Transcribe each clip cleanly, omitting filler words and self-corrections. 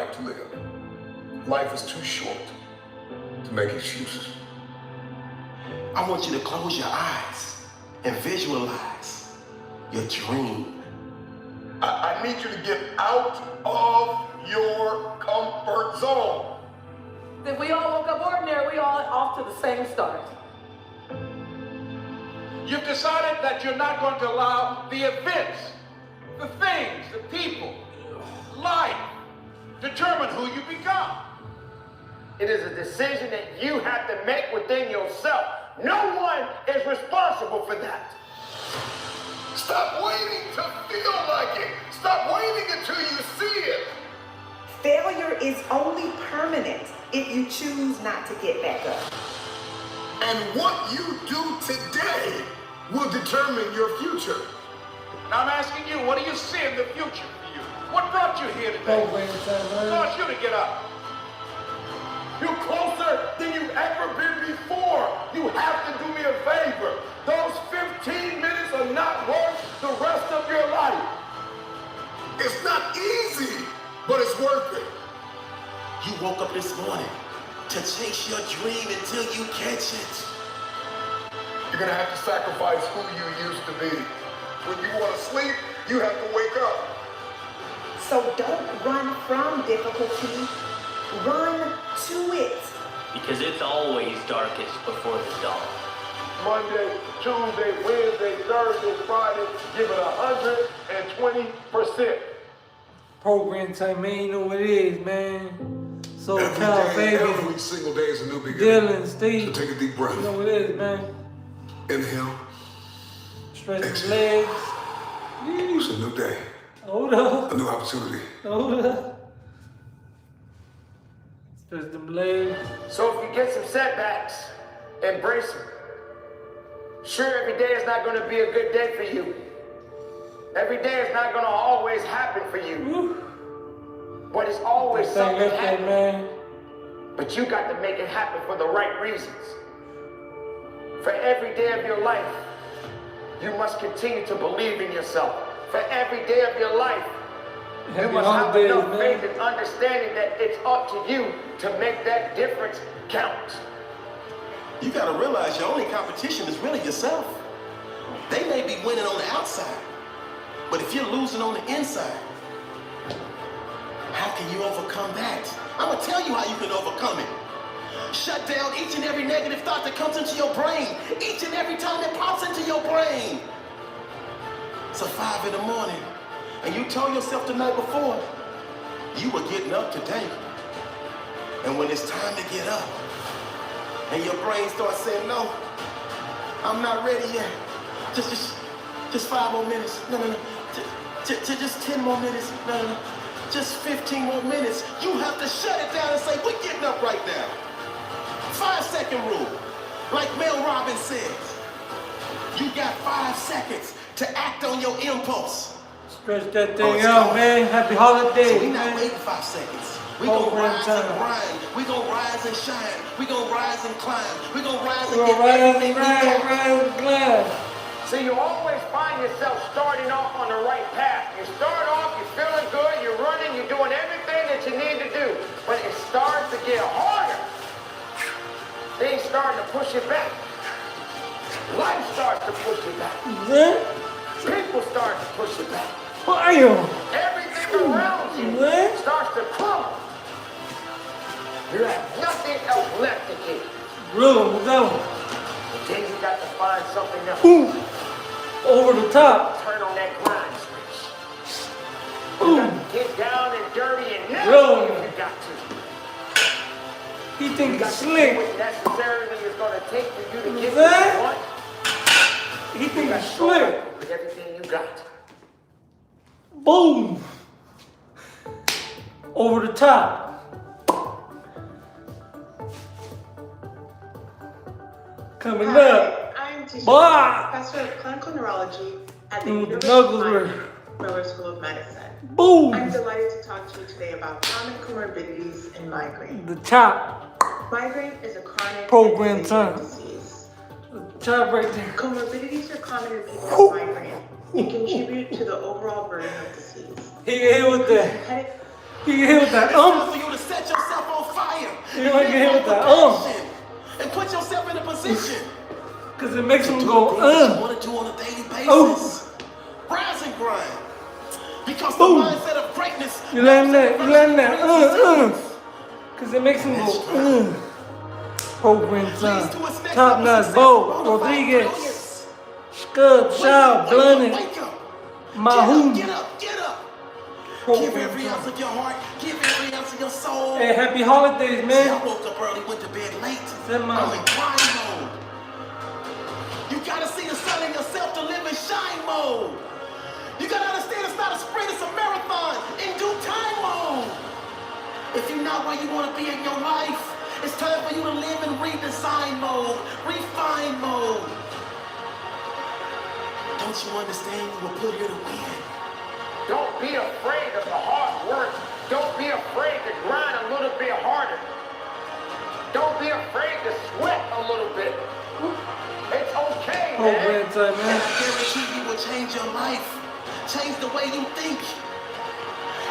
life to live. Life is too short to make excuses. I want you to close your eyes and visualize your dream. I need you to get out of your comfort zone. If we all woke up ordinary, we all off to the same start. You've decided that you're not going to allow the events, the things, the people, life, determine who you become. It is a decision that you have to make within yourself. No one is responsible for that. Stop waiting to feel like it. Stop waiting until you see it. Failure is only permanent if you choose not to get back up. And what you do today will determine your future. Now I'm asking you, what do you see in the future for you? What brought you here today? What caused you to get up? You're closer than you've ever been before. You have to do me a favor. Those 15 minutes are not worth the rest of your life. It's not easy, but it's worth it. You woke up this morning to chase your dream until you catch it. You're gonna have to sacrifice who you used to be. When you want to sleep, you have to wake up. So don't run from difficulty, run to it. Because it's always darkest before the dawn. Monday, Tuesday, Wednesday, Thursday, Friday, give it 120%. Program time, man, you know what it is, man. So Every single day is a new beginning. Dylan, Steve. So take a deep breath. You know what it is, man. Inhale. Stretch the legs. It's a new day. Hold up. A new opportunity. Hold up. Stretch them legs. So if you get some setbacks, embrace them. Sure, every day is not going to be a good day for you. Every day is not going to always happen for you. Woo. But it's always something happening. Man. But you got to make it happen for the right reasons. For every day of your life, you must continue to believe in yourself. For every day of your life, you must have enough faith and understanding that it's up to you to make that difference count. You gotta realize your only competition is really yourself. They may be winning on the outside, but if you're losing on the inside, how can you overcome that? I'm gonna tell you how you can overcome it. Shut down each and every negative thought that comes into your brain, each and every time that pops into your brain. It's 5 in the morning, and you told yourself the night before, you were getting up today. And when it's time to get up, and your brain starts saying, no, I'm not ready yet. Just 5 more minutes. No. Just 10 more minutes. No. Just 15 more minutes. You have to shut it down and say, we're getting up right now. 5-second rule. Like Mel Robbins says, you got 5 seconds to act on your impulse. Stretch that thing out, man. Happy holidays, so we're not man. waiting 5 seconds. We're gonna rise and grind. We're gonna rise and shine. We're gonna rise and climb. We're gonna rise and get everything we got. See, you always find yourself starting off on the right path. You start off, you're feeling good, you're running, you're doing everything that you need to do. But it starts to get harder. Things starting to push you back. Life starts to push you back. People start to push you back. Everything around you starts to crumble. You have nothing else left to give. Really, go. But then you got to find something else. Over the top. Turn on that grind switch. You got to get down and dirty and nasty if you got to. He thinks it's slick. What necessarily is going to take for you to get what you want. He thinks he's slick. With everything you got. Boom. Over the top. Coming up. I'm Tisha, Bah. professor of clinical neurology at the The University knuckles of were. Miami Miller School of Medicine. Boom. I'm delighted to talk to you today about common comorbidities and migraine. The top. Migraine is a chronic Program and time. disease. The top right there. Comorbidities are common in people with migraine and contribute to the overall burden of disease. He hit with that. He get hit with that It's time for you to set yourself on fire. You don't get hit with that Passion. And put yourself in a position Cause it makes to him do go, the things that you want to do on a daily basis. Rise and grind. Because the Boom. mindset of greatness. You learn that, Cause it makes him go, Program time. Top notch, Bo, Rodriguez, Scub, Shaw, Blunted, Mahoon. Get up. Give every ounce of your heart. Give every ounce of your soul. Hey, happy holidays, I man. woke up early, went to bed late. That I'm man. in grind mode. You gotta see the sun in yourself to live in shine mode. You gotta understand it's not a sprint, it's a marathon in due time mode. If you're not where you wanna be in your life, it's time for you to live in redesign mode, refine mode. Don't you understand you were put here to win? Don't be afraid of the hard work. Don't be afraid to grind a little bit harder. Don't be afraid to sweat a little bit. It's okay, Program man. time, And man. I guarantee you will change your life, change the way you think,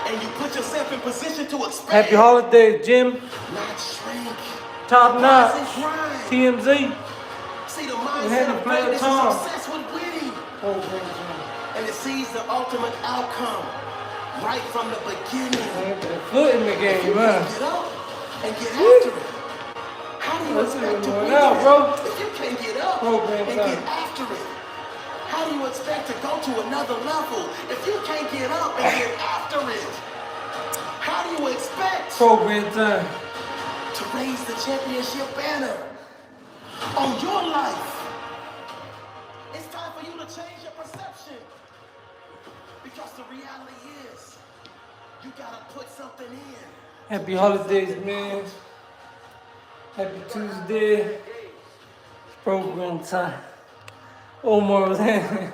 and you put yourself in position to expand, Happy holidays, Jim. not shrink. Top Rise and notch. grind. TMZ. See, the had mindset to of play a greatness is time. obsessed with winning, and it sees the ultimate outcome right from the beginning. Foot in the If game, you man. can't get up and get after it, how do you That's expect even to going win? out, bro. If you can't get up Program and time. get after it, how do you expect to go to another level? If you can't get up and get after it, how do you expect Program time. to raise the championship banner on your life? It's time for you to change your perception, because the reality is you gotta put something in. Happy holidays, man. Happy Tuesday. Program time. Omar was having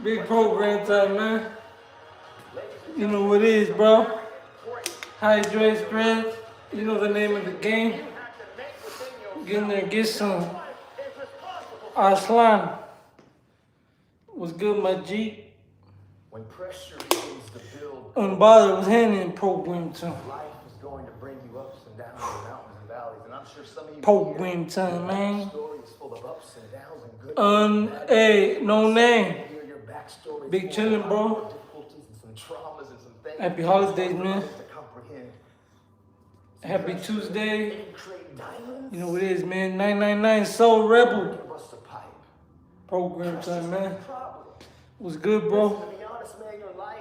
big program time, man. You know what it is, bro. Hydrate, stretch. You know the name of the game. Get in there, get some. Arslan. What's good, my G? When pressure begins to build, Unbothered was handing program time. life is going to bring you ups and downs and mountains and valleys. And I'm sure some of you Program time, man. story is full of ups and downs and good Hey, no name. hear your backstory. Big chillin', bro. Difficulties and some traumas and some things. Happy holidays, man. To comprehend. Happy Tuesday. It can create diamonds. You know what it is, man. 999 Soul Rebel. Bust a pipe. Program time, man. Problem. What's good, bro? To be honest, man, your life.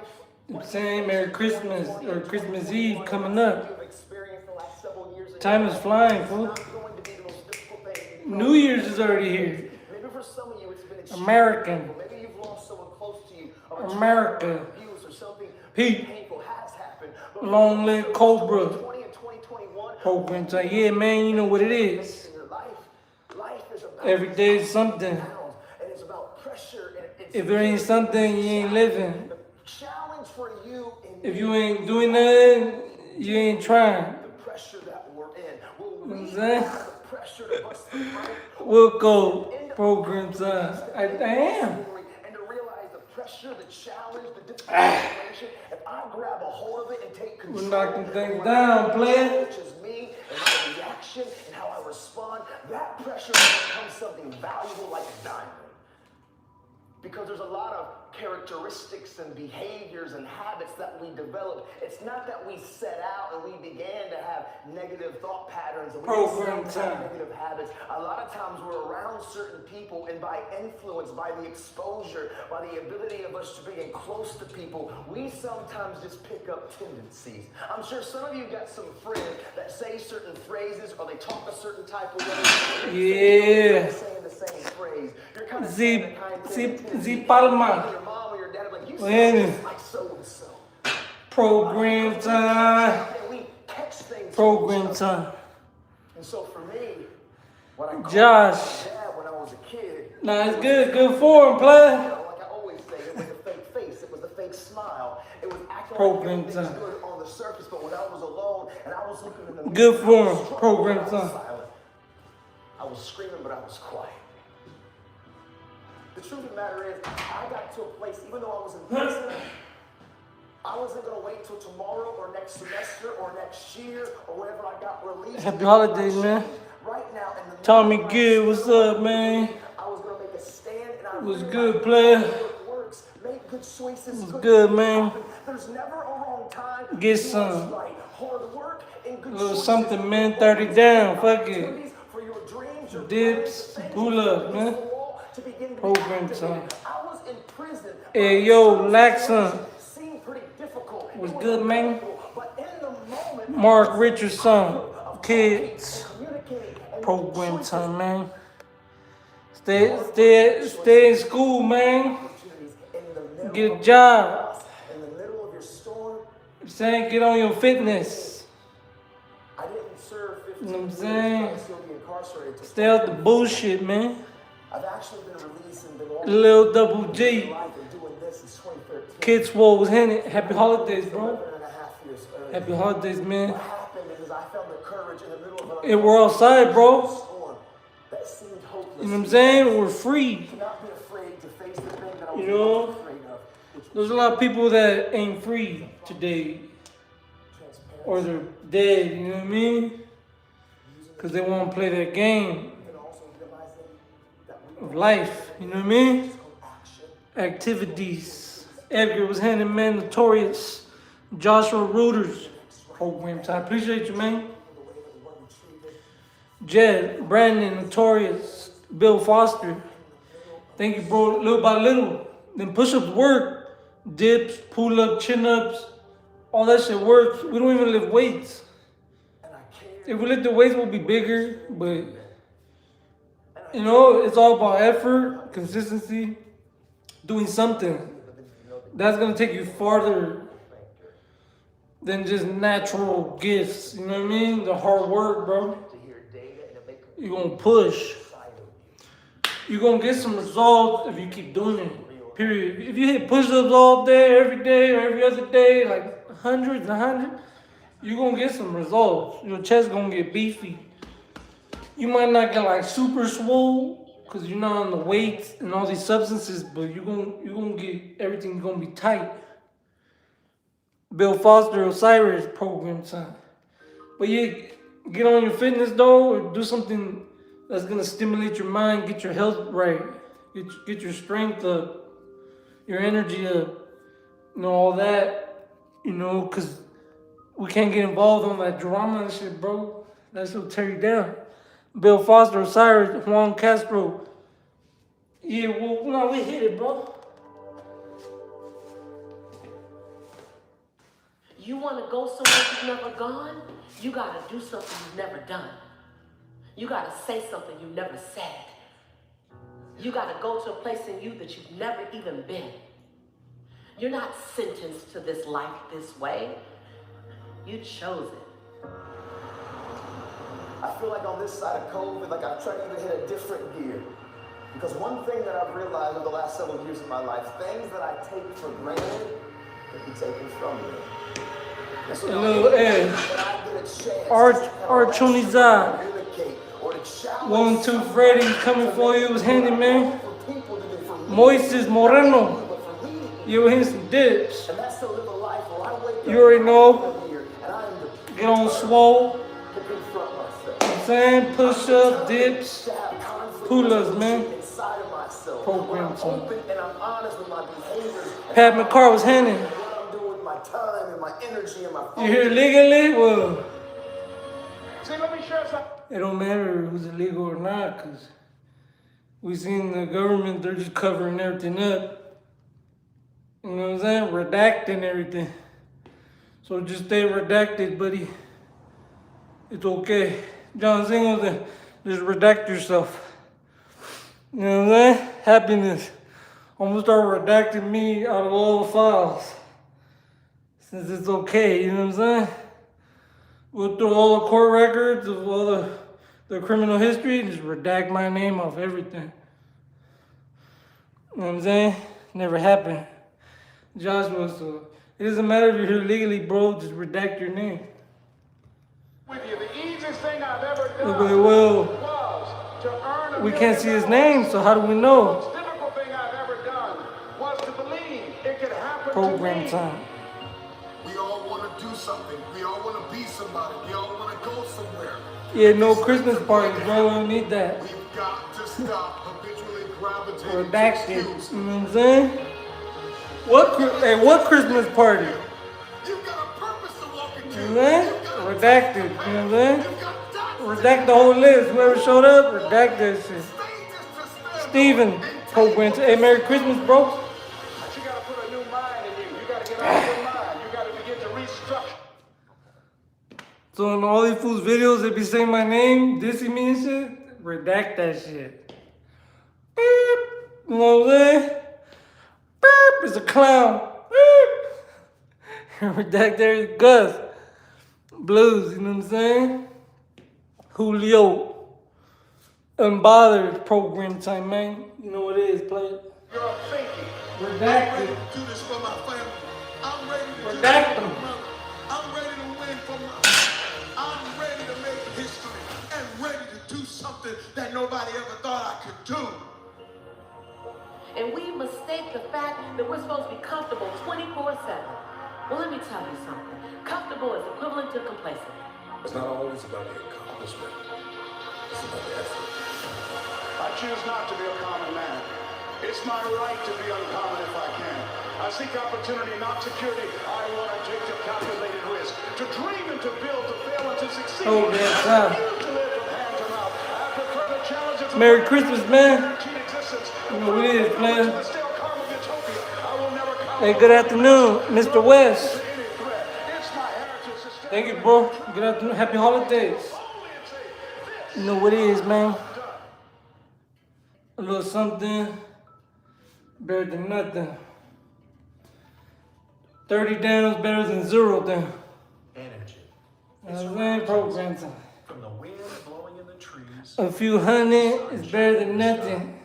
You know what I'm saying? Merry Christmas or Christmas Eve coming up. You've experienced the last several years. Time is flying, fool. It's not going to be the most difficult thing. New Year's is already here. Maybe for some of you it's been extremely American. painful. Maybe you've lost someone close to you. Or America. abuse or something Pete. painful has happened. But Long live Cobra. 2020 and 2021. Program time. Yeah, man, you know what it is. In your life is about Every day is something. downs, and it's about pressure and it's If there ain't something, you ain't living. the challenge for you in If you ain't doing nothing, you ain't trying. the pressure that we're in. Will You know we what I'm saying? have the pressure to bust the pipe? We'll go program time. I am. And to realize the pressure, the challenge, the difficult situation, if I grab a hold of it and take control, We're knocking things and down, my player. which is me and my reaction and how I respond, that pressure becomes something valuable like a diamond. Because there's a lot of characteristics and behaviors and habits that we develop. It's not that we set out and we began to have negative thought patterns and we Program didn't set out time. negative habits. A lot of times we're around certain people, and by influence, by the exposure, by the ability of us to being close to people, we sometimes just pick up tendencies. I'm sure some of you got some friends that say certain phrases or they talk a certain type of way. Yeah. Saying the same phrase. You're kind of Z Palma. your mom or your dad are like, you Bueno. sound like so and so. Program time. And we catch things. Program time. And so for me, what I called Josh. my dad when I was a kid, Nah, it's good. Good form, player. like I always say, it was a fake face, it was a fake smile, it was acting Program like everything's time. good on the surface, but when I was alone and I was looking in the mirror, Good I was form. struggling, Program I was time. silent. I was screaming, but I was quiet. The truth of the matter is, I got to a place, even though I was in prison, I wasn't gonna wait till tomorrow or next semester or next year or whenever I got released. Happy holidays, man. Right now, in the Tommy Good, what's up, man? I was gonna make a stand, and I What's realized good, player? it works. Make good choices. What's good, man? There's never a wrong time. Get to do what's some. right. Hard work and good A little choices. something, man. 30 down. Fuck it. Opportunities for your dreams, your Dips. plans, Pull up, man. to begin to be Program activated. time. I was in prison. Hey, yo, Laxon. Seemed pretty difficult. What's It was good, man? difficult, but in the moment, Mark Richardson. Kids. communicating and Program choices, time, man. Stay in school, man. opportunities in the middle Get a of job. chaos, in the middle of your storm. I'm saying get on your fitness. I didn't serve 15 You know what I'm years, saying? but I still be incarcerated to Stay out the bullshit, man. I've actually been released and been on Lil Double G. life and doing this since 2013. Kid Swole was in it. Happy holidays, bro. 11.5 years early. Happy holidays, man. What happened is I found the courage in the middle of And we're outside, bro. storm that seemed hopeless. You know what I'm saying? We're free. To not be afraid to face the thing that I was You know? most afraid of, which was There's a lot of people that ain't free today. transparency. Or they're dead, you know what I mean? Because they want to play that game And also realizing that we of life, you know what I mean? take action. Activities. Edgar was handing man Notorious. Joshua Reuters. Program time. Appreciate you, man. Jed, Brandon, Notorious, Bill Foster. Thank you, bro. Little by little. Then push-ups work. Dips, pull-ups, chin-ups. All that shit works. We don't even lift weights. If we lift the weights, we'll be bigger. But, you know, it's all about effort, consistency, doing something. That's going to take you farther than just natural gifts. You know what I mean? The hard work, bro. You're going to push. You're going to get some results if you keep doing it. Period. If you hit push-ups all day, every day, or every other day, like hundreds and hundreds, you're going to get some results. Your chest going to get beefy. You might not get like super swole because you're not on the weights and all these substances, but you're going to get everything going to be tight. Bill Foster, Osiris, program time. But yeah, get on your fitness though, or do something that's gonna stimulate your mind, get your health right, get your strength up, your energy up, you know, all that, you know, cause we can't get involved on that drama and shit, bro. That shit'll tear you down. Bill Foster, Osiris, Juan Castro. Yeah, well, no, we hit it, bro. You want to go somewhere you've never gone? You got to do something you've never done. You got to say something you've never said. You got to go to a place in you that you've never even been. You're not sentenced to this life this way. You chose it. I feel like on this side of COVID, like I'm trying to even hit a different gear. Because one thing that I've realized in the last several years of my life, things that I take for granted can be taken from me. And so Hello, Ed. Archuniza. 1-2 Freddy coming for you. Was handy, man. Moises Moreno. You were hitting some dips. You already know. Get on swole. I'm saying push up, dips, pull-ups, man. Program time. Pat McCarr was handing. You hear legally? Well, See, let me share something. it don't matter if it's illegal or not, because we seen the government, they're just covering everything up. You know what I'm saying? Redacting everything. So just stay redacted, buddy. It's okay. John Singleton, just redact yourself. You know what I'm saying? Happiness. I'm gonna start redacting me out of all the files. Since it's okay, you know what I'm saying? Go through all the court records of all the criminal history and just redact my name off everything. You know what I'm saying? Never happened. Joshua, so it doesn't matter if you're here legally, bro, just redact your name. With you, the easiest thing I've ever done Well, was to earn $1 we can't see his million. name, so how do we The know? most difficult thing I've ever done was to believe it could happen Program to me. time. to do something. We all want to be somebody. We all want to go somewhere. Yeah, no Christmas parties, bro. We don't need that. We've got to stop habitually gravitating We're to back there. You excuses. know what I'm saying? What Christmas party? You've got a purpose to walk into. You know what I'm saying? Redacted. You know what I'm saying? Redact the whole list. Whoever showed up, redact that shit. Steven, program. Hey, Merry Christmas, bro. But you got to put a new mind in you. You got to get out of your mind. You got to begin to restructure. So in all these fools' videos, they be saying my name, dissing me and shit. Redact that shit. Beep. You know what I'm saying? Beep. It's a clown. Beep. Redact there, Gus. Blues, you know what I'm saying? Julio. Unbothered program time, man. You know what it is, play it. You're thinking. Redact I'm it. ready to do this for my family. I'm ready to do this Redact for them. my mother. I'm ready to win for my. I'm ready to make history and ready to do something that nobody ever thought I could do. And we mistake the fact that we're supposed to be comfortable 24/7. Well, let me tell you something. Comfortable is equivalent to complacent. It's not always about the accomplishment. It's about the effort. I choose not to be a common man. It's my right to be uncommon if I can. I seek opportunity, not security. I want to take the calculated risk. To dream and to build, to fail and to succeed. Oh, yes, I refuse to live from hand to mouth. I prefer the challenges of Merry life Christmas, to man. guaranteed existence. You know what it is, man. To the stale calm of utopia. I will never count Hey, on good my afternoon, best. Mr. West. To any threat. It's my heritage to stand Thank you, bro. Good afternoon. Happy holidays. only and say this. You know what it is, man. A little something better than nothing. 30 down is better than 0 down. Energy. You know what I'm saying? Program time. From the wind blowing in the trees A few hundred is better than nothing.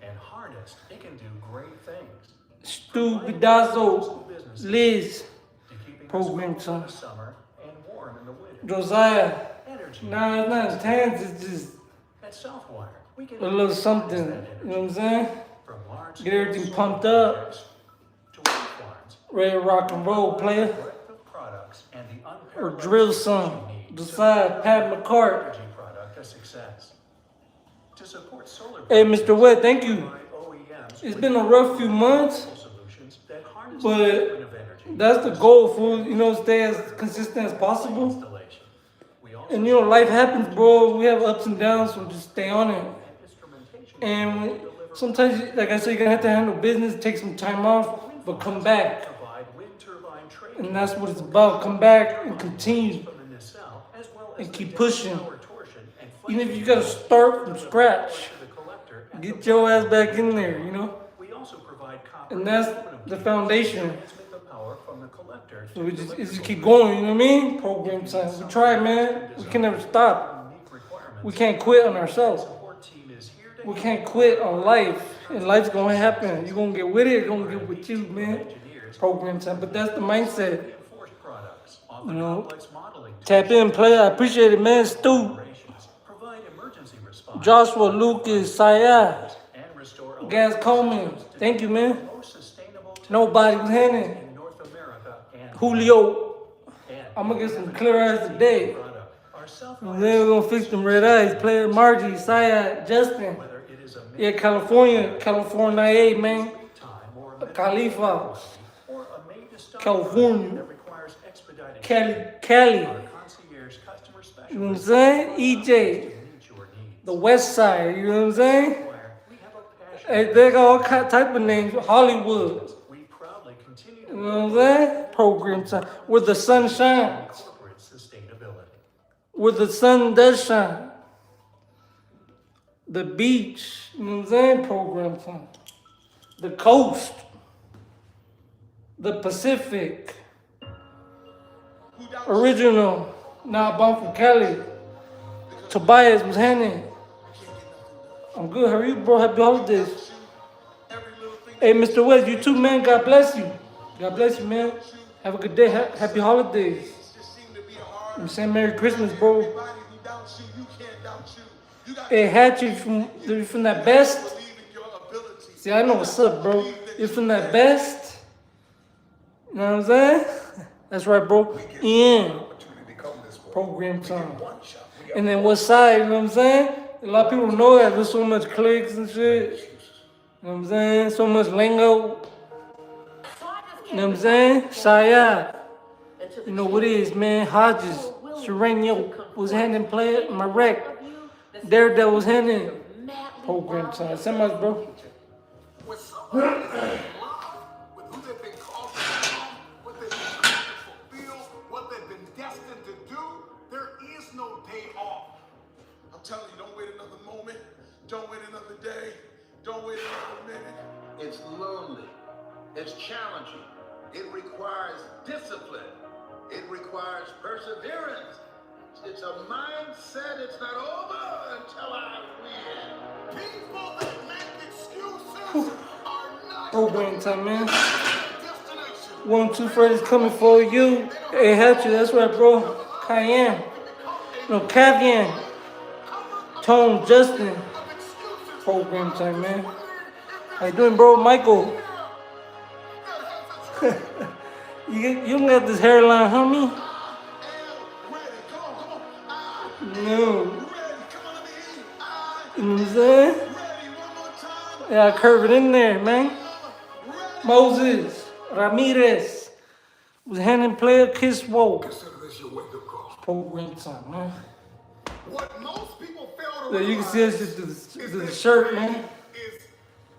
and harnessed, it can do great things. Stupidazo, Liz, To keeping us program cool in time. the summer and warm in the winter. Josiah, Energy. nah, it's not intense, it's just At Southwire, we can a little something. You know what I'm saying? from large Get everything scale pumped solar up. projects to wind farms, Ready to rock and roll, player. breadth of products and the Or unparalleled drill skills some. you need to Josiah, make Pat your McCart. energy product a success. To support solar Hey, projects, Mr. Wett, thank you. provide OEMs It's with been a rough few months, solutions that harness but the movement of energy. that's the goal, fool. You know, stay as consistent as possible. Installation. We also And you know, life happens, bro. We have ups and downs, so just stay on it. instrumentation And sometimes, like I said, you're gonna have to handle business, take some time off, but come back. provide wind turbine trade And that's what it's about. Come back and continue from the nacelle, as well as and the keep down pushing. power torsion and Even if you gotta start from scratch, to the collector at get the your ass back in there, you know? We also provide copper And that's aluminum the cables foundation. to transmit the power from the collector So to we the just, it's electrical just keep grid. going, you know what I mean? Program time. We try, man. We can never stop. Unique requirements. We can't quit on ourselves. Support team is here to We help can't quit on life. And life's gonna happen. You're gonna get with it, it's gonna get with you, man. Program time. But that's the mindset. reinforced products, offer You know, complex modeling tap in, play. I appreciate it, man. Stu, operations, provide emergency response, Joshua, Lucas, Sayah, and restore Gaz Coleman. Thank you, man. the most sustainable Nobody was handing. in North America and Julio, I'm gonna get some clear eyes today. product. Our South And then we're gonna fix them red eyes. Player Margie, Sayah, Justin. whether it is a Yeah, California, man. time or a Khalifa, or a made to start California. that requires expedited Cali. concierge customer specialist You know what I'm saying? EJ, to meet your needs. the West Side. You know what I'm saying? Where we have a passion. Hey, they got all type of names. Hollywood. We proudly continue to You know what I'm saying? Program time. Where the sun shines. corporate sustainability. Where the sun does shine. The beach. You know what I'm saying? Program time. The coast. The Pacific. Original. Now bound from Cali. Tobias was handing. I'm good. How are you, bro? Happy holidays. Hey, Mr. West, you too, man. God bless you. God bless you, man. Have a good day. Happy holidays. I'm saying Merry Christmas, bro. Hey, Hatch, you from that best? See, I know what's up, bro. You from that best? You know what I'm saying? That's right, bro. In program time. And then what side, you know what I'm saying? A lot of people know that there's so much clicks and shit. You know what I'm saying? So much lingo. You know what I'm saying? Shia. You know what it is, man. Hodges. Sereno was handing play my rec. Daredevil was handing program time. So much, bro. When someone is in love with who they've been called to become, what they've been called to fulfill, what they've been destined to do, there is no day off. I'm telling you, don't wait another moment. Don't wait another day. Don't wait another minute. It's lonely. It's challenging. It requires discipline. It requires perseverance. It's a mindset. It's not over until I win. People that make excuses are not Program time, man. 1, 2 Freddy's coming for you. Hey, Hatchet, that's right, bro. Cayenne. No, Cavian. Tone, Justin. Program time, man. How you doing, bro? Michael. you don't got this hairline, homie? No. You know what I'm saying? Yeah, I curve it in there, man. Moses Ramirez was handing player kiss woke. Program time, man. What most people fail to Yeah, you can see us through the shirt, man.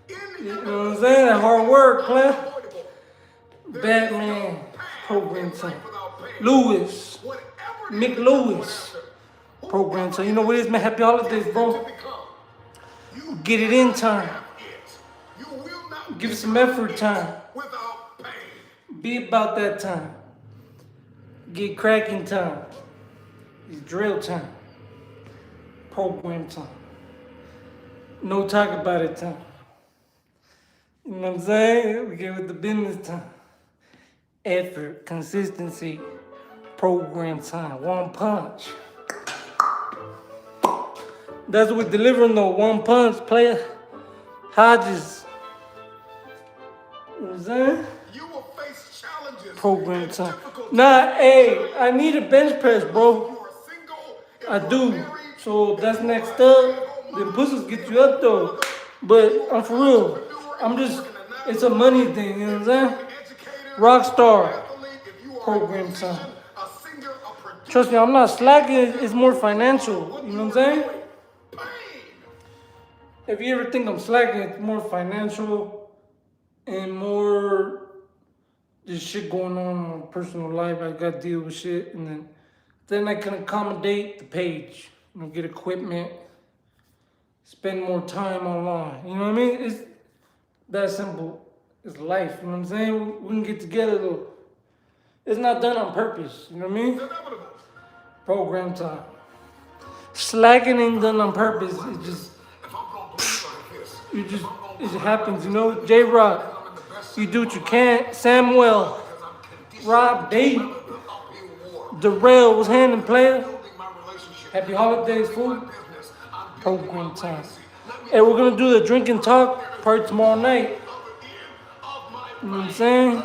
You know what I'm saying? That hard work, Cliff. Batman. Program time. Lewis. Mick Lewis. Program time. You know what it is, man? Happy holidays, bro. Get it in time. Give it some effort time. Be about that time. Get cracking time. It's drill time. Program time. No talk about it time. You know what I'm saying? We get with the business time. Effort, consistency, program time, one punch. That's what we're delivering though, one punch, player. Hodges. You know what I'm saying? You will face challenges. Program time. Nah, hey, I need a bench press, bro. I do. So that's next up. The pussies get you up though. But I'm for real. It's a money thing, you know what I'm saying? Rockstar. Program time. Trust me, I'm not slacking, it's more financial. You know what I'm saying? If you ever think I'm slacking, it's more financial and more just shit going on in my personal life. I gotta deal with shit, and then I can accommodate the page. You know, get equipment, spend more time online. You know what I mean? It's that simple. It's life. You know what I'm saying? We can get together though. It's not done on purpose. You know what I mean? Program time. Slacking ain't done on purpose. It just happens, you know. J-Rock, you do what you can. Samuel, Rob, Dave, Darrell was handing player. Happy holidays, fool. Program time. Hey, we're gonna do the drink and talk part tomorrow night. You know what I'm saying?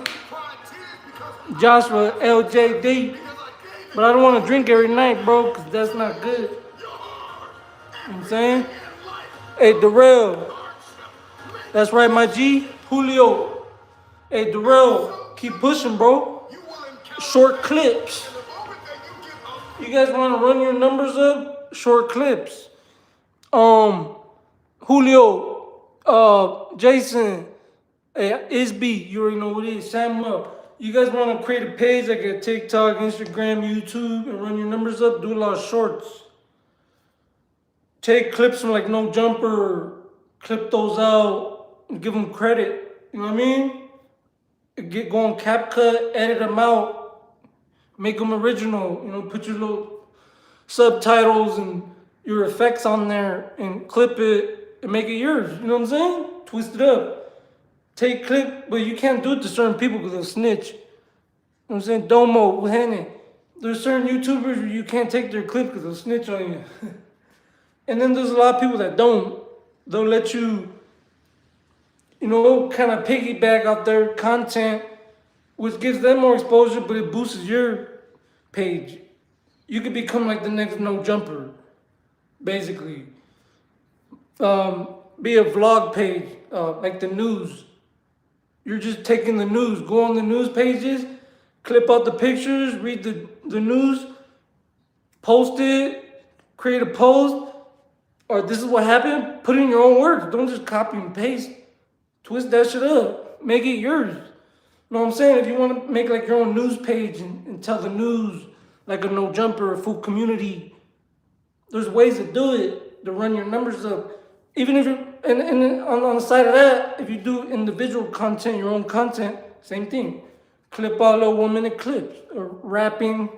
Joshua, LJD. But I don't want to drink every night, bro, because that's not good. You know what I'm saying? Hey, Darrell. That's right, my G. Julio. Hey, Darrell. Keep pushing, bro. Short clips. You guys want to run your numbers up? Short clips. Julio. Jason. Hey, Isby. You already know what it is. Samuel. You guys want to create a page like a TikTok, Instagram, YouTube, and run your numbers up? Do a lot of shorts. Take clips from like No Jumper, clip those out, and give them credit. You know what I mean? Go on CapCut, edit them out, make them original. You know, put your little subtitles and your effects on there, and clip it and make it yours. You know what I'm saying? Twist it up. Take clip, but you can't do it to certain people because they'll snitch. You know what I'm saying? Domo, Wuhane. There's certain YouTubers where you can't take their clip because they'll snitch on you. And then there's a lot of people that don't. They'll let you, you know, kind of piggyback off their content which gives them more exposure, but it boosts your page. You could become like the next No Jumper, basically. Be a vlog page, like the news. You're just taking the news, go on the news pages, clip out the pictures, read the news, post it, create a post, or this is what happened, put in your own words. Don't just copy and paste. Twist that shit up. Make it yours. You know what I'm saying? If you want to make like your own news page and tell the news like a No Jumper or full community, there's ways to do it to run your numbers up. Even if you and on the side of that, if you do individual content, your own content, same thing. Clip out little 1 minute clips or rapping,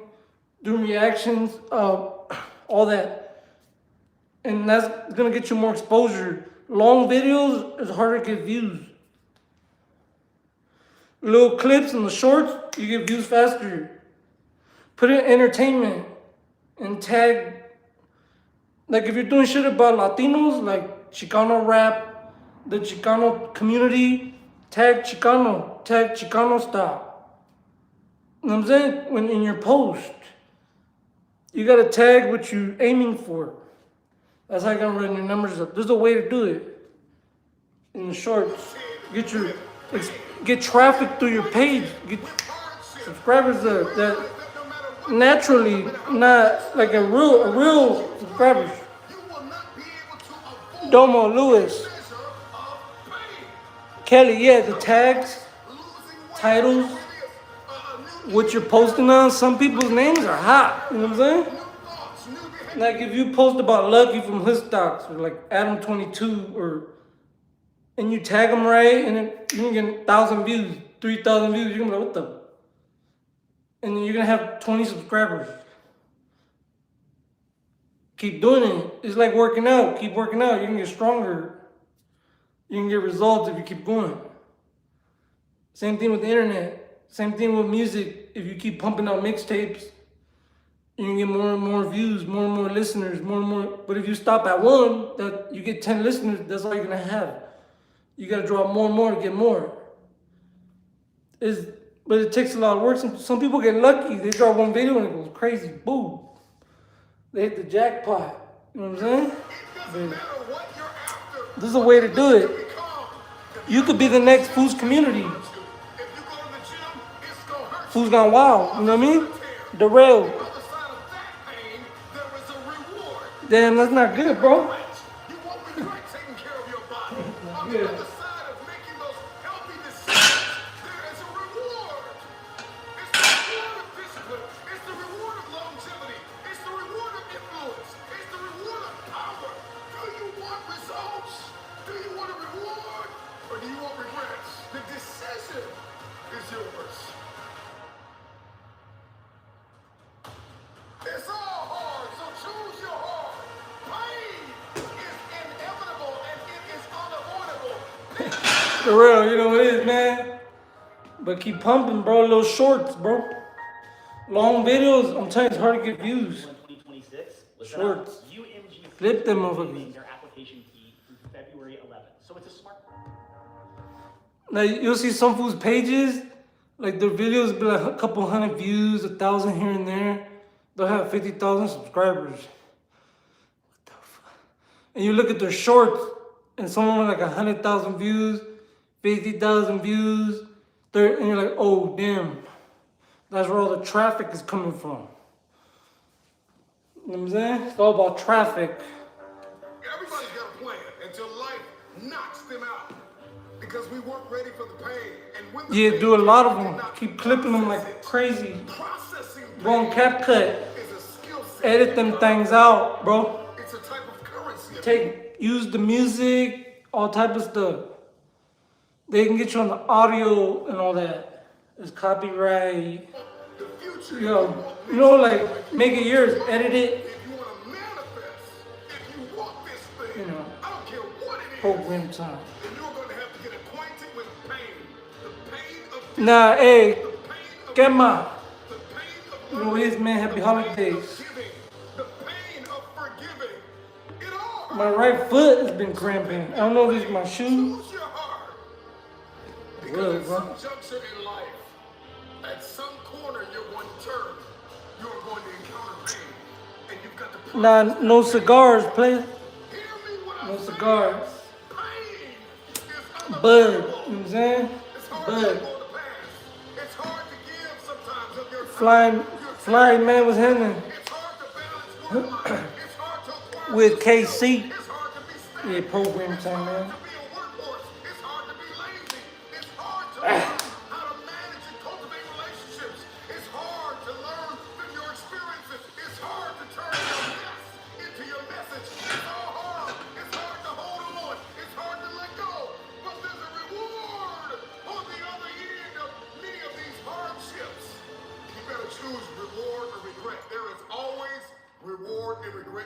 doing reactions, all that. And that's gonna get you more exposure. Long videos is harder to get views. Little clips and the shorts, you get views faster. Put in entertainment and tag. Like if you're doing shit about Latinos, like Chicano rap, the Chicano community, tag Chicano style. You know what I'm saying? When in your post, you gotta tag what you're aiming for. That's how you're gonna run your numbers up. There's a way to do it. In the shorts, get traffic through your page, get subscribers that naturally not like a real subscribers. Domo Lewis, Kelly, yeah, the tags, titles, what you're posting on. Some people's names are hot. You know what I'm saying? Like if you post about Lucky from Hood Stocks or like Adam22 and you tag them right, and then you can get 1,000 views, 3,000 views. You're gonna be like, what the? And then you're gonna have 20 subscribers. Keep doing it. It's like working out. Keep working out. You can get stronger. You can get results if you keep going. Same thing with the internet. Same thing with music. If you keep pumping out mixtapes, you can get more and more views, more and more listeners, more and more. But if you stop at one, that you get 10 listeners, that's all you're gonna have. You gotta draw more and more to get more. But it takes a lot of work. Some people get lucky. They draw one video and it goes crazy. Boom. They hit the jackpot. You know what I'm saying? But there's a way to do it. You could be the next Food's community. Food's Gone Wild. You know what I mean? Derailed. Damn, that's not good, bro. Yeah. It's all hard, so choose your heart. Pain is inevitable and it is unavoidable. For real, you know what it is, man. But keep pumping, bro. Little shorts, bro. Long videos, I'm telling you, it's hard to get views. 2026. Shorts. UMG Flip them motherfuckers. their application key through February 11th. So it's a smart. Now you'll see some fools' pages, like their videos be like a couple hundred views, 1,000 here and there. They'll have 50,000 subscribers. What the fuck? And you look at their shorts, and someone with like 100,000 views, 50,000 views, and you're like, oh damn, that's where all the traffic is coming from. You know what I'm saying? It's all about traffic. Everybody's got a plan until life knocks them out. Because we weren't ready for the pain. And when Yeah, do a lot of them. Keep clipping them like crazy. Go on CapCut. Edit them things out, bro. It's a type of currency. Use the music, all type of stuff. They can get you on the audio and all that. It's copyright. Like make it yours. Edit it. You know, program time. Nah, hey, Gemma. You know what it is, man? Happy holidays. My right foot has been cramping. I don't know if it's my shoe. Really, bro. Some juncture in life, Nah, no cigars, player. No cigars. Bud, you know what I'm saying? Bud. Flying man was hanging with KC. Yeah, program time, man.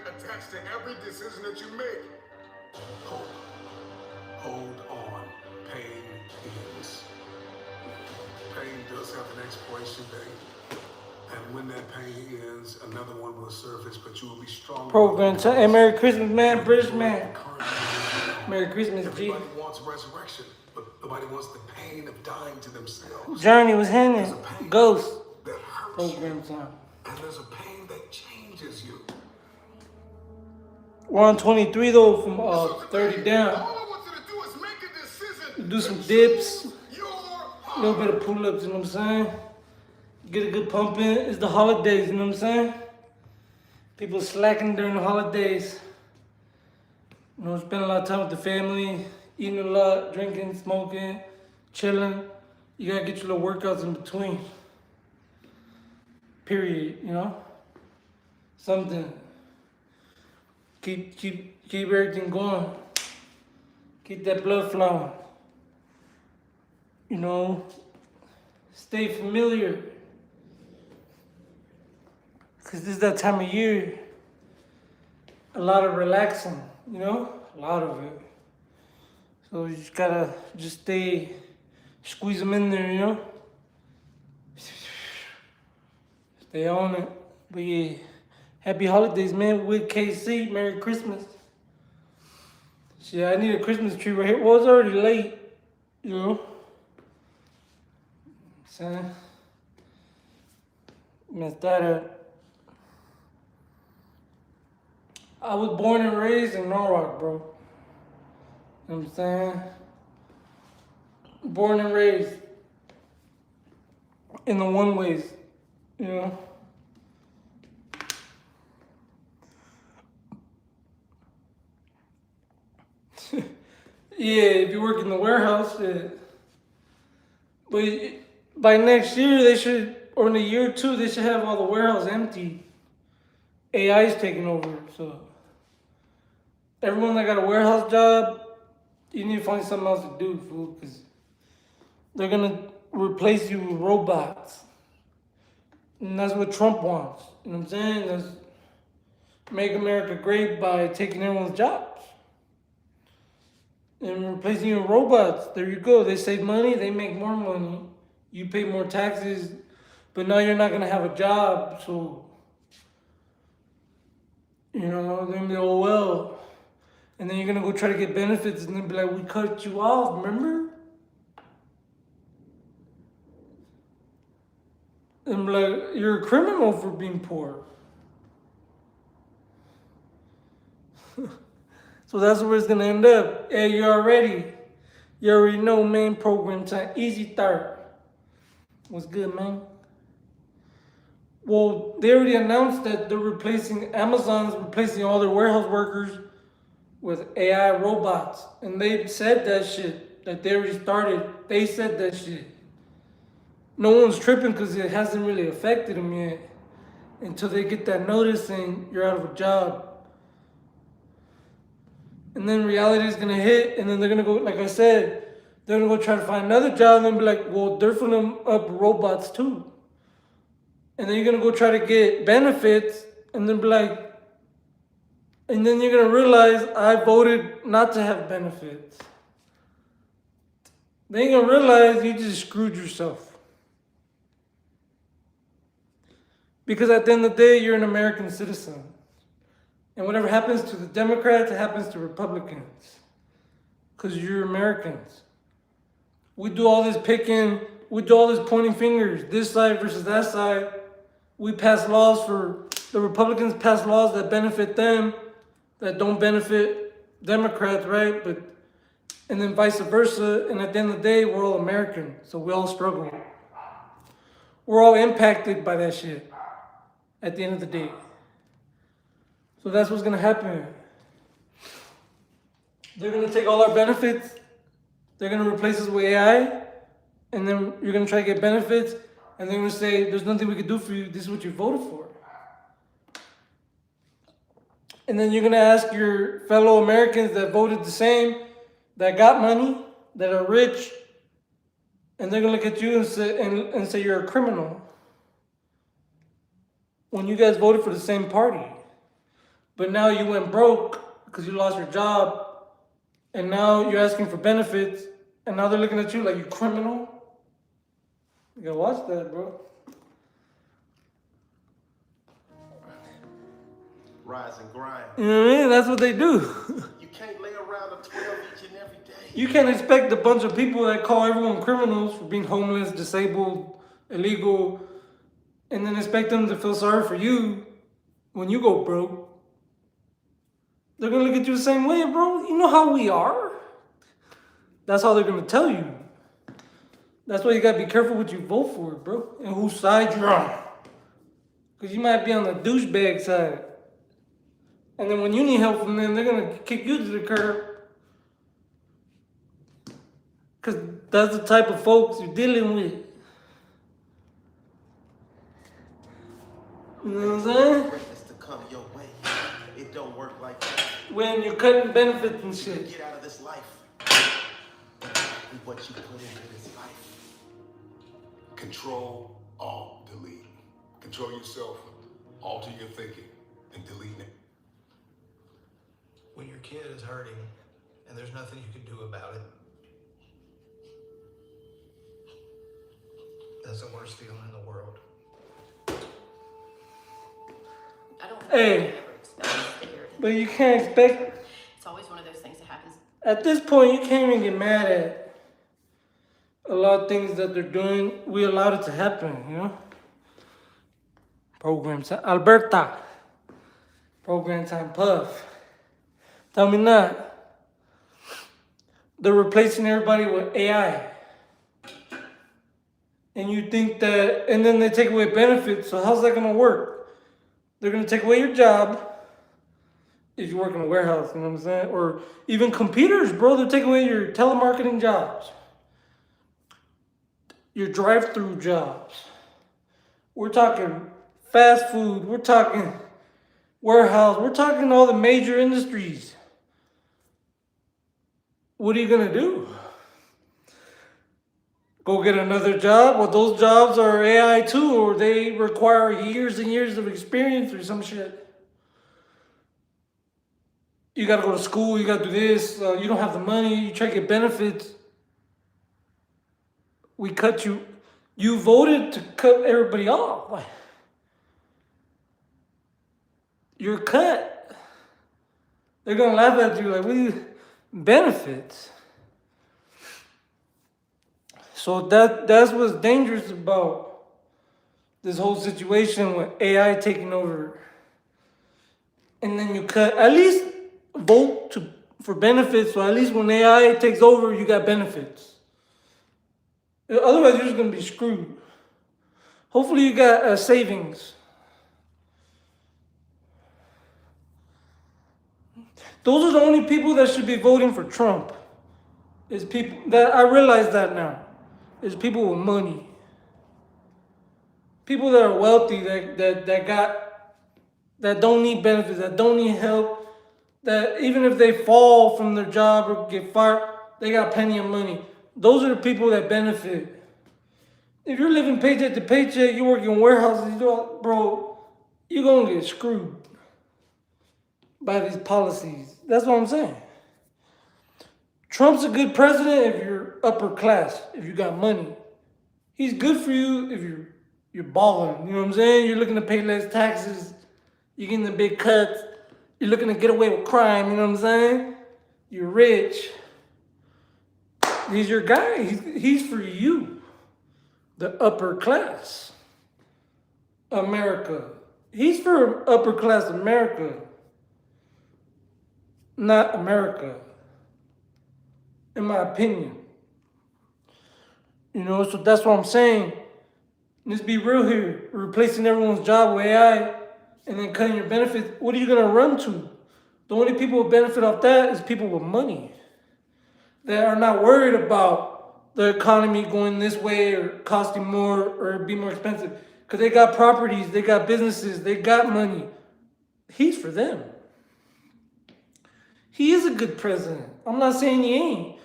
Attached to every decision that you make. Hold on. Pain ends. Pain does have an expiration date. And when that pain ends, another one will surface, but you will be strong. Program time. Hey, Merry Christmas, man. British man. Merry Christmas, G. Everybody wants resurrection, but nobody wants the pain of dying to themselves. Journey was hanging. Ghost. Program time. And there's a pain that changes you. We're on 23 though, from 30 down. Do some dips, a little bit of pull-ups, you know what I'm saying? Get a good pump in. It's the holidays, you know what I'm saying? People slacking during the holidays. You know, spend a lot of time with the family, eating a lot, drinking, smoking, chilling. You gotta get your little workouts in between. Period, you know? Something. Keep everything going. Keep that blood flowing. You know, stay familiar. Cause this is that time of year. A lot of relaxing, you know? A lot of it. So you just gotta squeeze them in there, you know? Stay on it. But yeah. Happy holidays, man, with KC. Merry Christmas. Shit, I need a Christmas tree right here. Well, it's already late, you know? So, messed that up. I was born and raised in Norwalk, bro. You know what I'm saying? Born and raised in the one ways, you know? Yeah, if you work in the warehouse, but by next year they should, or in a year or two, they should have all the warehouse empty. AI is taking over, so everyone that got a warehouse job, you need to find something else to do, fool, because they're gonna replace you with robots, and that's what Trump wants. You know what I'm saying? That's make America great by taking everyone's jobs. And replacing you with robots. There you go. They save money, they make more money. You pay more taxes, but now you're not gonna have a job, so you know, they're gonna be, oh well. And then you're gonna go try to get benefits and then be like, we cut you off, remember? And be like, you're a criminal for being poor. So that's where it's gonna end up. Hey, you already know, man. Program time, easy start. What's good, man? Well, they already announced that they're replacing, Amazon's replacing all their warehouse workers with AI robots. And they said that shit, that they already started. They said that shit. No one's tripping because it hasn't really affected them yet. Until they get that notice saying you're out of a job. And then reality is gonna hit, and then they're gonna go, like I said, they're gonna go try to find another job, and then be like, well, they're filling up robots too. And then you're gonna go try to get benefits, and then be like, and then you're gonna realize I voted not to have benefits. Then you're gonna realize you just screwed yourself. Because at the end of the day, you're an American citizen. And whatever happens to the Democrats, it happens to Republicans. Because you're Americans. We do all this picking, we do all this pointing fingers, this side versus that side. We pass laws for the Republicans pass laws that benefit them, that don't benefit Democrats, right? And then vice versa. And at the end of the day, we're all American, so we all struggle. We're all impacted by that shit at the end of the day. So that's what's gonna happen. They're gonna take all our benefits, they're gonna replace us with AI, and then you're gonna try to get benefits, and they're gonna say, there's nothing we can do for you, this is what you voted for. And then you're gonna ask your fellow Americans that voted the same, that got money, that are rich, and they're gonna look at you and say you're a criminal. When you guys voted for the same party. But now you went broke because you lost your job, and now you're asking for benefits, and now they're looking at you like you criminal. You gotta watch that, bro. Rise and grind. You know what I mean? That's what they do. You can't lay around a 12 each and every day. You can't expect a bunch of people that call everyone criminals for being homeless, disabled, illegal, and then expect them to feel sorry for you when you go broke. They're gonna look at you the same way, bro. You know how we are? That's how they're gonna tell you. That's why you gotta be careful what you vote for, bro, and whose side you're on. Because you might be on the douchebag side. And then when you need help from them, they're gonna kick you to the curb. Because that's the type of folks you're dealing with. You know what I'm saying? Greatness to come your way. It don't work like that. When you're cutting benefits and shit. Get out of this life. And what you put into this life. Control, Alt, delete. Control yourself, alter your thinking, and delete it. When your kid is hurting and there's nothing you can do about it, that's the worst feeling in the world. I don't think Hey, I ever scared. but you can't expect. It's always one of those things that happens. At this point, you can't even get mad at a lot of things that they're doing. We allowed it to happen, you know? Program time. Alberta. Program time Puff. Tell me not. They're replacing everybody with AI. And you think that, and then they take away benefits, so how's that gonna work? They're gonna take away your job if you work in a warehouse, you know what I'm saying? Or even computers, bro, they're taking away your telemarketing jobs, your drive-through jobs. We're talking fast food, we're talking warehouse, we're talking all the major industries. What are you gonna do? Go get another job? Well, those jobs are AI too, or they require years and years of experience or some shit. You gotta go to school, you gotta do this, you don't have the money, you try to get benefits. We cut you. You voted to cut everybody off. You're cut. They're gonna laugh at you like, what are you, benefits? So that's what's dangerous about this whole situation with AI taking over. And then you cut, at least vote for benefits, so at least when AI takes over, you got benefits. Otherwise, you're just gonna be screwed. Hopefully you got savings. Those are the only people that should be voting for Trump. Is people that, I realize that now. Is people with money. People that are wealthy, that don't need benefits, that don't need help, that even if they fall from their job or get fired, they got plenty of money. Those are the people that benefit. If you're living paycheck to paycheck, you work in warehouses, bro, you're gonna get screwed by these policies. That's what I'm saying. Trump's a good president if you're upper class, if you got money. He's good for you if you're balling. You know what I'm saying? You're looking to pay less taxes. You're getting the big cuts. You're looking to get away with crime. You know what I'm saying? You're rich. He's your guy. He's for you. The upper class. America. He's for upper class America, not America, in my opinion. You know, so that's what I'm saying. Let's be real here. Replacing everyone's job with AI and then cutting your benefits. What are you gonna run to? The only people who benefit off that is people with money that are not worried about the economy going this way or costing more or be more expensive. Because they got properties, they got businesses, they got money. He's for them. He is a good president. I'm not saying he ain't.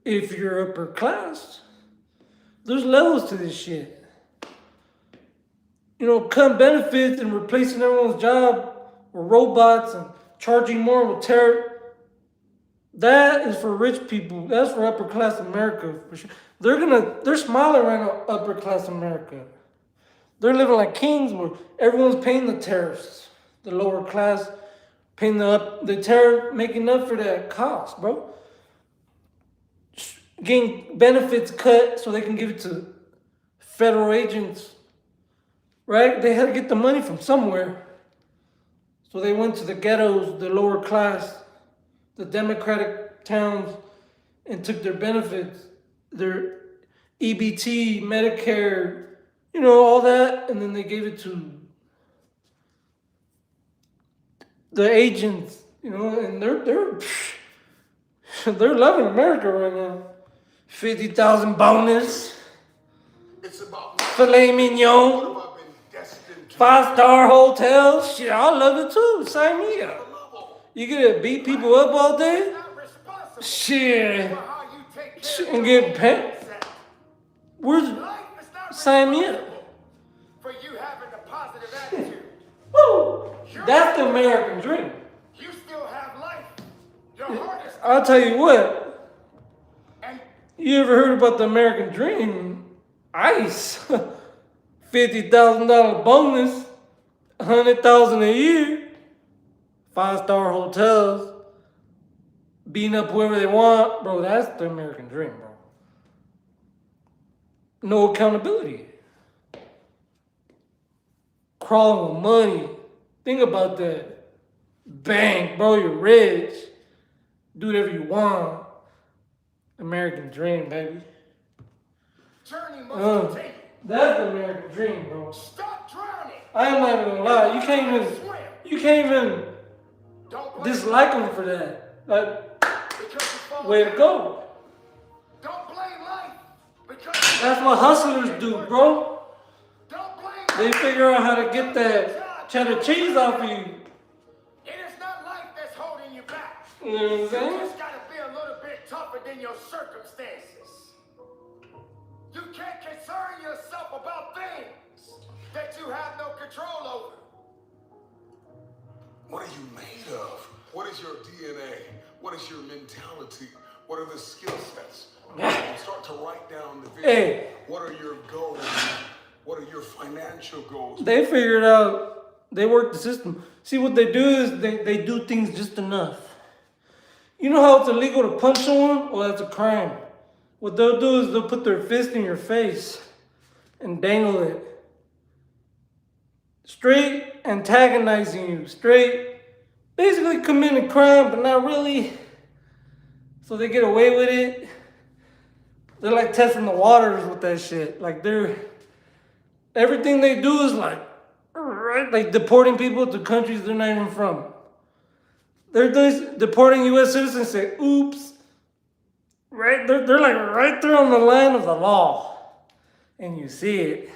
If you're upper class, there's levels to this shit. You know, cutting benefits and replacing everyone's job with robots and charging more with tariff. That is for rich people. That's for upper class America for sure. They're smiling right now, upper class America. They're living like kings where everyone's paying the tariffs. The lower class paying the tariff, making up for that cost, bro. Getting benefits cut so they can give it to federal agents, right? They had to get the money from somewhere. So they went to the ghettos, the lower class, the democratic towns, and took their benefits, their EBT, Medicare, you know, all that, and then they gave it to the agents, you know, and they're loving America right now. 50,000 bonus, filet mignon, 5-star hotels. Shit, I love it too. Sign me up. You get to beat people up all day? Shit. And get paid? Sign me up. For you having a positive attitude. Woo! That's the American dream. You still have life. Your heart is. I'll tell you what. You ever heard about the American dream? ICE. $50,000 bonus. $100,000 a year. 5-star hotels. Beating up whoever they want. Bro, that's the American dream, bro. No accountability. Crawling with money. Think about that. Bang, bro, you're rich. Do whatever you want. American dream, baby. Journey must continue. That's the American dream, bro. Stop drowning. I am not even gonna lie. You can't even dislike them for that. Like, way to go. Don't blame life. That's what hustlers do, bro. They figure out how to get that cheddar cheese off of you. It is not life that's holding you back. You know what I'm saying? You just gotta be a little bit tougher than your circumstances. You can't concern yourself about things that you have no control over. What are you made of? What is your DNA? What is your mentality? What are the skill sets? Start to write down the vision. Hey. What are your goals? What are your financial goals? They figured out, they work the system. See, what they do is they do things just enough. You know how it's illegal to punch someone? Well, that's a crime. What they'll do is they'll put their fist in your face and dangle it. Straight antagonizing you. Straight basically committing a crime, but not really. So they get away with it. They're like testing the waters with that shit. Like everything they do is like deporting people to countries they're not even from. They're just deporting U.S. citizens. Say, oops, right? They're like right there on the line of the law, and you see it.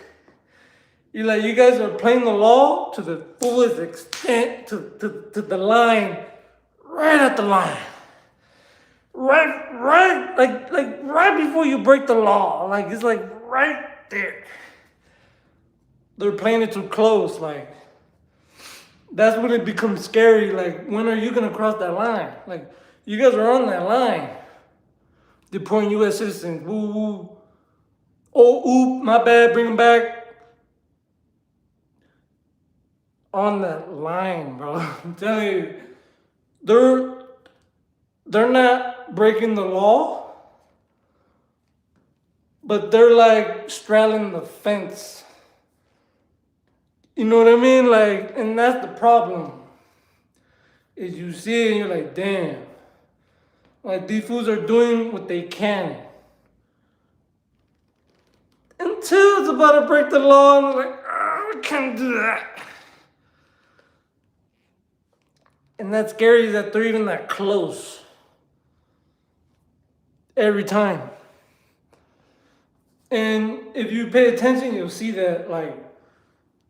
You're like, you guys are playing the law to the fullest extent, to the line, right at the line, right, like right before you break the law. Like it's like right there. They're playing it too close, like, that's when it becomes scary, like, when are you gonna cross that line? Like, you guys are on that line. Deporting U.S. citizens, woo woo. Oh, oop, my bad, bring them back. On that line, bro, I'm telling you, they're not breaking the law, but they're like straddling the fence. You know what I mean? Like, and that's the problem. Is you see it and you're like, damn. Like, these fools are doing what they can. Until it's about to break the law, and they're like, oh, I can't do that. And that's scary is that they're even that close. Every time. And if you pay attention, you'll see that, like,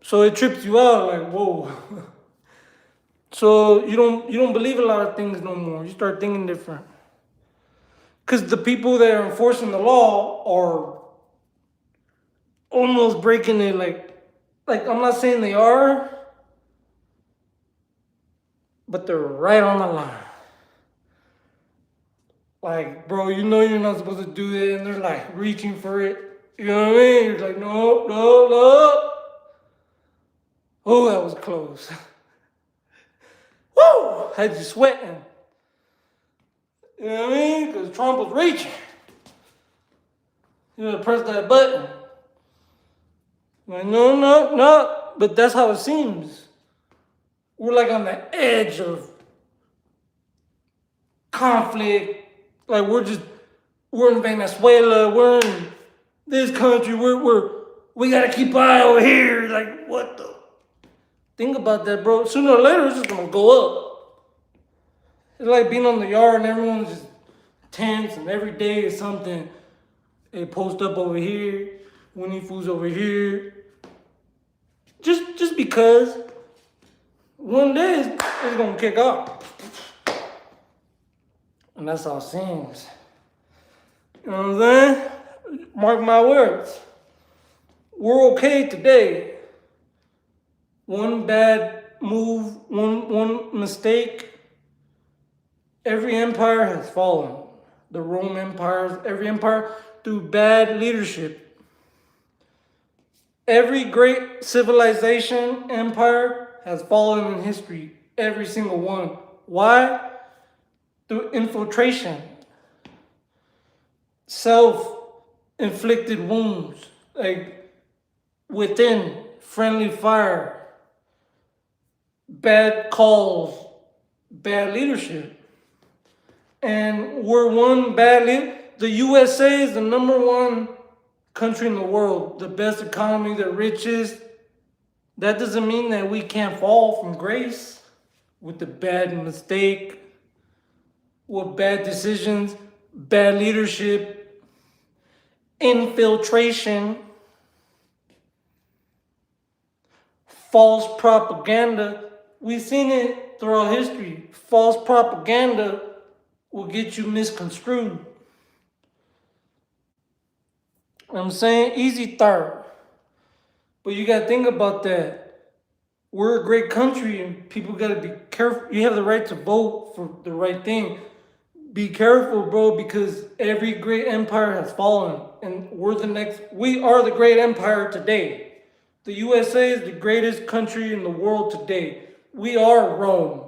so it trips you out, like, whoa. So you don't believe a lot of things no more. You start thinking different. Because the people that are enforcing the law are almost breaking it, like I'm not saying they are, but they're right on the line. Like, bro, you know you're not supposed to do it, and they're like reaching for it. You know what I mean? You're like, no, no, no. Oh, that was close. Woo! Had you sweating. You know what I mean? Because Trump was reaching. You know, press that button. Like, no, no, no. But that's how it seems. We're like on the edge of conflict. Like we're in Venezuela. We're in this country. We gotta keep an eye over here. Like, what the? Think about that, bro. Sooner or later, it's just gonna go up. It's like being on the yard and everyone's just tense, and every day is something. They post up over here, Winnie Foods over here. Just because one day it's gonna kick off. And that's how it seems. You know what I'm saying? Mark my words. We're okay today. One bad move, one mistake, every empire has fallen. The Roman empires, every empire through bad leadership. Every great civilization, empire has fallen in history. Every single one. Why? Through infiltration. Self-inflicted wounds. Like within, friendly fire. Bad calls, bad leadership. And we're one bad leader. The USA is the #1 country in the world, the best economy, the richest. That doesn't mean that we can't fall from grace with the bad mistake, with bad decisions, bad leadership, infiltration, false propaganda. We've seen it throughout history. False propaganda will get you misconstrued. I'm saying easy third. But you gotta think about that. We're a great country and people gotta be careful. You have the right to vote for the right thing. Be careful, bro, because every great empire has fallen. And we are the great empire today. The USA is the greatest country in the world today. We are Rome.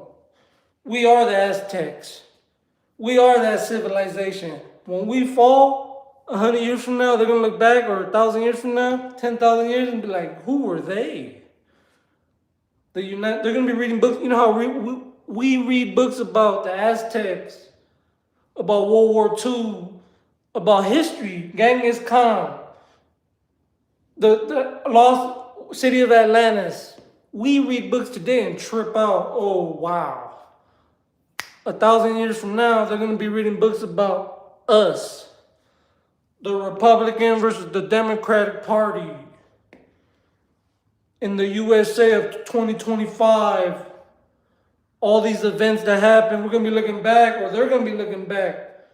We are the Aztecs. We are that civilization. When we fall, 100 years from now, they're going to look back, or 1,000 years from now, 10,000 years, and be like, who were they? They're going to be reading books. You know how we read books about the Aztecs, about World War II, about history, Genghis Khan, the lost city of Atlantis. We read books today and trip out. Oh, wow. 1,000 years from now, they're going to be reading books about us. The Republican versus the Democratic Party. In the USA of 2025. All these events that happen, we're going to be looking back, or they're going to be looking back.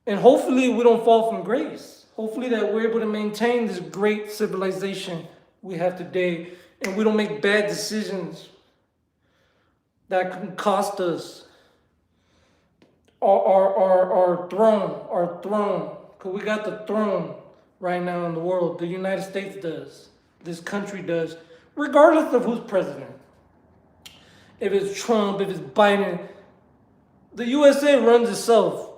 And hopefully we don't fall from grace. Hopefully that we're able to maintain this great civilization we have today. And we don't make bad decisions that can cost us our throne. Because we got the throne right now in the world. The United States does. This country does. Regardless of who's president. If it's Trump, if it's Biden. The USA runs itself.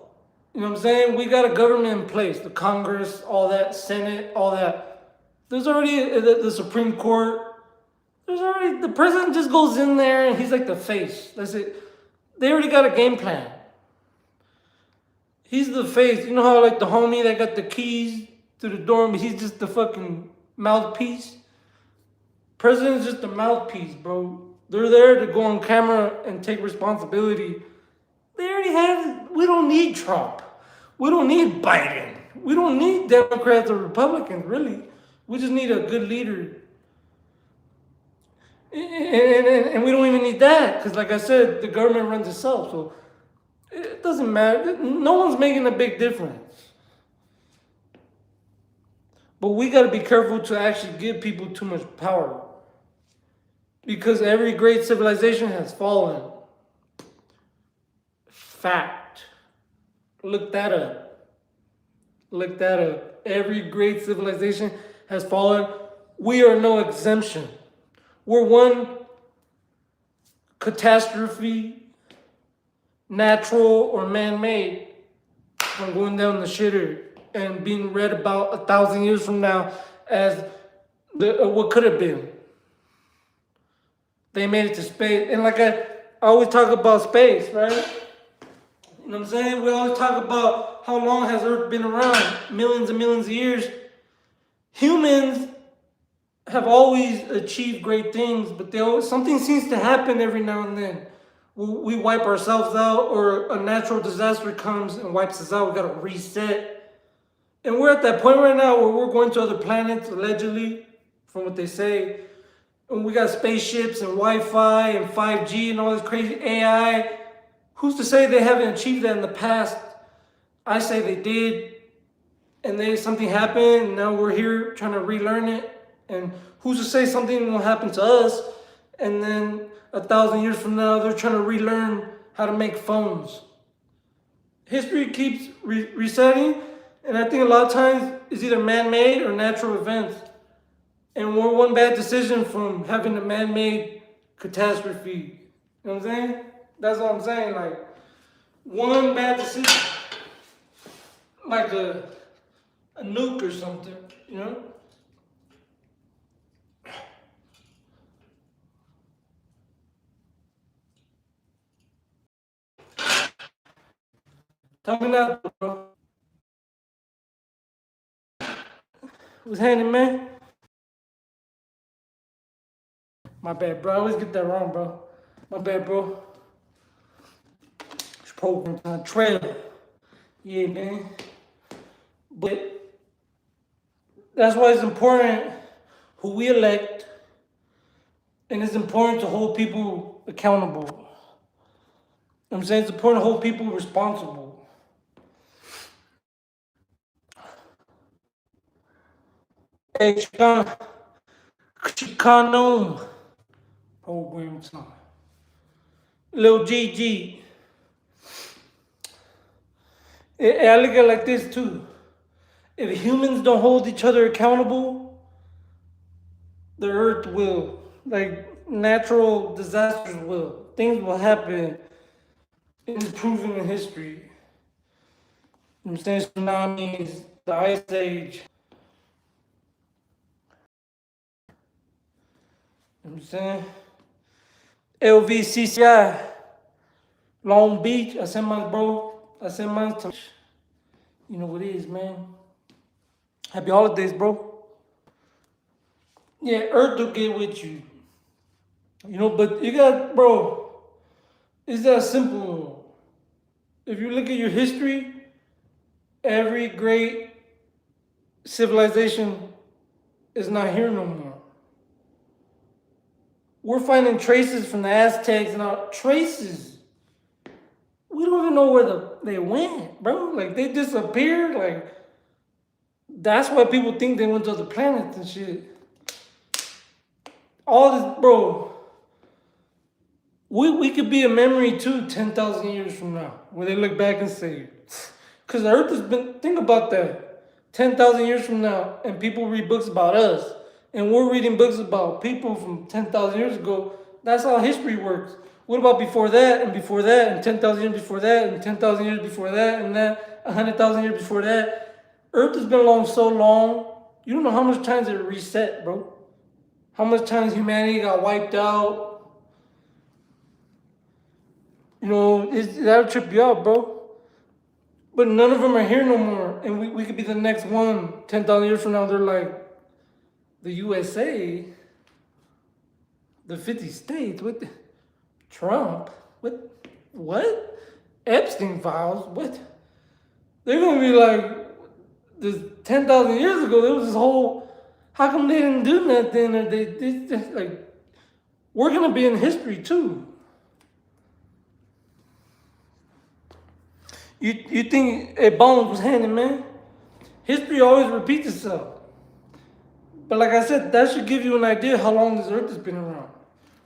You know what I'm saying? We got a government in place. The Congress, all that, Senate, all that. There's already the Supreme Court. There's already, the president just goes in there and he's like the face. That's it. They already got a game plan. He's the face. You know how like the homie that got the keys to the dorm, he's just the fucking mouthpiece? President's just the mouthpiece, bro. They're there to go on camera and take responsibility. They already have, we don't need Trump. We don't need Biden. We don't need Democrats or Republicans, really. We just need a good leader. And we don't even need that, because like I said, the government runs itself, so it doesn't matter. No one's making a big difference. But we got to be careful to actually give people too much power, because every great civilization has fallen. Fact. Look that up. Look that up. Every great civilization has fallen. We are no exemption. We're one catastrophe, natural or man-made, from going down the shitter and being read about 1,000 years from now as what could have been. They made it to space. And like I always talk about space, right? You know what I'm saying? We always talk about how long has Earth been around? Millions and millions of years. Humans have always achieved great things, but something seems to happen every now and then. We wipe ourselves out, or a natural disaster comes and wipes us out. We gotta reset. And we're at that point right now where we're going to other planets, allegedly, from what they say. And we got spaceships and Wi-Fi and 5G and all this crazy AI. Who's to say they haven't achieved that in the past? I say they did, and something happened, and now we're here trying to relearn it. And who's to say something will happen to us, and then 1,000 years from now, they're trying to relearn how to make phones. History keeps resetting, and I think a lot of times it's either man-made or natural events. And we're one bad decision from having a man-made catastrophe. You know what I'm saying? That's what I'm saying. Like, one bad decision, like a nuke or something, you know? Tell me now, bro. What's happening, man? My bad, bro. I always get that wrong, bro. My bad, bro. This program's on trail. Yeah, man. But that's why it's important who we elect, and it's important to hold people accountable. You know what I'm saying? It's important to hold people responsible. Hey, Chicano program time. Lil GG. I look at it like this too. If humans don't hold each other accountable, the earth will. Like, natural disasters will. Things will happen. It's proven in history. You know what I'm saying? Tsunamis, the Ice Age. You know what I'm saying? LVCCI, Long Beach. I sent mine, bro. I sent mine to. You know what it is, man. Happy holidays, bro. Yeah, Earth will get with you. You know, but you got, bro, it's that simple. If you look at your history, every great civilization is not here no more. We're finding traces from the Aztecs and all traces. We don't even know where they went, bro. Like, they disappeared. Like, that's why people think they went to other planets and shit. All this, bro. We could be a memory too 10,000 years from now, where they look back and say, because the earth has been, think about that, 10,000 years from now, and people read books about us, and we're reading books about people from 10,000 years ago. That's how history works. What about before that, and before that, and 10,000 years before that, and 10,000 years before that, and that, 100,000 years before that? Earth has been along so long, you don't know how much times it reset, bro. how much times humanity got wiped out. You know, that'll trip you out, bro. But none of them are here no more. And we could be the next one. 10,000 years from now, they're like, the USA, the 50 states, what? Trump? What? Epstein files? What? They're going to be like, this 10,000 years ago, there was this whole, how come they didn't do nothing? Or they just like, we're going to be in history too. You think Bones was handing, man? History always repeats itself. But like I said, that should give you an idea how long this earth has been around.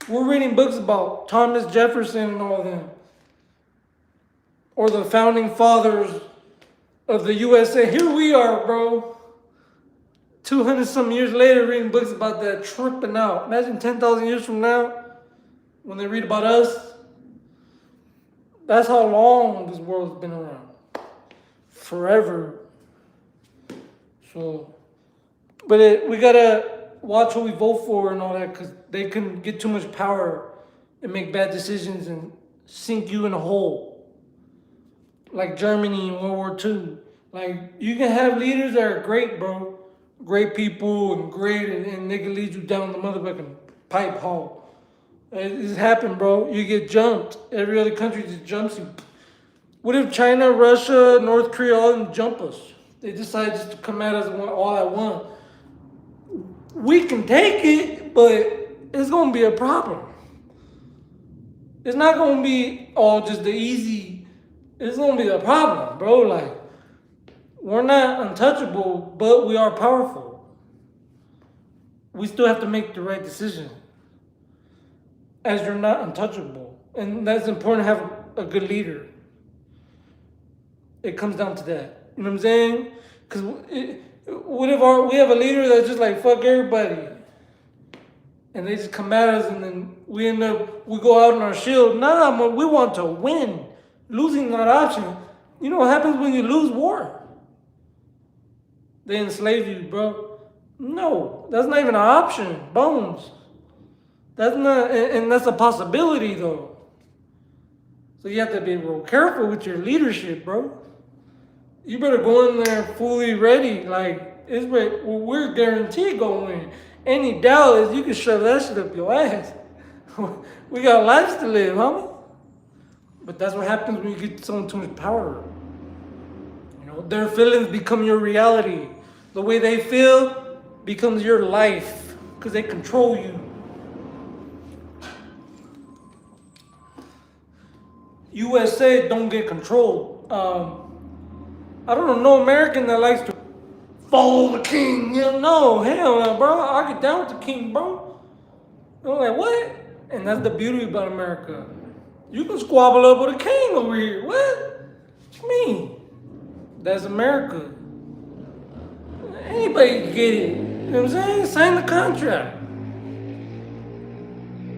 We're reading books about Thomas Jefferson and all of them. Or the founding fathers of the USA. Here we are, bro. 200 some years later reading books about that, tripping out. Imagine 10,000 years from now when they read about us. That's how long this world's been around. Forever. So, but we gotta watch who we vote for and all that, because they can get too much power and make bad decisions and sink you in a hole. Like Germany in World War II. Like, you can have leaders that are great, bro. Great people and great, and they can lead you down the motherfucking pipe hole. It's happened, bro. You get jumped. Every other country just jumps you. What if China, Russia, North Korea, all of them jump us? They decide just to come at us all at once. We can take it, but it's going to be a problem. It's not going to be all just the easy. It's going to be a problem, bro. Like, we're not untouchable, but we are powerful. We still have to make the right decision. As you're not untouchable. And that's important to have a good leader. It comes down to that. You know what I'm saying? Because what if we have a leader that's just like, fuck everybody. And they just come at us and then we go out on our shield. Nah, we want to win. Losing is not an option. You know what happens when you lose war? They enslave you, bro. No, that's not even an option. Bones. That's not, and that's a possibility though. So you have to be real careful with your leadership, bro. You better go in there fully ready. Like, we're guaranteed going to win. Any doubt is you can shove that shit up your ass. We got lives to live, homie. But that's what happens when you get someone too much power. You know, their feelings become your reality. The way they feel becomes your life because they control you. USA don't get controlled. I don't know no American that likes to follow the king. You know, no, hell no, bro. I get down with the king, bro. I'm like, what? And that's the beauty about America. You can squabble up with a king over here. What you mean? That's America. Anybody can get it. You know what I'm saying? Sign the contract.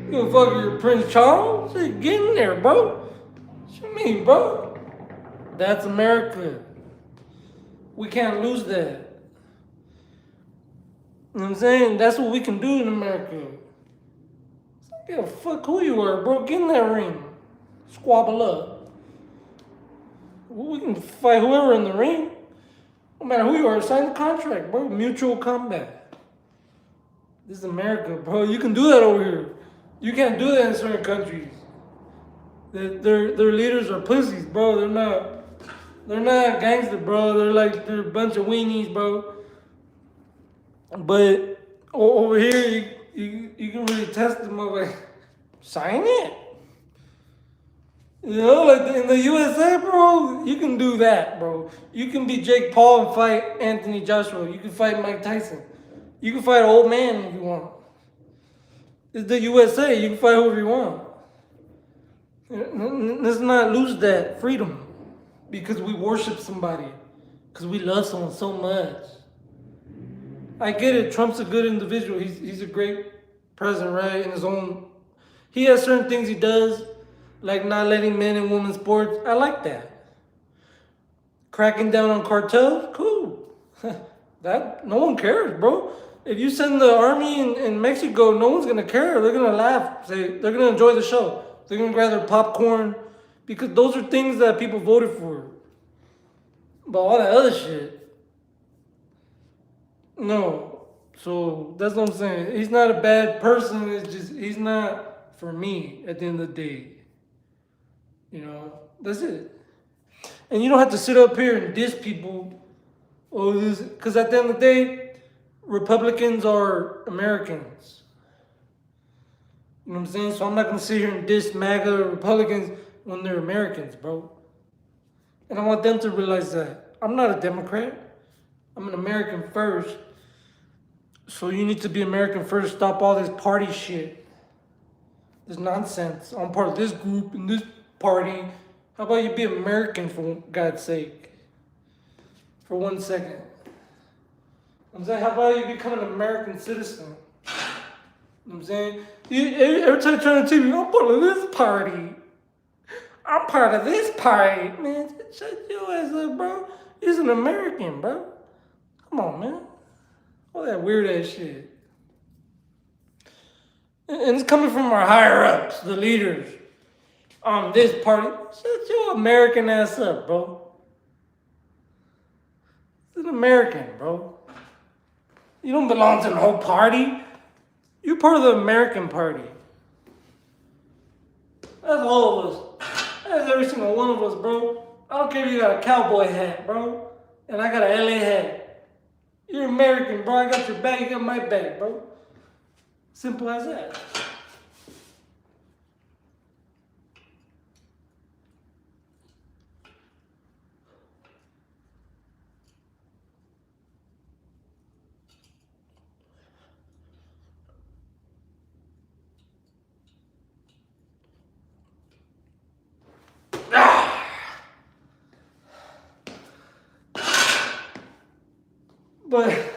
You gonna fuck with your Prince Charles? Get in there, bro. What you mean, bro? That's America. We can't lose that. You know what I'm saying? That's what we can do in America. Yeah, fuck who you are, bro. Get in that ring. Squabble up. We can fight whoever in the ring. No matter who you are, sign the contract, bro. Mutual combat. This is America, bro. You can do that over here. You can't do that in certain countries. Their leaders are pussies, bro. They're not gangster, bro. They're a bunch of weenies, bro. But over here, you can really test them. Like, sign it. You know, like in the USA, bro, you can do that, bro. You can be Jake Paul and fight Anthony Joshua. You can fight Mike Tyson. You can fight an old man if you want. It's the USA. You can fight whoever you want. Let's not lose that freedom because we worship somebody, because we love someone so much. I get it. Trump's a good individual. He's a great president, right? In his own, he has certain things he does, like not letting men and women sports. I like that. Cracking down on cartels, cool. That no one cares, bro. If you send the army in Mexico, no one's gonna care. They're gonna laugh. They're gonna enjoy the show. They're gonna grab their popcorn because those are things that people voted for. But all that other shit, no. So that's what I'm saying. He's not a bad person. It's just he's not for me at the end of the day. You know, that's it. And you don't have to sit up here and diss people. Because at the end of the day, Republicans are Americans. You know what I'm saying? So I'm not going to sit here and diss MAGA Republicans when they're Americans, bro. And I want them to realize that. I'm not a Democrat. I'm an American first. So you need to be American first. Stop all this party shit. This nonsense. I'm part of this group and this party. How about you be American for God's sake? For 1 second. I'm saying, how about you become an American citizen? You know what I'm saying? Every time you're trying to tell me, I'm part of this party. I'm part of this party. Man, shut your ass up, bro. You're an American, bro. Come on, man. All that weird ass shit. And it's coming from our higher ups, the leaders. This party. Shut your American ass up, bro. It's an American, bro. You don't belong to the whole party. You're part of the American party. That's all of us. That's every single one of us, bro. I don't care if you got a cowboy hat, bro. And I got an LA hat. You're American, bro. I got your back, you got my back, bro. Simple as that. But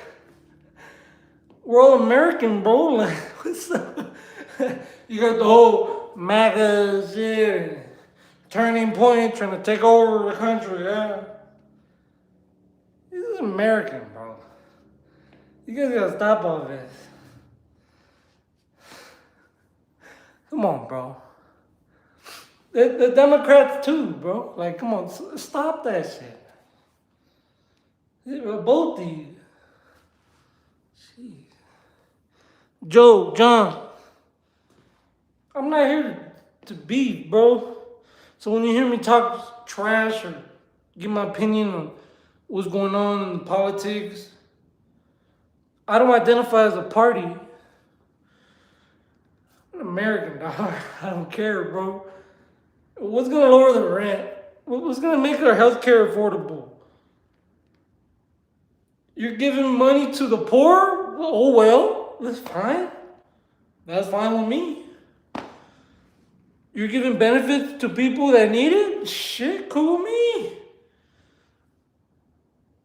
we're all American, bro. Like, what's up? You got the whole MAGA shit, turning point, trying to take over the country, yeah. This is American, bro. You guys gotta stop all this. Come on, bro. The Democrats too, bro. Like, come on, stop that shit. Both these. Jeez. Joe, John. I'm not here to beef, bro. So when you hear me talk trash or give my opinion on what's going on in the politics, I don't identify as a party. I'm an American, dog. I don't care, bro. What's gonna lower the rent? What's gonna make our healthcare affordable? You're giving money to the poor? Oh, well, that's fine. That's fine with me. You're giving benefits to people that need it? Shit, cool with me.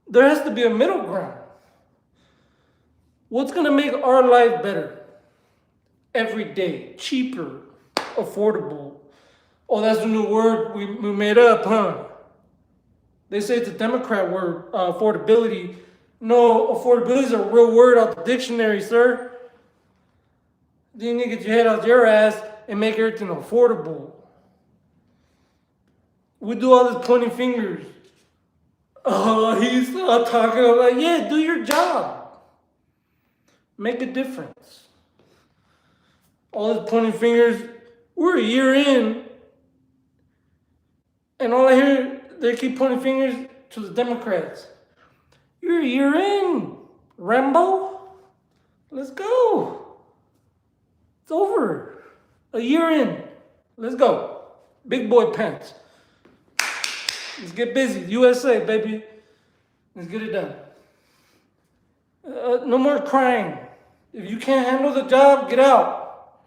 There has to be a middle ground. What's gonna make our life better? Every day, cheaper, affordable. Oh, that's a new word we made up, huh? They say it's a Democrat word, affordability. No, affordability is a real word out the dictionary, sir. Then you need to get your head out your ass and make everything affordable. We do all this pointing fingers. Oh, he's talking about, yeah, do your job. Make a difference. All this pointing fingers, we're a year in, and all I hear, they keep pointing fingers to the Democrats. You're a year in, Rambo. Let's go. It's over. A year in. Let's go. Big boy pants. Let's get busy. USA, baby. Let's get it done. No more crying. If you can't handle the job, get out.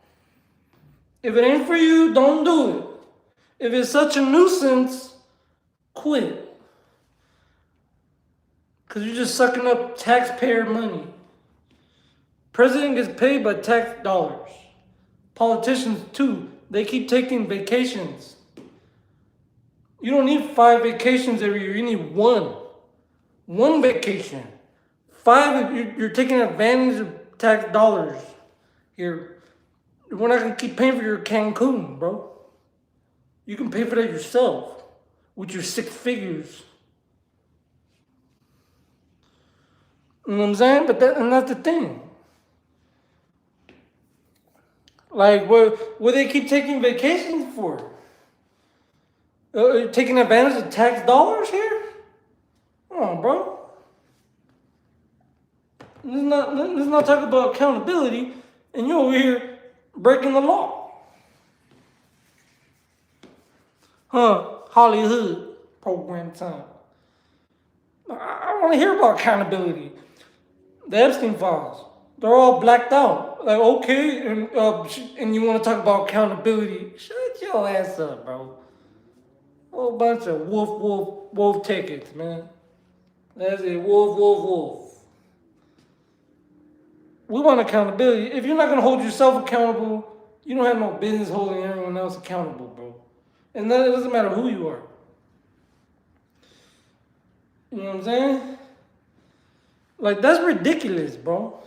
If it ain't for you, don't do it. If it's such a nuisance, quit. Because you're just sucking up taxpayer money. President gets paid by tax dollars. Politicians too. They keep taking vacations. You don't need 5 vacations every year. You need one. One vacation. 5, you're taking advantage of tax dollars here. We're not gonna keep paying for your Cancun, bro. You can pay for that yourself with your 6 figures. You know what I'm saying? And that's the thing. Like, what they keep taking vacations for? Taking advantage of tax dollars here? Come on, bro. Let's not talk about accountability, and you're over here breaking the law. Huh? Hollywood program time. I want to hear about accountability. The Epstein files. They're all blacked out. Like, okay, and you want to talk about accountability? Shut your ass up, bro. A whole bunch of wolf tickets, man. That's it. Wolf. We want accountability. If you're not gonna hold yourself accountable, you don't have no business holding everyone else accountable, bro. And it doesn't matter who you are. You know what I'm saying? Like, that's ridiculous, bro.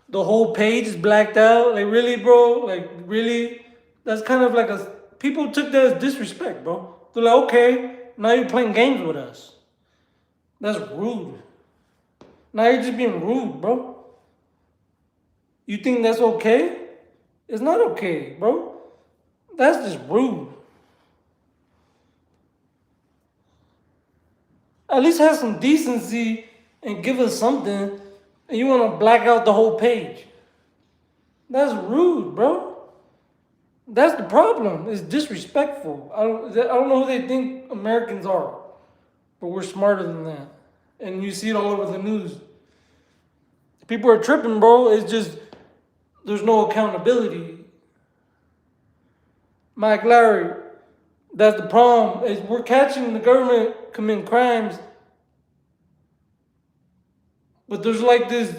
The whole page is blacked out. Like, really, bro? Like, really? That's kind of like people took that as disrespect, bro. They're like, okay, now you're playing games with us. That's rude. Now you're just being rude, bro. You think that's okay? It's not okay, bro. That's just rude. At least have some decency and give us something, and you want to black out the whole page. That's rude, bro. That's the problem. It's disrespectful. I don't know who they think Americans are, but we're smarter than that. And you see it all over the news. People are tripping, bro. It's just there's no accountability. Mike Larry, that's the problem. Is we're catching the government committing crimes, but there's like this.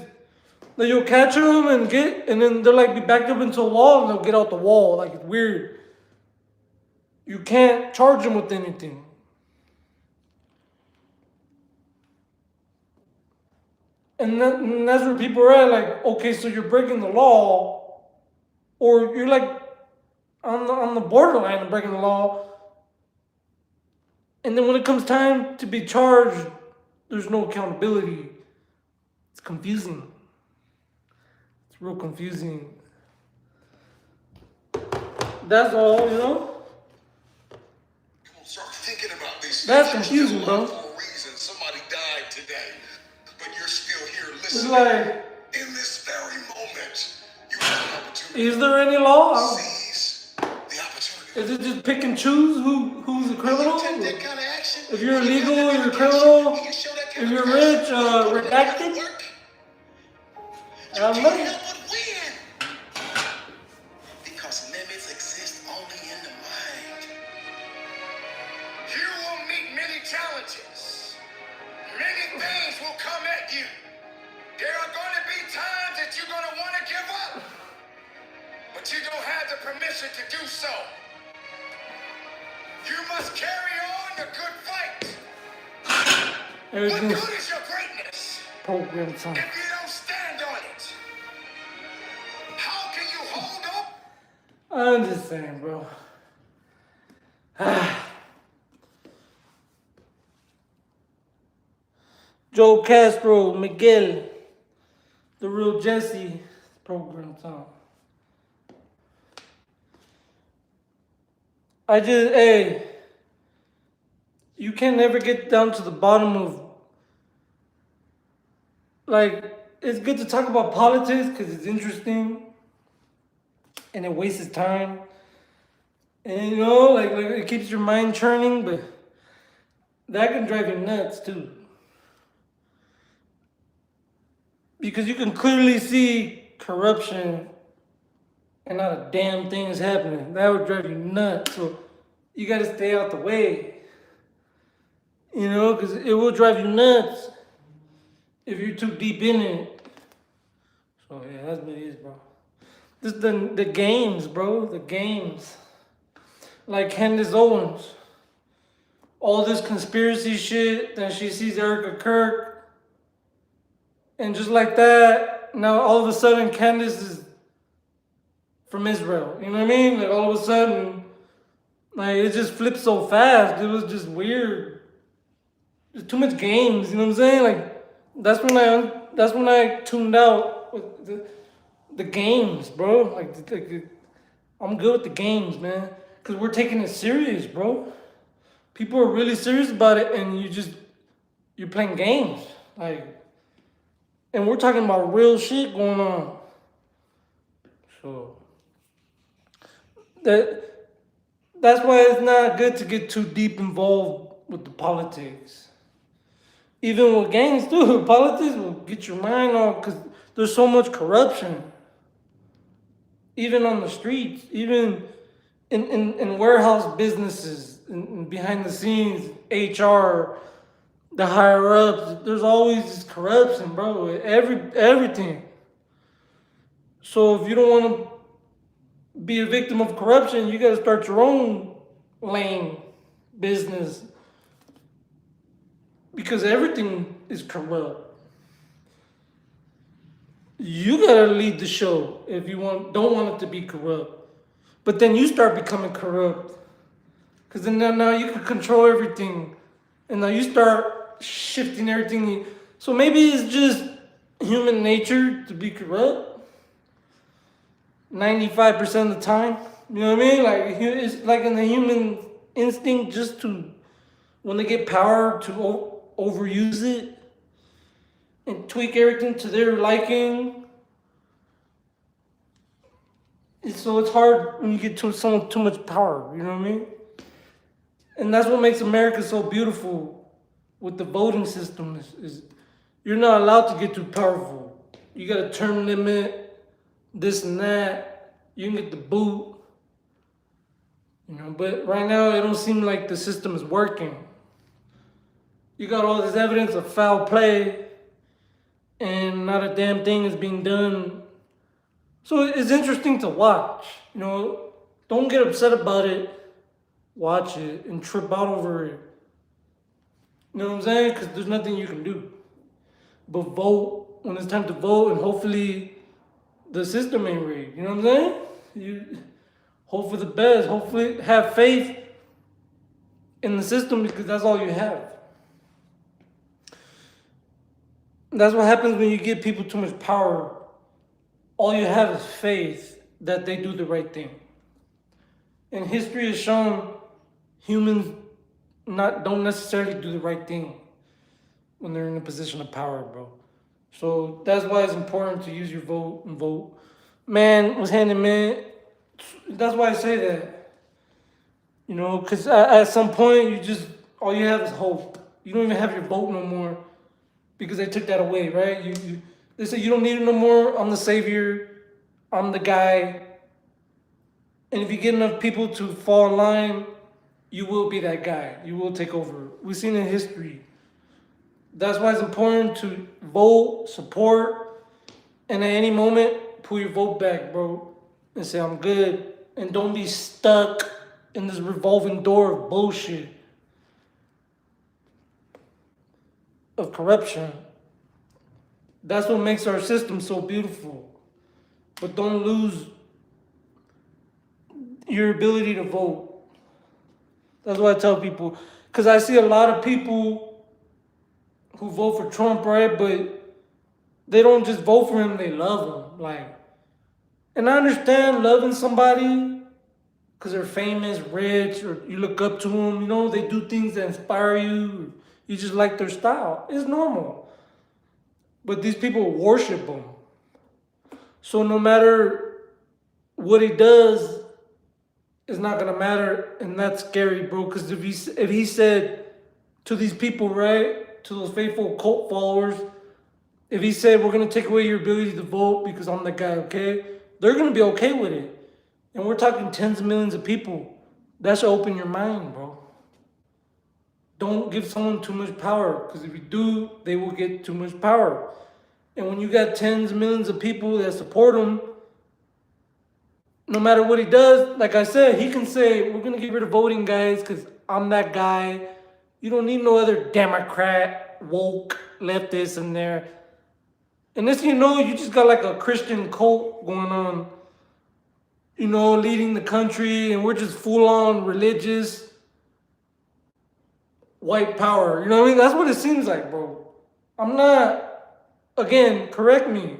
Like, you'll catch them and then they'll like be backed up into a wall and they'll get out the wall. Like, it's weird. You can't charge them with anything. And that's where people are at. Like, okay, so you're breaking the law, or you're like on the borderline of breaking the law. And then when it comes time to be charged, there's no accountability. It's confusing. It's real confusing. That's all, you know? Start thinking about these That's confusing, bro. For a reason. Somebody died today, but you're still here listening. It's like, in this very moment, you have an opportunity. Is there any law? Seize the opportunity. Is it just pick and choose who's a criminal? If you're illegal, you're a criminal. If you're rich, redacted. I don't know. Because limits exist only in the mind. You will meet many challenges. Many things will come at you. There are going to be times that you're going to want to give up, but you don't have the permission to do so. You must carry on the good fight. What good is your greatness Program time. if you don't stand on it? How can you hold up? I'm just saying, bro. Joe Castro, Miguel, the real Jesse, program time. You can never get down to the bottom of, like, it's good to talk about politics because it's interesting and it wastes time. And, you know, like it keeps your mind churning, but that can drive you nuts too. Because you can clearly see corruption and not a damn thing is happening. That would drive you nuts. So you got to stay out the way. You know, because it will drive you nuts if you're too deep in it. So yeah, that's what it is, bro. This the games, bro. The games. Like Candace Owens. All this conspiracy shit. Then she sees Erica Kirk. And just like that, now all of a sudden Candace is from Israel. You know what I mean? Like all of a sudden, like it just flipped so fast. It was just weird. There's too much games. You know what I'm saying? Like that's when I tuned out with the games, bro. Like I'm good with the games, man, because we're taking it serious, bro. People are really serious about it, and you're playing games, like, and we're talking about real shit going on. So that's why it's not good to get too deep involved with the politics. Even with gangs too, politics will get your mind off because there's so much corruption. Even on the streets, even in warehouse businesses, in behind the scenes, HR, the higher ups, there's always this corruption, bro. Everything. So if you don't want to be a victim of corruption, you gotta start your own lane business. Because everything is corrupt. You gotta lead the show if you don't want it to be corrupt. But then you start becoming corrupt. Because then now you can control everything. And now you start shifting everything. So maybe it's just human nature to be corrupt. 95% of the time. You know what I mean? Like it's like in the human instinct just to, when they get power, to overuse it and tweak everything to their liking. So it's hard when you get to someone too much power, you know what I mean? And that's what makes America so beautiful with the voting system is you're not allowed to get too powerful. You got a term limit, this and that. You can get the boot. You know, but right now it don't seem like the system is working. You got all this evidence of foul play and not a damn thing is being done. So it's interesting to watch. You know, don't get upset about it. Watch it and trip out over it. You know what I'm saying? Because there's nothing you can do but vote when it's time to vote, and hopefully the system ain't rigged. You know what I'm saying? You hope for the best. Hopefully have faith in the system because that's all you have. That's what happens when you give people too much power. All you have is faith that they do the right thing. And history has shown humans don't necessarily do the right thing when they're in a position of power, bro. So that's why it's important to use your vote and vote. Man was handing man. That's why I say that. You know, because at some point all you have is hope. You don't even have your vote no more because they took that away, right? They say you don't need it no more. I'm the savior. I'm the guy. And if you get enough people to fall in line, you will be that guy. You will take over. We've seen in history. That's why it's important to vote, support, and at any moment, pull your vote back, bro, and say, I'm good. And don't be stuck in this revolving door of bullshit, of corruption. That's what makes our system so beautiful. But don't lose your ability to vote. That's what I tell people. Because I see a lot of people who vote for Trump, right? But they don't just vote for him, they love him. Like, and I understand loving somebody because they're famous, rich, or you look up to them. You know, they do things that inspire you. You just like their style. It's normal. But these people worship him. So no matter what he does, it's not gonna matter, and that's scary, bro. Because if he said to these people, right, to those faithful cult followers, if he said we're gonna take away your ability to vote because I'm the guy, okay, they're gonna be okay with it. And we're talking tens of millions of people. That should open your mind, bro. Don't give someone too much power, because if you do, they will get too much power. And when you got tens of millions of people that support him, no matter what he does, like I said, he can say, we're going to get rid of voting, guys, because I'm that guy. You don't need no other Democrat, woke, leftist in there. And this, you just got like a Christian cult going on, leading the country, and we're just full on religious white power. You know what I mean? That's what it seems like, bro. I'm not, again, correct me.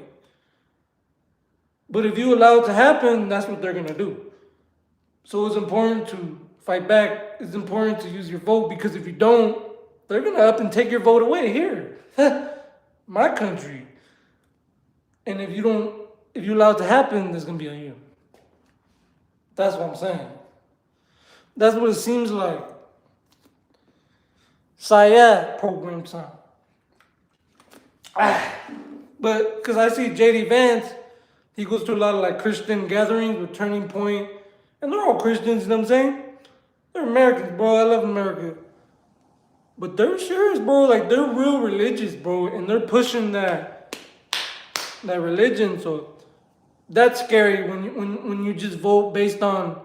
But if you allow it to happen, that's what they're going to do. So it's important to fight back. It's important to use your vote, because if you don't, they're going to up and take your vote away here. My country. And if you allow it to happen, there's going to be on you. That's what I'm saying. That's what it seems like. Syed program time. But because I see JD Vance, he goes to a lot of like Christian gatherings with Turning Point, and they're all Christians, you know what I'm saying? They're Americans, bro. I love America. But they're serious, bro. Like, they're real religious, bro, and they're pushing that religion. So that's scary when you just vote based on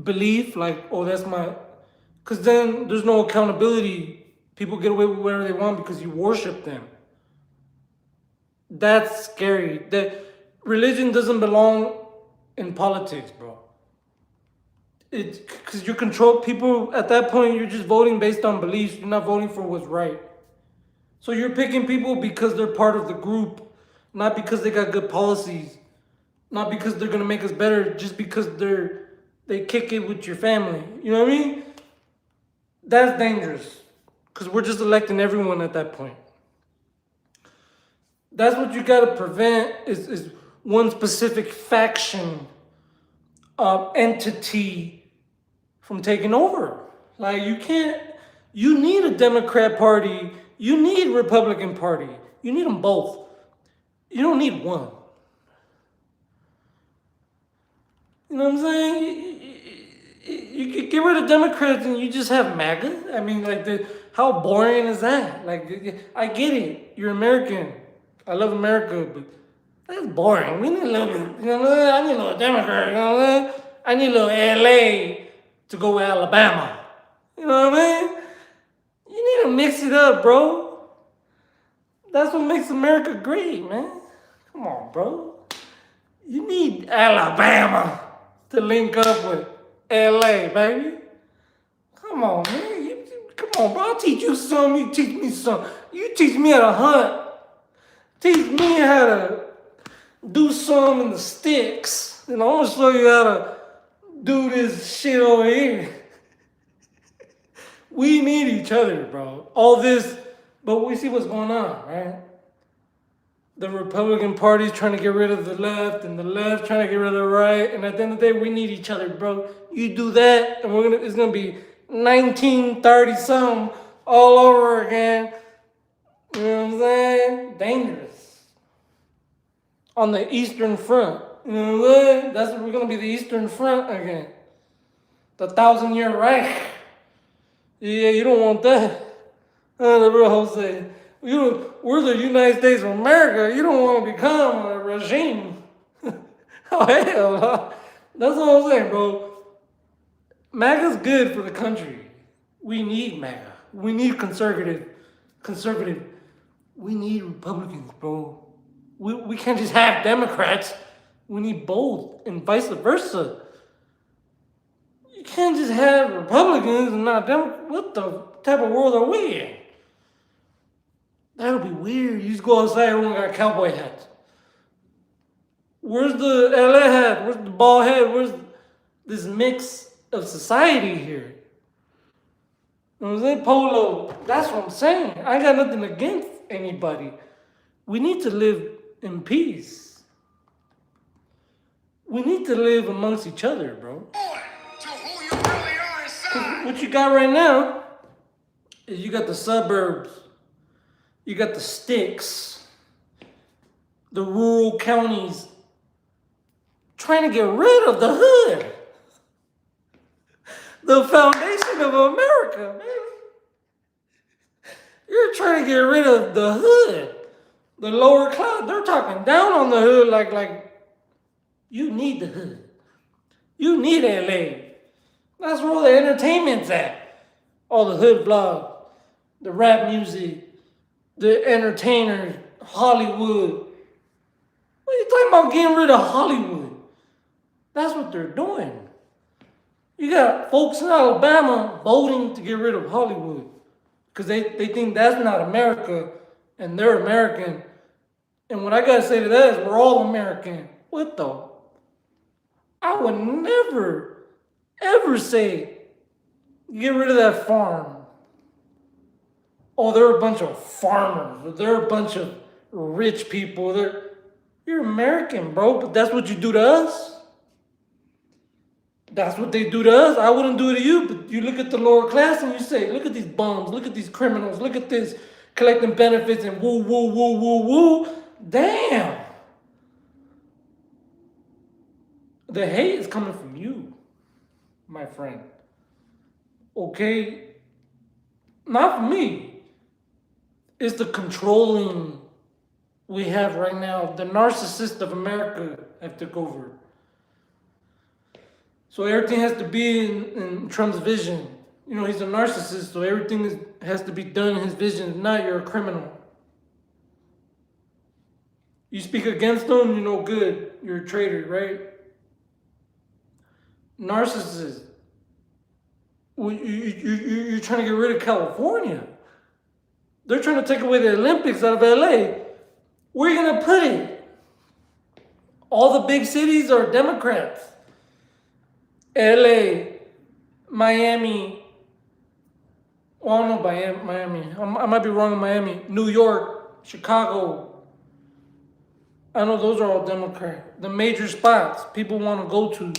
belief, like, oh, that's my, because then there's no accountability. People get away with whatever they want because you worship them. That's scary. That religion doesn't belong in politics, bro. It's because you control people. At that point, you're just voting based on beliefs. You're not voting for what's right. So you're picking people because they're part of the group, not because they got good policies, not because they're gonna make us better, just because they kick it with your family. You know what I mean? That's dangerous, because we're just electing everyone at that point. That's what you gotta prevent is one specific faction, entity from taking over. Like, you need a Democrat Party, you need Republican Party, you need them both. You don't need one. You know what I'm saying? You could get rid of Democrats and you just have MAGA. I mean, like, how boring is that? Like, I get it. You're American. I love America, but that's boring. We need a little, I need a little Democrat. I need a little LA to go with Alabama. You know what I mean? You need to mix it up, bro. That's what makes America great, man. Come on, bro. You need Alabama to link up with LA, baby. Come on, man. Come on, bro. I'll teach you some. You teach me some. You teach me how to hunt. Teach me how to do some in the sticks. And I'm going to show you how to do this shit over here. We need each other, bro. All this, but we see what's going on, right? The Republican Party's trying to get rid of the left, and the left trying to get rid of the right. And at the end of the day, we need each other, bro. You do that, and it's gonna be 1930-something all over again. You know what I'm saying? Dangerous. On the Eastern Front. You know what I'm saying? That's what we're gonna be, the Eastern Front again. The 1,000-year Reich. Yeah, you don't want that. The real Jose. We're the United States of America. You don't want to become a regime. Oh, hell no. That's what I'm saying, bro. MAGA's good for the country. We need MAGA. We need conservative. We need Republicans, bro. We can't just have Democrats. We need both, and vice versa. You can't just have Republicans and not Democrats. What the type of world are we in? That'll be weird. You just go outside, everyone got cowboy hats. Where's the LA hat? Where's the bald head? Where's this mix of society here? You know what I'm saying? Polo. That's what I'm saying. I got nothing against anybody. We need to live in peace. We need to live amongst each other, bro. What you got right now is you got the suburbs, you got the sticks, the rural counties trying to get rid of the hood. The foundation of America, man. You're trying to get rid of the hood. The lower class, they're talking down on the hood like you need the hood. You need LA. That's where all the entertainment's at. All the hood vlogs, the rap music, the entertainers, Hollywood. What are you talking about getting rid of Hollywood? That's what they're doing. You got folks in Alabama voting to get rid of Hollywood because they think that's not America and they're American. And what I gotta say to that is we're all American. What the? I would never, ever say get rid of that farm. Oh, they're a bunch of farmers. Or they're a bunch of rich people. You're American, bro, but that's what you do to us. That's what they do to us. I wouldn't do it to you, but you look at the lower class and you say, look at these bums, look at these criminals, look at this collecting benefits and woo, woo, woo, woo, woo. Damn. The hate is coming from you, my friend. Okay? Not from me. It's the controlling we have right now. The narcissists of America have took over. So everything has to be in Trump's vision. You know, he's a narcissist, so everything has to be done in his vision. If not, you're a criminal. You speak against them, you know, good. You're a traitor, right? Narcissist. You're trying to get rid of California. They're trying to take away the Olympics out of LA. Where are you going to put it? All the big cities are Democrats. LA, Miami. Well, I don't know Miami. I might be wrong in Miami. New York, Chicago. I know those are all Democrat. The major spots people want to go to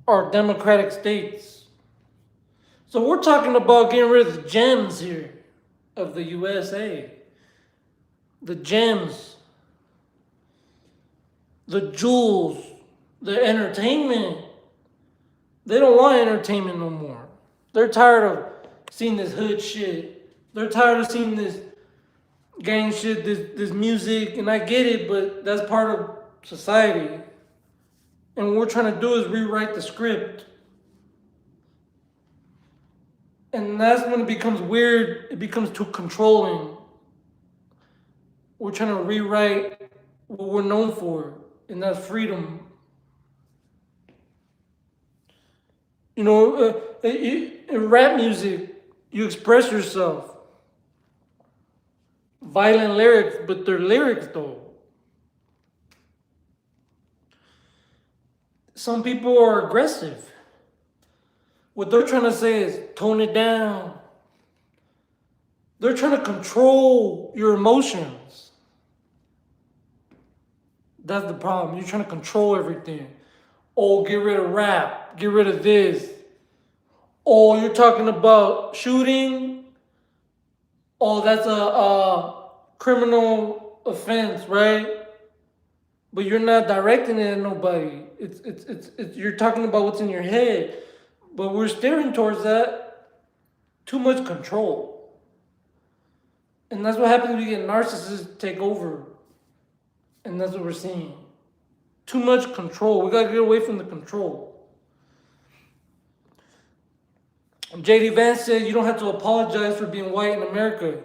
are Democratic states. So we're talking about getting rid of the gems here of the USA. The gems. The jewels. The entertainment. They don't want entertainment no more. They're tired of seeing this hood shit. They're tired of seeing this gang shit, this music, and I get it, but that's part of society. And what we're trying to do is rewrite the script. And that's when it becomes weird. It becomes too controlling. We're trying to rewrite what we're known for, and that's freedom. You know, in rap music, you express yourself. Violent lyrics, but they're lyrics though. Some people are aggressive. What they're trying to say is tone it down. They're trying to control your emotions. That's the problem. You're trying to control everything. Oh, get rid of rap. Get rid of this. Oh, you're talking about shooting. Oh, that's a criminal offense, right? But you're not directing it at nobody. It's you're talking about what's in your head. But we're steering towards that. Too much control. And that's what happens when you get narcissists take over. And that's what we're seeing. Too much control. We gotta get away from the control. J.D. Vance said you don't have to apologize for being white in America.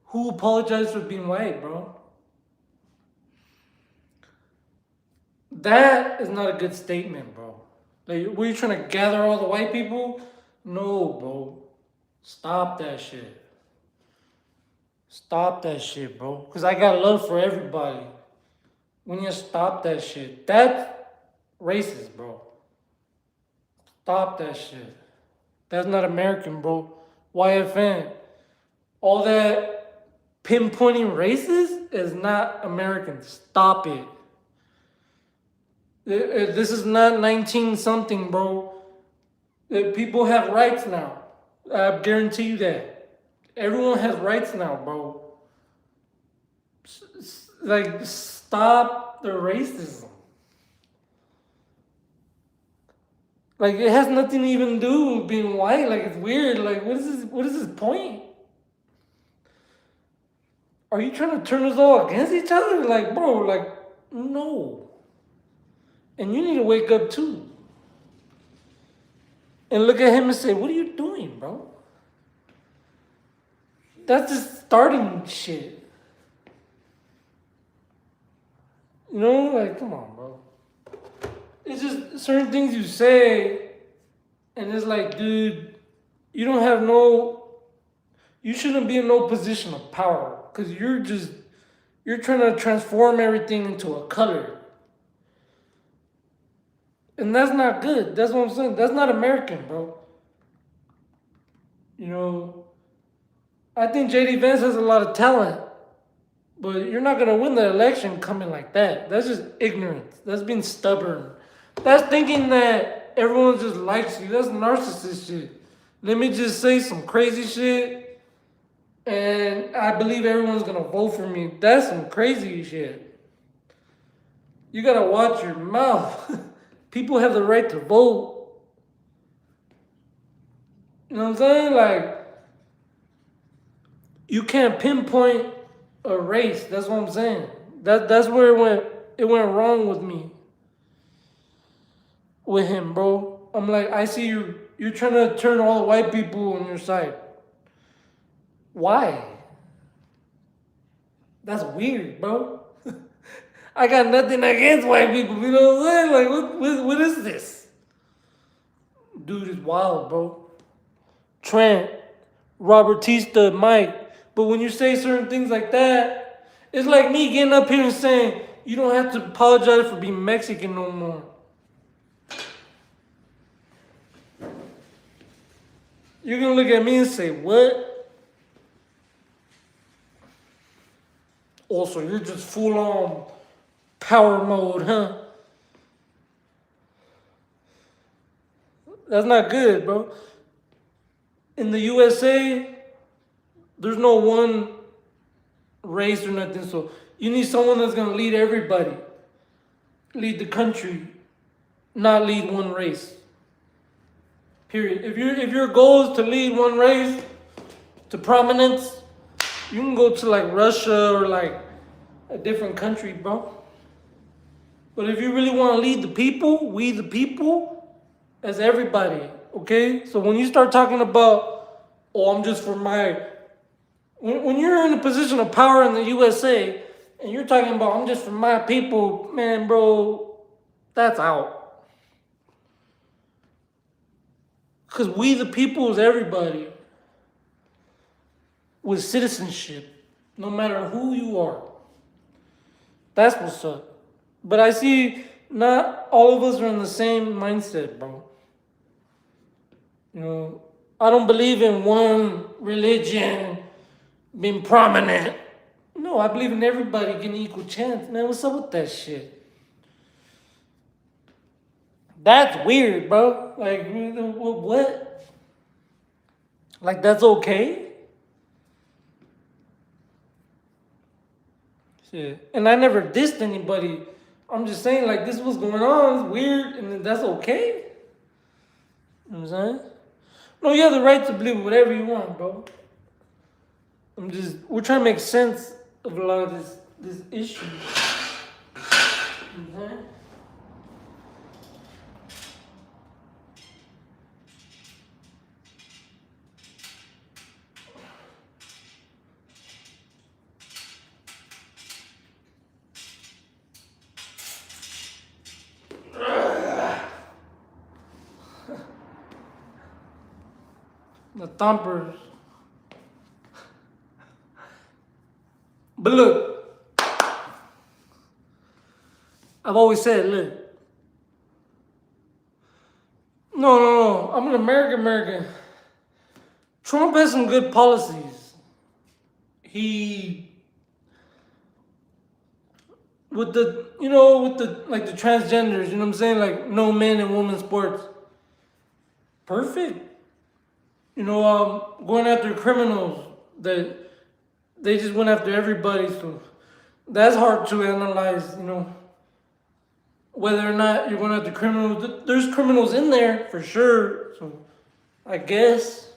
Who apologized for being white, bro? That is not a good statement, bro. Like, were you trying to gather all the white people? No, bro. Stop that shit. Stop that shit, bro. Because I got love for everybody. When you stop that shit, that's racist, bro. Stop that shit. That's not American, bro. YFN. All that pinpointing racist is not American. Stop it. This is not 19-something, bro. People have rights now. I guarantee you that. Everyone has rights now, bro. Like, stop the racism. Like, it has nothing to even do with being white. Like, it's weird. Like, what is this point? Are you trying to turn us all against each other? Like, bro, like, no. And you need to wake up too. And look at him and say, what are you doing, bro? That's just starting shit. You know, like, come on, bro. It's just certain things you say, and it's like, dude, you don't have you shouldn't be in no position of power, because you're trying to transform everything into a color. And that's not good. That's what I'm saying. That's not American, bro. You know, I think JD Vance has a lot of talent, but you're not going to win the election coming like that. That's just ignorance. That's being stubborn. That's thinking that everyone just likes you. That's narcissist shit. Let me just say some crazy shit, and I believe everyone's going to vote for me. That's some crazy shit. You got to watch your mouth. People have the right to vote. You know what I'm saying? Like, you can't pinpoint a race. That's what I'm saying. That's where it went wrong with me. With him, bro. I'm like, I see you're trying to turn all the white people on your side. Why? That's weird, bro. I got nothing against white people, you know what I'm saying? Like, what is this? Dude is wild, bro. Trent, Robertista, Mike. But when you say certain things like that, it's like me getting up here and saying, you don't have to apologize for being Mexican no more. You're going to look at me and say, what? Also, you're just full on power mode, huh? That's not good, bro. In the USA, there's no one race or nothing, so you need someone that's gonna lead everybody, lead the country, not lead one race. Period. If your goal is to lead one race to prominence, you can go to like Russia or like a different country, bro. But if you really want to lead the people, we the people, as everybody, okay? So when you start talking about, oh, I'm just for my... When you're in a position of power in the USA, and you're talking about, I'm just for my people, man, bro, that's out. Because we the people is everybody. With citizenship, no matter who you are. That's what's up. But I see not all of us are in the same mindset, bro. You know, I don't believe in one religion being prominent. No, I believe in everybody getting equal chance. Man, what's up with that shit? That's weird, bro. Like, what? Like, that's okay? Shit. And I never dissed anybody. I'm just saying, like, this was going on. It's weird, and that's okay? You know what I'm saying? No, you have the right to believe whatever you want, bro. We're trying to make sense of a lot of this issue. You know what I'm saying? The thumpers. But look, I've always said, look, no, I'm an American. Trump has some good policies. With the transgenders, you know what I'm saying? Like, no men and women sports. Perfect. You know, going after criminals that they just went after everybody, so that's hard to analyze, you know, whether or not you're going after criminals. There's criminals in there for sure, so I guess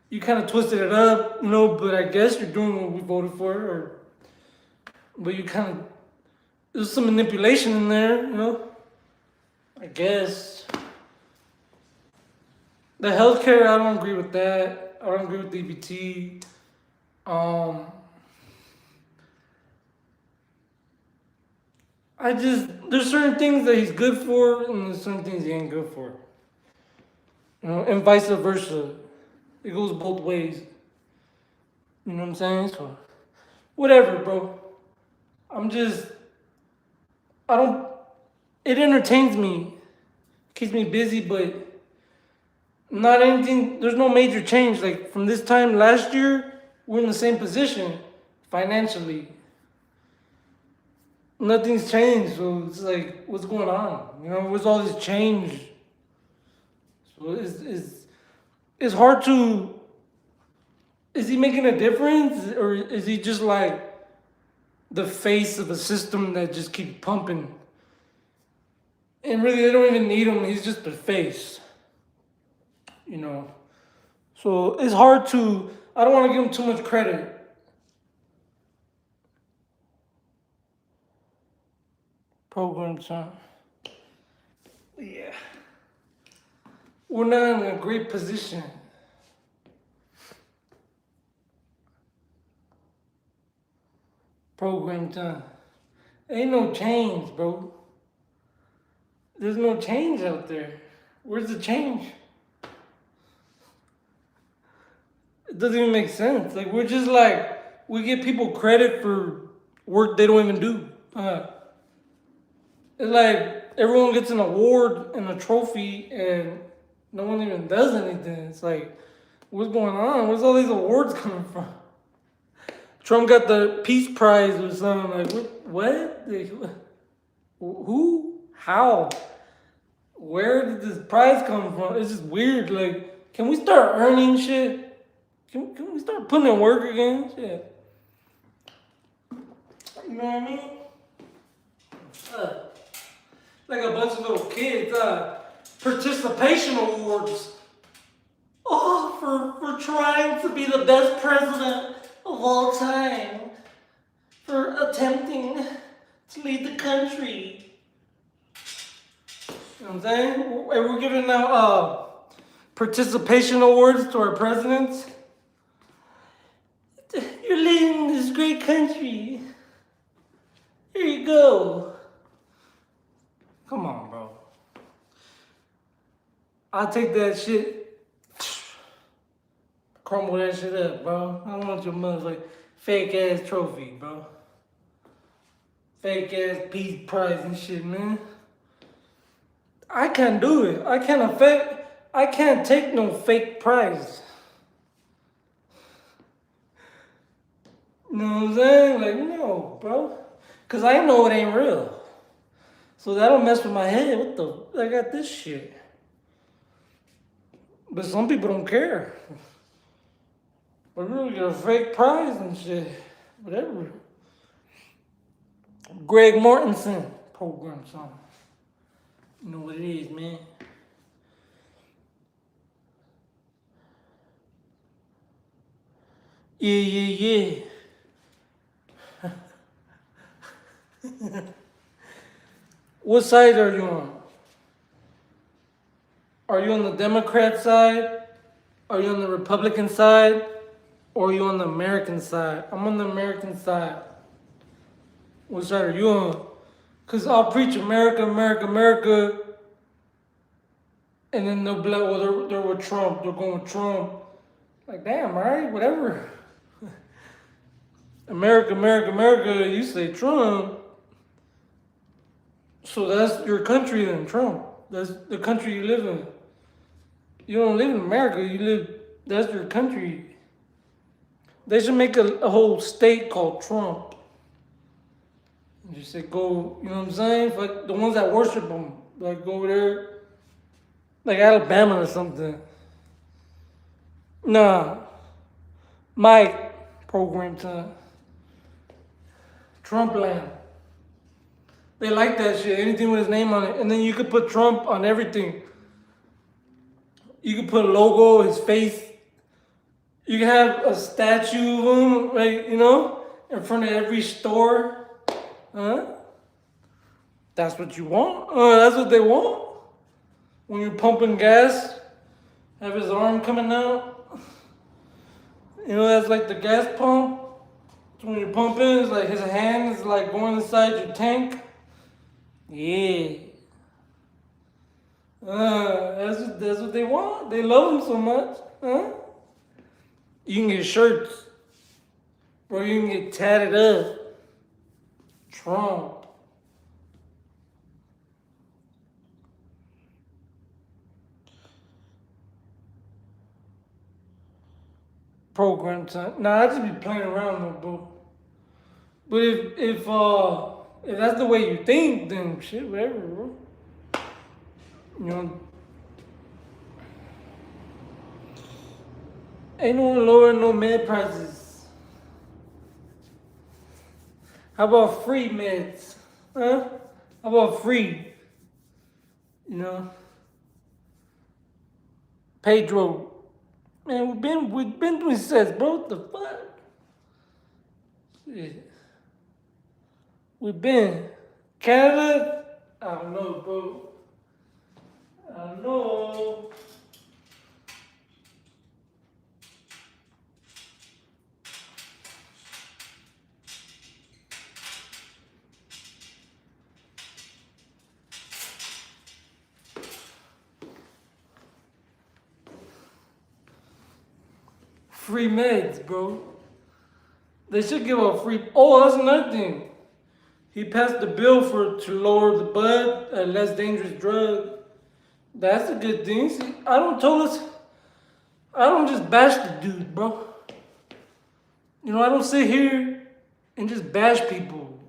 you kind of twisted it up, you know, but I guess you're doing what we voted for, but you kind of, there's some manipulation in there, you know, I guess. The healthcare, I don't agree with that. I don't agree with DBT. There's certain things that he's good for, and there's certain things he ain't good for. You know, and vice versa. It goes both ways. You know what I'm saying? So, whatever, bro. It entertains me, keeps me busy, but not anything, there's no major change. Like, from this time last year, we're in the same position financially. Nothing's changed, so it's like, what's going on? You know, where's all this change? So it's hard to, is he making a difference? Or is he just like the face of a system that just keeps pumping? And really, they don't even need him, he's just the face. You know, so it's hard to, I don't want to give him too much credit. Program time. Yeah. We're not in a great position. Program time. Ain't no change, bro. There's no change out there. Where's the change? It doesn't even make sense. Like, we're just like, we give people credit for work they don't even do. It's like everyone gets an award and a trophy and no one even does anything. It's like, what's going on? Where's all these awards coming from? Trump got the Peace Prize or something. Like, what? Who? How? Where did this prize come from? It's just weird. Like, can we start earning shit? Can we start putting in work again? Shit. You know what I mean? Like a bunch of little kids. Participation awards. Oh, for trying to be the best president of all time. For attempting to lead the country. You know what I'm saying? And we're giving out participation awards to our presidents. You're leading this great country. Here you go. Come on, bro. I'll take that shit. Crumble that shit up, bro. I don't want your motherfucking fake ass trophy, bro. Fake ass Peace Prize and shit, man. I can't do it. I can't take no fake prize. You know what I'm saying? Like, no, bro. Because I know it ain't real. So that'll mess with my head. What the? I got this shit. But some people don't care. But really get a fake prize and shit. Whatever. Greg Mortensen program song. You know what it is, man. Yeah. What side are you on? Are you on the Democrat side? Are you on the Republican side? Or are you on the American side? I'm on the American side. What side are you on? Because I'll preach America, America, America. And then they'll be like, well, they're with Trump. They're going with Trump. Like, damn, all right, whatever. America, America, America, you say Trump. So that's your country then, Trump. That's the country you live in. You don't live in America, that's your country. They should make a whole state called Trump. And just say go, you know what I'm saying? Like the ones that worship him, like go over there, like Alabama or something. Nah. Mike, program time. Trump land. They like that shit. Anything with his name on it. And then you could put Trump on everything. You could put a logo, his face. You can have a statue of him, like, you know, in front of every store. Huh? That's what you want? That's what they want? When you're pumping gas, have his arm coming out? You know, that's like the gas pump. So when you're pumping, it's like his hand is like going inside your tank. Yeah. That's what they want. They love him so much. Huh? You can get shirts. Or you can get tatted up. Trump. Program time. Nah, I just be playing around though, bro. But if that's the way you think, then shit, whatever, bro. You know, ain't no one lowering no med prices. How about free meds? Huh? How about free? You know? Pedro. Man, we've been doing sets, bro. What the fuck? Shit. We've been. Canada? I don't know, bro. I don't know. Free meds, bro. They should give out free. Oh, that's another thing. He passed the bill to lower the bud, a less dangerous drug. That's a good thing. See, I don't just bash the dude, bro. You know, I don't sit here and just bash people.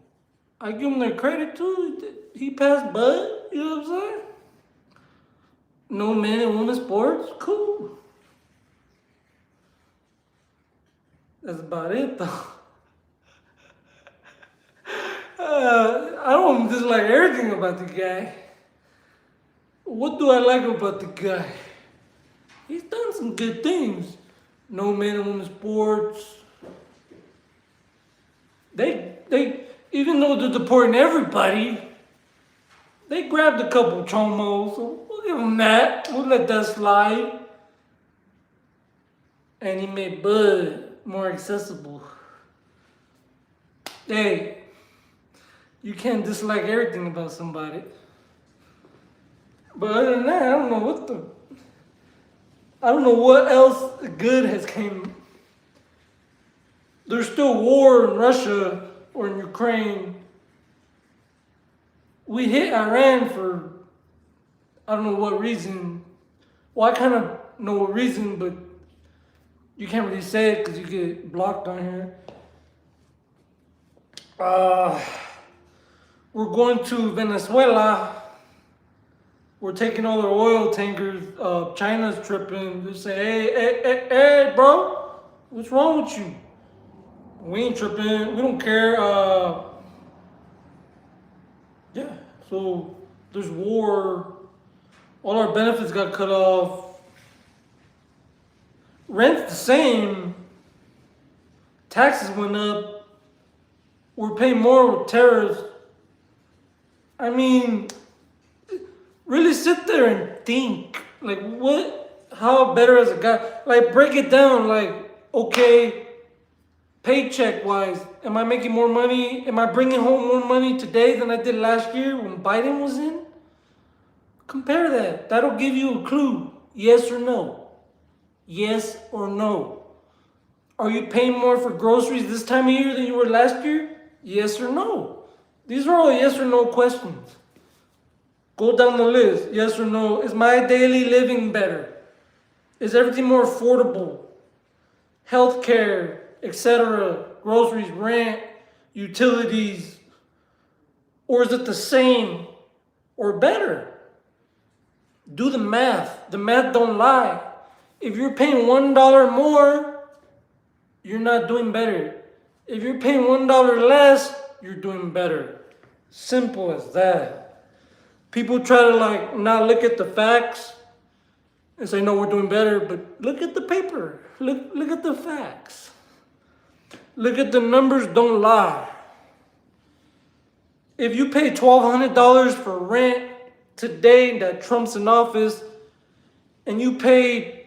I give them their credit too. He passed bud, you know what I'm saying? No men and women sports, cool. That's about it though. I don't dislike everything about the guy. What do I like about the guy? He's done some good things. No men and women sports. They even though they're deporting everybody, they grabbed a couple chomos, so we'll give them that. We'll let that slide. And he made bud more accessible. Hey, you can't dislike everything about somebody. But other than that, I don't know what else good has came. There's still war in Russia or in Ukraine. We hit Iran for, I don't know what reason. Well, I kind of know what reason, but you can't really say it because you get blocked on here. We're going to Venezuela. We're taking all their oil tankers. China's tripping. They say, hey, bro, what's wrong with you? We ain't tripping. We don't care. Yeah, so there's war. All our benefits got cut off. Rent's the same. Taxes went up. We're paying more with tariffs. I mean, really sit there and think. Like, what? How better as a guy? Like, break it down. Like, okay, paycheck wise, am I making more money? Am I bringing home more money today than I did last year when Biden was in? Compare that. That'll give you a clue. Yes or no? Yes or no? Are you paying more for groceries this time of year than you were last year? Yes or no? These are all yes or no questions. Go down the list. Yes or no? Is my daily living better? Is everything more affordable? Healthcare, etc., groceries, rent, utilities, or is it the same or better? Do the math. The math don't lie. If you're paying $1 more, you're not doing better. If you're paying $1 less, you're doing better. Simple as that. People try to not look at the facts and say, no, we're doing better, but look at the paper. Look at the facts. Look at the numbers, don't lie. If you pay $1,200 for rent today that Trump's in office, and you paid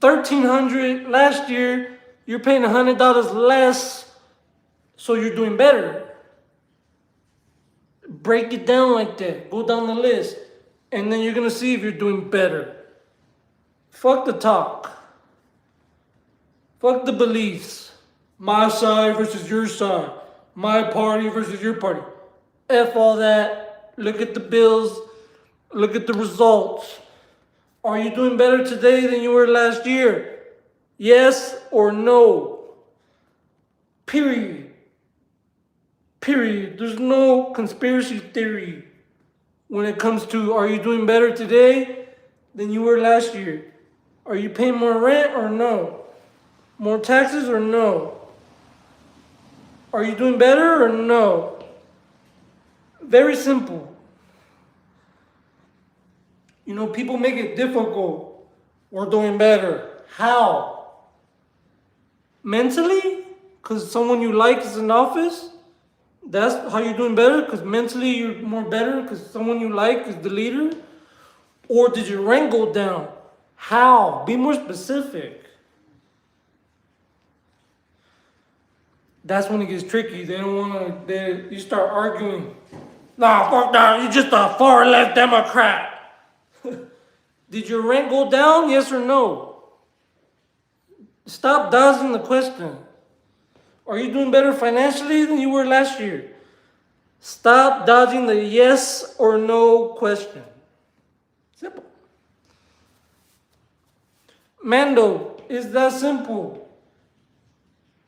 $1,300 last year, You're paying $100 less, so you're doing better. Break it down like that. Go down the list. And then you're going to see if you're doing better. Fuck the talk. Fuck the beliefs. My side versus your side. My party versus your party. F all that. Look at the bills. Look at the results. Are you doing better today than you were last year? Yes or no? Period. Period. There's no conspiracy theory when it comes to are you doing better today than you were last year? Are you paying more rent or no? More taxes or no? Are you doing better or no? Very simple. You know, people make it difficult. We're doing better. How? Mentally? Because someone you like is in office? That's how you're doing better? Because mentally you're more better because someone you like is the leader? Or did your rank go down? How? Be more specific. That's when it gets tricky. They don't want to, you start arguing. Nah, fuck that. You're just a far left Democrat. Did your rank go down? Yes or no? Stop dodging the question. Are you doing better financially than you were last year? Stop dodging the yes or no question. Simple. Mando, it's that simple.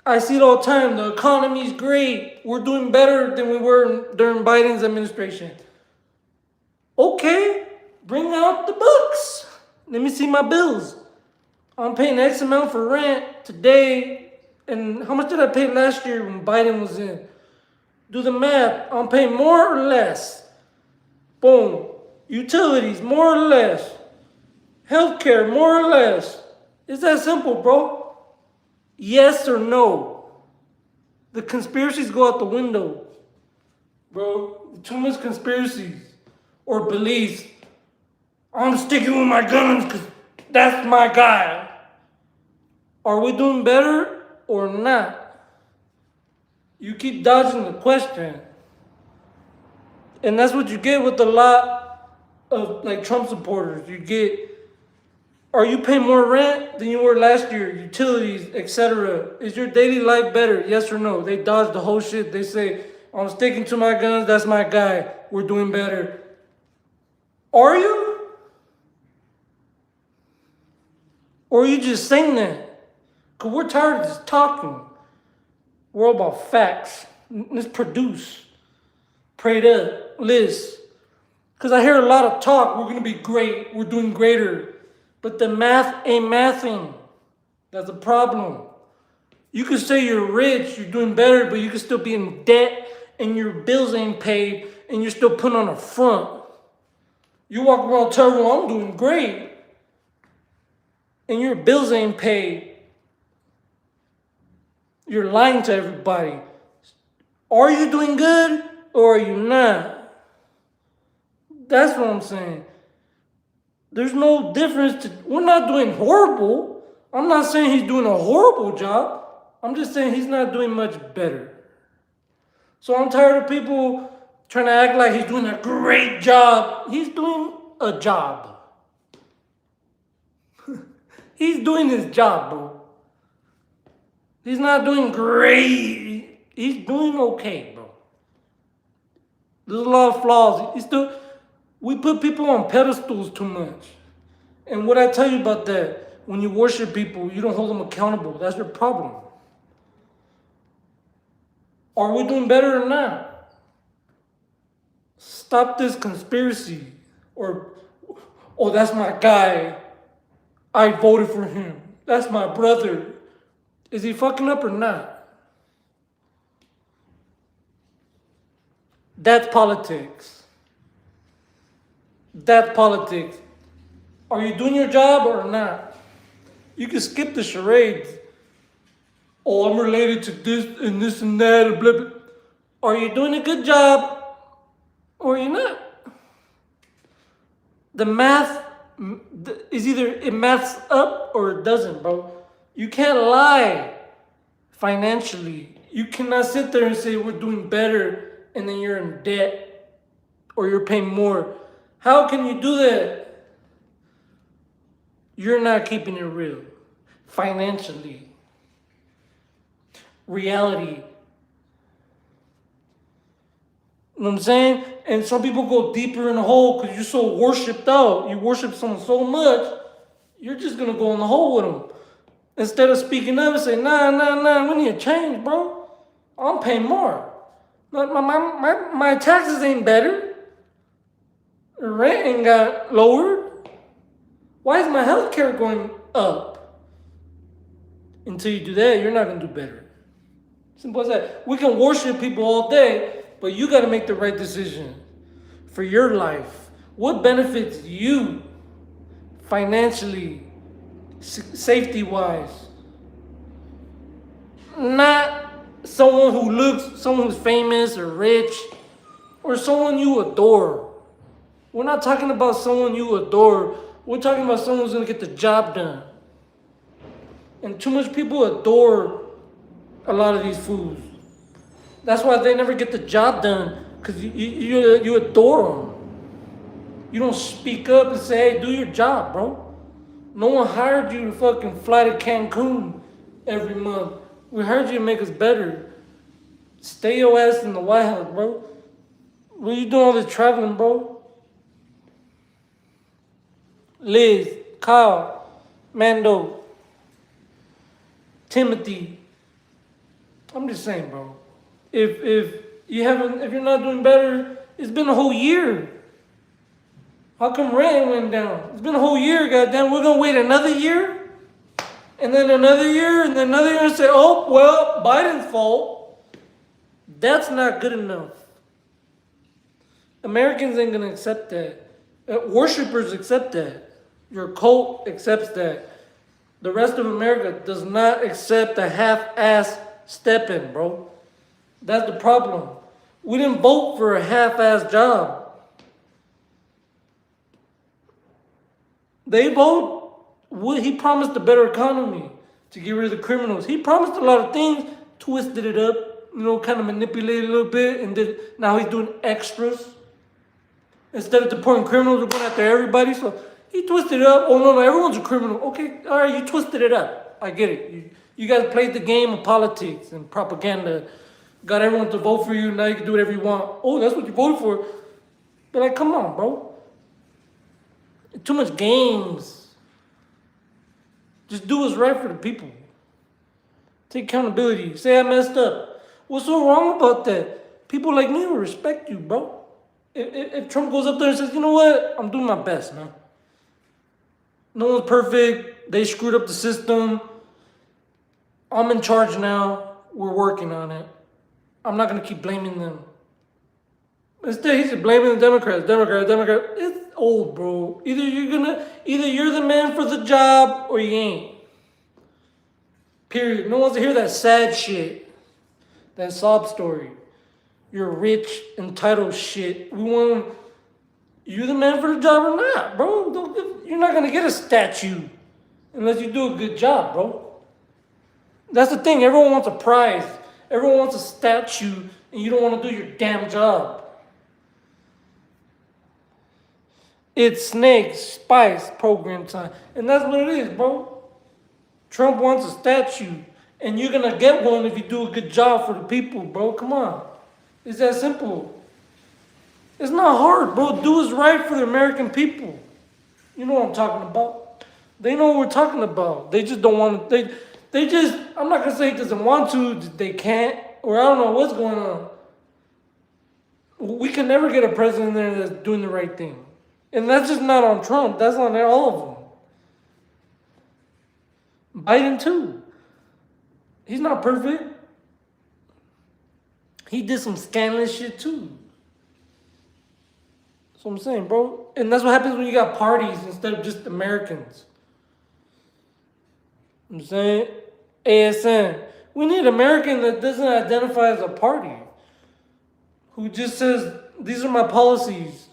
I see it all the time. The economy's great. We're doing better than we were during Biden's administration. Okay, bring out the books. Let me see my bills. I'm paying X amount for rent today. And how much did I pay last year when Biden was in? Do the math. I'm paying more or less. Boom. Utilities, more or less. Healthcare, more or less. It's that simple, bro. Yes or no. The conspiracies go out the window. Bro, too much conspiracies or beliefs. I'm sticking with my guns because that's my guy. Are we doing better or not? You keep dodging the question. And that's what you get with a lot of like Trump supporters. You get, are you paying more rent than you were last year? Utilities, etc. Is your daily life better? Yes or no? They dodge the whole shit. They say, I'm sticking to my guns. That's my guy. We're doing better. Are you? Or are you just saying that? Because we're tired of just talking. We're all about facts. Let's produce. Prayed up. List. Because I hear a lot of talk. We're going to be great. We're doing greater. But the math ain't mathing. That's a problem. You can say you're rich, you're doing better, but you can still be in debt and your bills ain't paid and you're still putting on a front. You walk around telling everyone, I'm doing great. And your bills ain't paid. You're lying to everybody. Are you doing good or are you not? That's what I'm saying. There's no difference. We're not doing horrible. I'm not saying he's doing a horrible job. I'm just saying he's not doing much better. So I'm tired of people trying to act like he's doing a great job. He's doing a job. He's doing his job, bro. He's not doing great. He's doing okay, bro. There's a lot of flaws. We put people on pedestals too much. And what I tell you about that, when you worship people, you don't hold them accountable. That's your problem. Are we doing better or not? Stop this conspiracy. Or, oh, that's my guy. I voted for him. That's my brother. Is he fucking up or not? That's politics. That's politics. Are you doing your job or not? You can skip the charades. Oh, I'm related to this and that and blah, blah. Are you doing a good job or are you not? The math is either it maths up or it doesn't, bro. You can't lie. financially. You cannot sit there and say we're doing better and then you're in debt or you're paying more. How can you do that? You're not keeping it real. Financially. Reality. You know what I'm saying? And some people go deeper in the hole because you're so worshipped out. You worship someone so much, you're just going to go in the hole with them. Instead of speaking up and say, nah, we need to change, bro. I'm paying more. My taxes ain't better. The rent ain't got lowered. Why is my health care going up? Until you do that, you're not going to do better. Simple as that. We can worship people all day, but you got to make the right decision for your life. What benefits you financially, safety-wise? Not someone who's famous or rich, or someone you adore. We're not talking about someone you adore. We're talking about someone who's going to get the job done. And too much people adore a lot of these fools. That's why they never get the job done, because you adore them. You don't speak up and say, hey, do your job, bro. No one hired you to fucking fly to Cancun every month. We hired you to make us better. Stay your ass in the White House, bro. What are you doing all this traveling, bro? Liz, Kyle, Mando, Timothy. I'm just saying, bro. If you're not doing better, it's been a whole year. How come rent went down? It's been a whole year, goddamn. We're gonna wait another year, and then another year, and then another year, and say, oh well, Biden's fault. That's not good enough. Americans ain't gonna accept that. Worshippers accept that. Your cult accepts that. The rest of America does not accept a half-ass step-in, bro. That's the problem. We didn't vote for a half-ass job. They vote. He promised a better economy to get rid of the criminals. He promised a lot of things, twisted it up, kind of manipulated a little bit, and now he's doing extras. Instead of deporting criminals, we're going after everybody. So he twisted it up. Oh, no, everyone's a criminal. Okay, all right, you twisted it up. I get it. You guys played the game of politics and propaganda. Got everyone to vote for you. Now you can do whatever you want. Oh, that's what you voted for. But like, come on, bro. Too much games. Just do what's right for the people. Take accountability. Say I messed up. What's so wrong about that? People like me will respect you, bro. If Trump goes up there and says, you know what? I'm doing my best, man. No one's perfect. They screwed up the system. I'm in charge now. We're working on it. I'm not going to keep blaming them. Instead, he's blaming the Democrats. It's old, bro. Either you're the man for the job or you ain't. Period. No one wants to hear that sad shit. That sob story. You're rich, entitled shit. You the man for the job or not, bro? You're not gonna get a statue unless you do a good job, bro. That's the thing. Everyone wants a prize. Everyone wants a statue, and you don't want to do your damn job. It's snake, spice, program time. And that's what it is, bro. Trump wants a statue, and you're gonna get one if you do a good job for the people, bro. Come on. It's that simple. It's not hard, bro. Do what's right for the American people. You know what I'm talking about. They know what we're talking about. They just don't want to. They just, I'm not going to say he doesn't want to. They can't. Or I don't know what's going on. We can never get a president there that's doing the right thing. And that's just not on Trump. That's on all of them. Biden too. He's not perfect. He did some scandalous shit too. That's what I'm saying, bro. And that's what happens when you got parties instead of just Americans. I'm saying, ASN. We need an American that doesn't identify as a party. Who just says, these are my policies.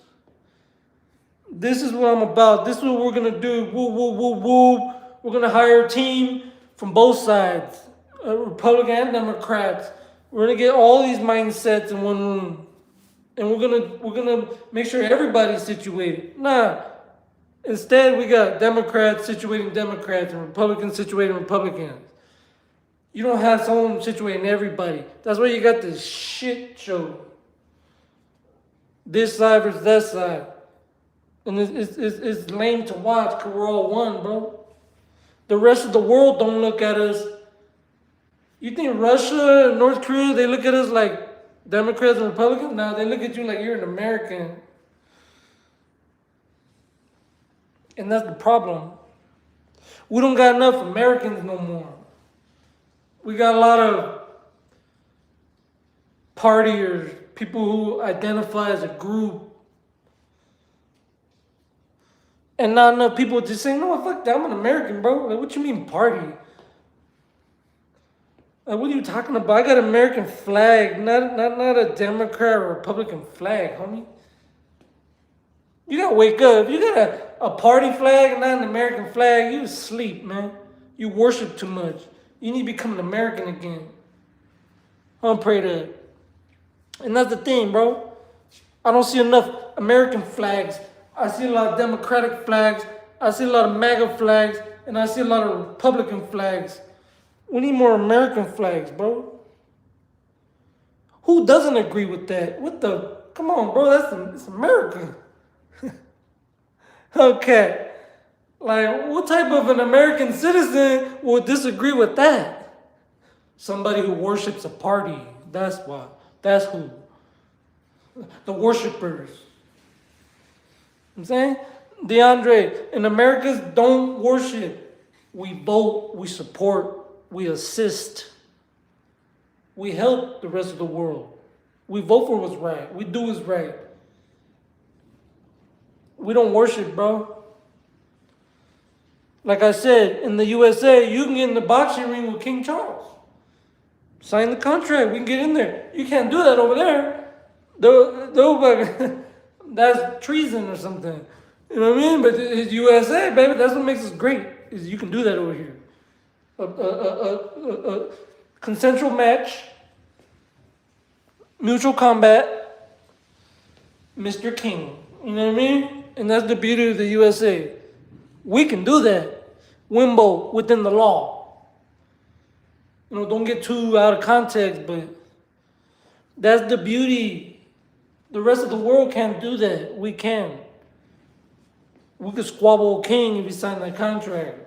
This is what I'm about. This is what we're going to do. Woo, woo, woo, woo. We're going to hire a team from both sides. Republican and Democrats. We're gonna get all these mindsets in one room, and we're gonna make sure everybody's situated. Nah, instead we got Democrats situating Democrats and Republicans situating Republicans. You don't have someone situating everybody. That's why you got this shit show. This side versus that side. And it's lame to watch because we're all one, bro. The rest of the world don't look at us. You think Russia and North Korea, they look at us like Democrats and Republicans? No, they look at you like you're an American. And that's the problem. We don't got enough Americans no more. We got a lot of partiers, people who identify as a group. And not enough people just saying, no, fuck that, I'm an American, bro. Like, what you mean party? Like, what are you talking about? I got an American flag, not a Democrat or Republican flag, homie. You gotta wake up. If you got a party flag and not an American flag, you asleep, man. You worship too much. You need to become an American again. I don't pray that. And that's the thing, bro. I don't see enough American flags. I see a lot of Democratic flags. I see a lot of MAGA flags. And I see a lot of Republican flags. We need more American flags, bro. Who doesn't agree with that? What the? Come on, bro. It's America. Okay. Like, what type of an American citizen would disagree with that? Somebody who worships a party. That's why. That's who. The worshipers. I'm saying? DeAndre, in Americans don't worship. We vote, we support, we assist. We help the rest of the world. We vote for what's right. We do what's right. We don't worship, bro. Like I said, in the USA, you can get in the boxing ring with King Charles. Sign the contract. We can get in there. You can't do that over there. That's treason or something. You know what I mean? But it's USA, baby. That's what makes us great. Is you can do that over here. A consensual match, mutual combat, Mr. King. You know what I mean? And that's the beauty of the USA. We can do that. Wimbo within the law. You know, don't get too out of context, but that's the beauty. The rest of the world can't do that. We can. We could squabble a king if you sign that contract.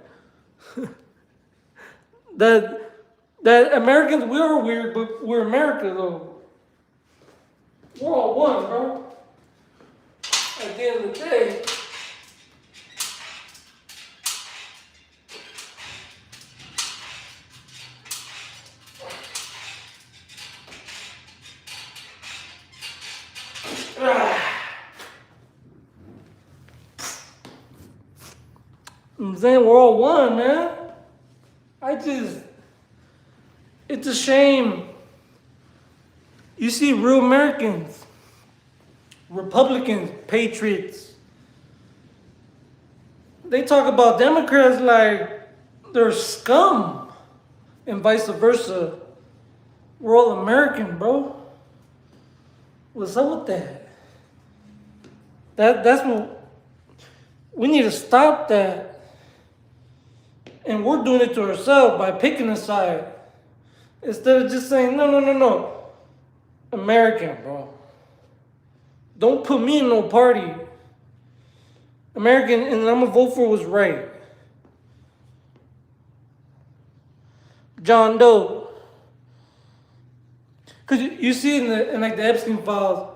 that Americans, we are weird, but we're America though. We're all one, bro. At the end of the day, I'm saying we're all one, man. It's a shame. You see real Americans, Republicans, patriots, they talk about Democrats like they're scum and vice versa. We're all American, bro. What's up with that? That's what we need to stop that. And we're doing it to ourselves by picking a side. Instead of just saying, no. American, bro. Don't put me in no party. American, and I'm going to vote for what's right. John Doe. Because you see in like the Epstein files,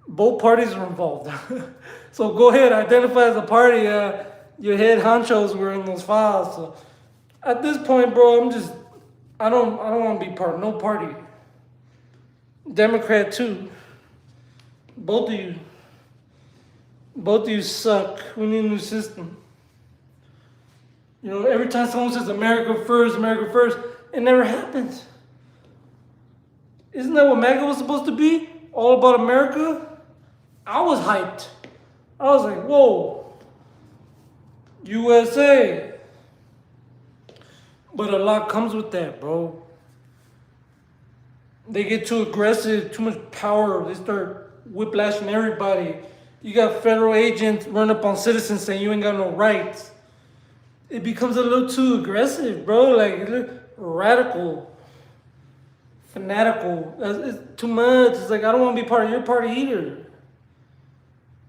both parties are involved. So go ahead, identify as a party. Your head honchos were in those files. So at this point, bro, I don't want to be part of no party. Democrat too. Both of you suck. We need a new system. You know, every time someone says America first, it never happens. Isn't that what MAGA was supposed to be? All about America? I was hyped. I was like, whoa. USA. But a lot comes with that, bro. They get too aggressive, too much power. They start whiplashing everybody. You got federal agents run up on citizens saying you ain't got no rights. It becomes a little too aggressive, bro. Like, radical, fanatical. It's too much. It's like, I don't want to be part of your party either.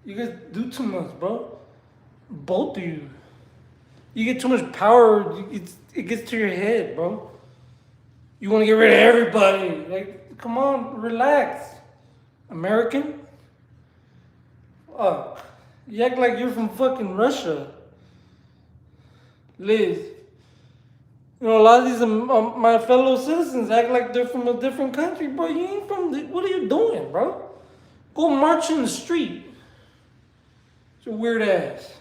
You guys do too much, bro. Both of you. You get too much power, it gets to your head, bro. You want to get rid of everybody. Like, come on, relax. American? Fuck. You act like you're from fucking Russia. Liz. You know, a lot of these my fellow citizens act like they're from a different country, bro. You ain't from what are you doing, bro? Go march in the street. It's your weird ass.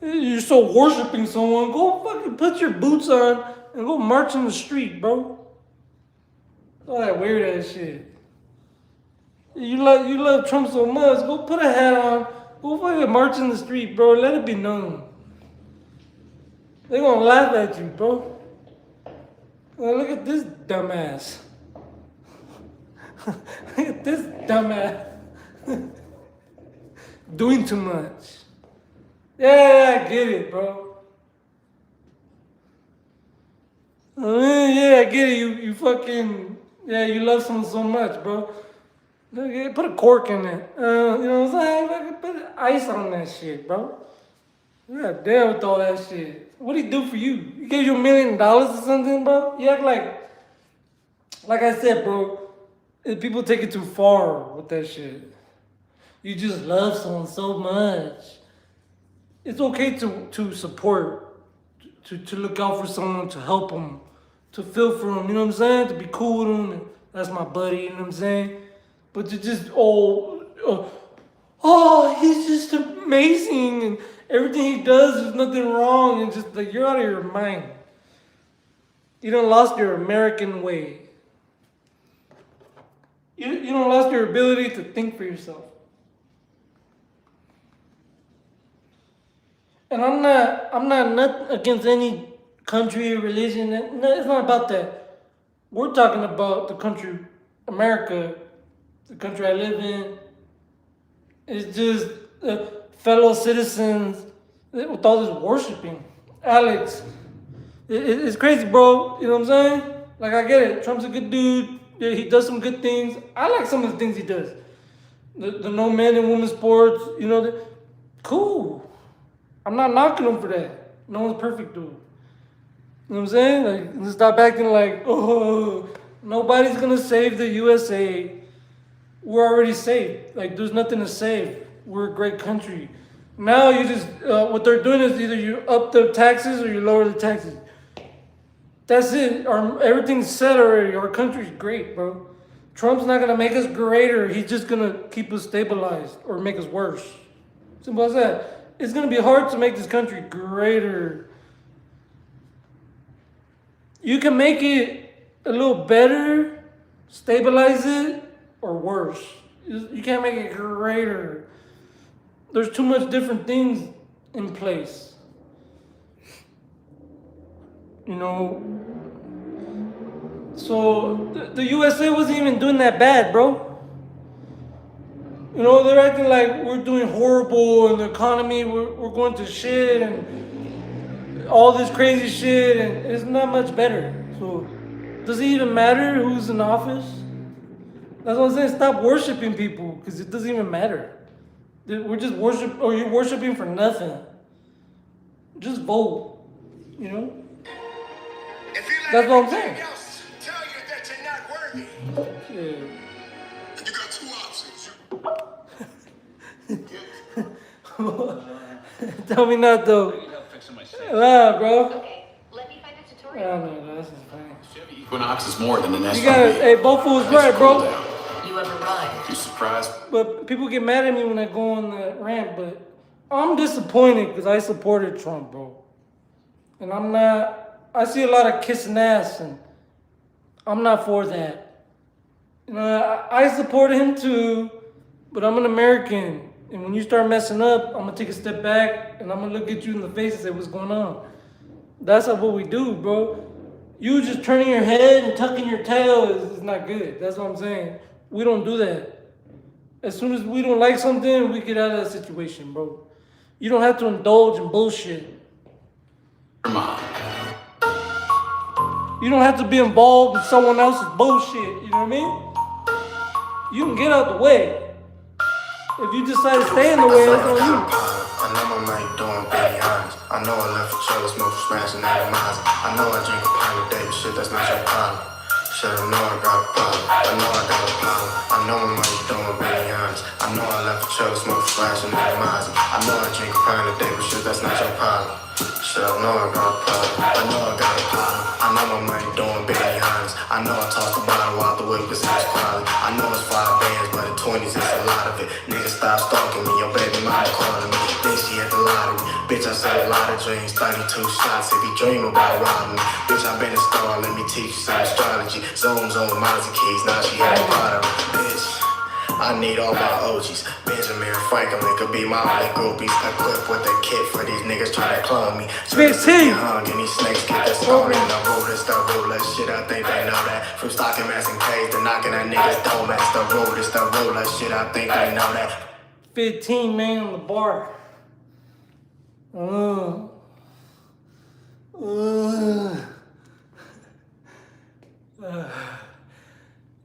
You're so worshiping someone. Go fucking put your boots on and go march in the street, bro. All that weird ass shit. You love Trump so much. Go put a hat on. Go fucking march in the street, bro. Let it be known. They gonna laugh at you, bro. Look at this dumbass. Look at this dumbass. Doing too much. Yeah, I get it, bro. Yeah, I get it. You fucking, you love someone so much, bro. Put a cork in it. You know what I'm saying? Put ice on that shit, bro. You gotta deal with all that shit. What'd he do for you? He gave you $1 million or something, bro? You act like I said, bro, people take it too far with that shit. You just love someone so much. It's okay to support, to look out for someone, to help them, to feel for them, you know what I'm saying? To be cool with them. That's my buddy, you know what I'm saying? But to just, he's just amazing and everything he does, there's nothing wrong. And just like, you're out of your mind. You done lost your American way. You done lost your ability to think for yourself. And I'm not against any country or religion. No, it's not about that. We're talking about the country, America, the country I live in. It's just fellow citizens with all this worshiping. Alex, it's crazy, bro. You know what I'm saying? Like, I get it. Trump's a good dude. Yeah, he does some good things. I like some of the things he does. The no men and women sports, you know, cool. I'm not knocking him for that. No one's perfect, dude. You know what I'm saying? Like, stop acting like, nobody's gonna save the USA. We're already saved. Like, there's nothing to save. We're a great country. Now you just, what they're doing is either you up the taxes or you lower the taxes. That's it. Everything's set already. Our country's great, bro. Trump's not gonna make us greater. He's just gonna keep us stabilized or make us worse. Simple as that. It's going to be hard to make this country greater. You can make it a little better, stabilize it, or worse. You can't make it greater. There's too much different things in place. You know? So the USA wasn't even doing that bad, bro. You know, they're acting like we're doing horrible in the economy, we're going to shit and all this crazy shit, and it's not much better. So, does it even matter who's in office? That's what I'm saying, stop worshiping people, because it doesn't even matter. We're just you're worshiping for nothing. Just vote, you know? That's what I'm saying. Tell you that you're not worthy. Yeah. You got two options. Tell me not though. Wow, bro. Okay, let me find a tutorial. No, this is fine. Chevy Equinox is more than an SUV. You got hey, both fools right, bro. You have arrived. You surprised? But people get mad at me when I go on the rant, but I'm disappointed because I supported Trump, bro. And I see a lot of kissing ass, and I'm not for that. You know, I supported him too, but I'm an American. And when you start messing up, I'm going to take a step back and I'm going to look at you in the face and say, what's going on? That's not what we do, bro. You just turning your head and tucking your tail is not good. That's what I'm saying. We don't do that. As soon as we don't like something, we get out of that situation, bro. You don't have to indulge in bullshit. You don't have to be involved in someone else's bullshit. You know what I mean? You can get out the way. If you decide to stay in the way, that's on you. I know my mic doing baby honest. I know I left for trouble, smoke for smashing out of mines. I know I drink a pint a day, but shit, that's not your problem. Shit, I know I got a problem. I know I got a problem. I know my mic doing baby honest. I know I left for trouble, smoke for smashing out of mines. I know I drink a pint a day, but shit, that's not your problem. Shit, I know I got a problem. I know I got a problem. I know my mic doing baby honest. I know I tossed the bottle out the way because it was quality. I know it's 5 bands, but in 20s it's a lot of it. Niggas stop stalking me, your baby mama calling me. Then she at the lottery. Bitch, I said a lot of dreams, 32 shots if you dream about robbing me. Bitch, I been a star, let me teach you some astrology. Zones on Mozzie keys, now she had a pot of them. Bitch, I need all my OGs. Benjamin Franklin could be my only groupies. Equipped with a kit for these niggas trying to clone me. Hung and these snakes get the stone in the rudest, the ruthless shit. I think they know that. From stocking mass and K's to knocking at niggas dome. That's the rudest, the ruthless shit. I think they know that. 15 man on the bar.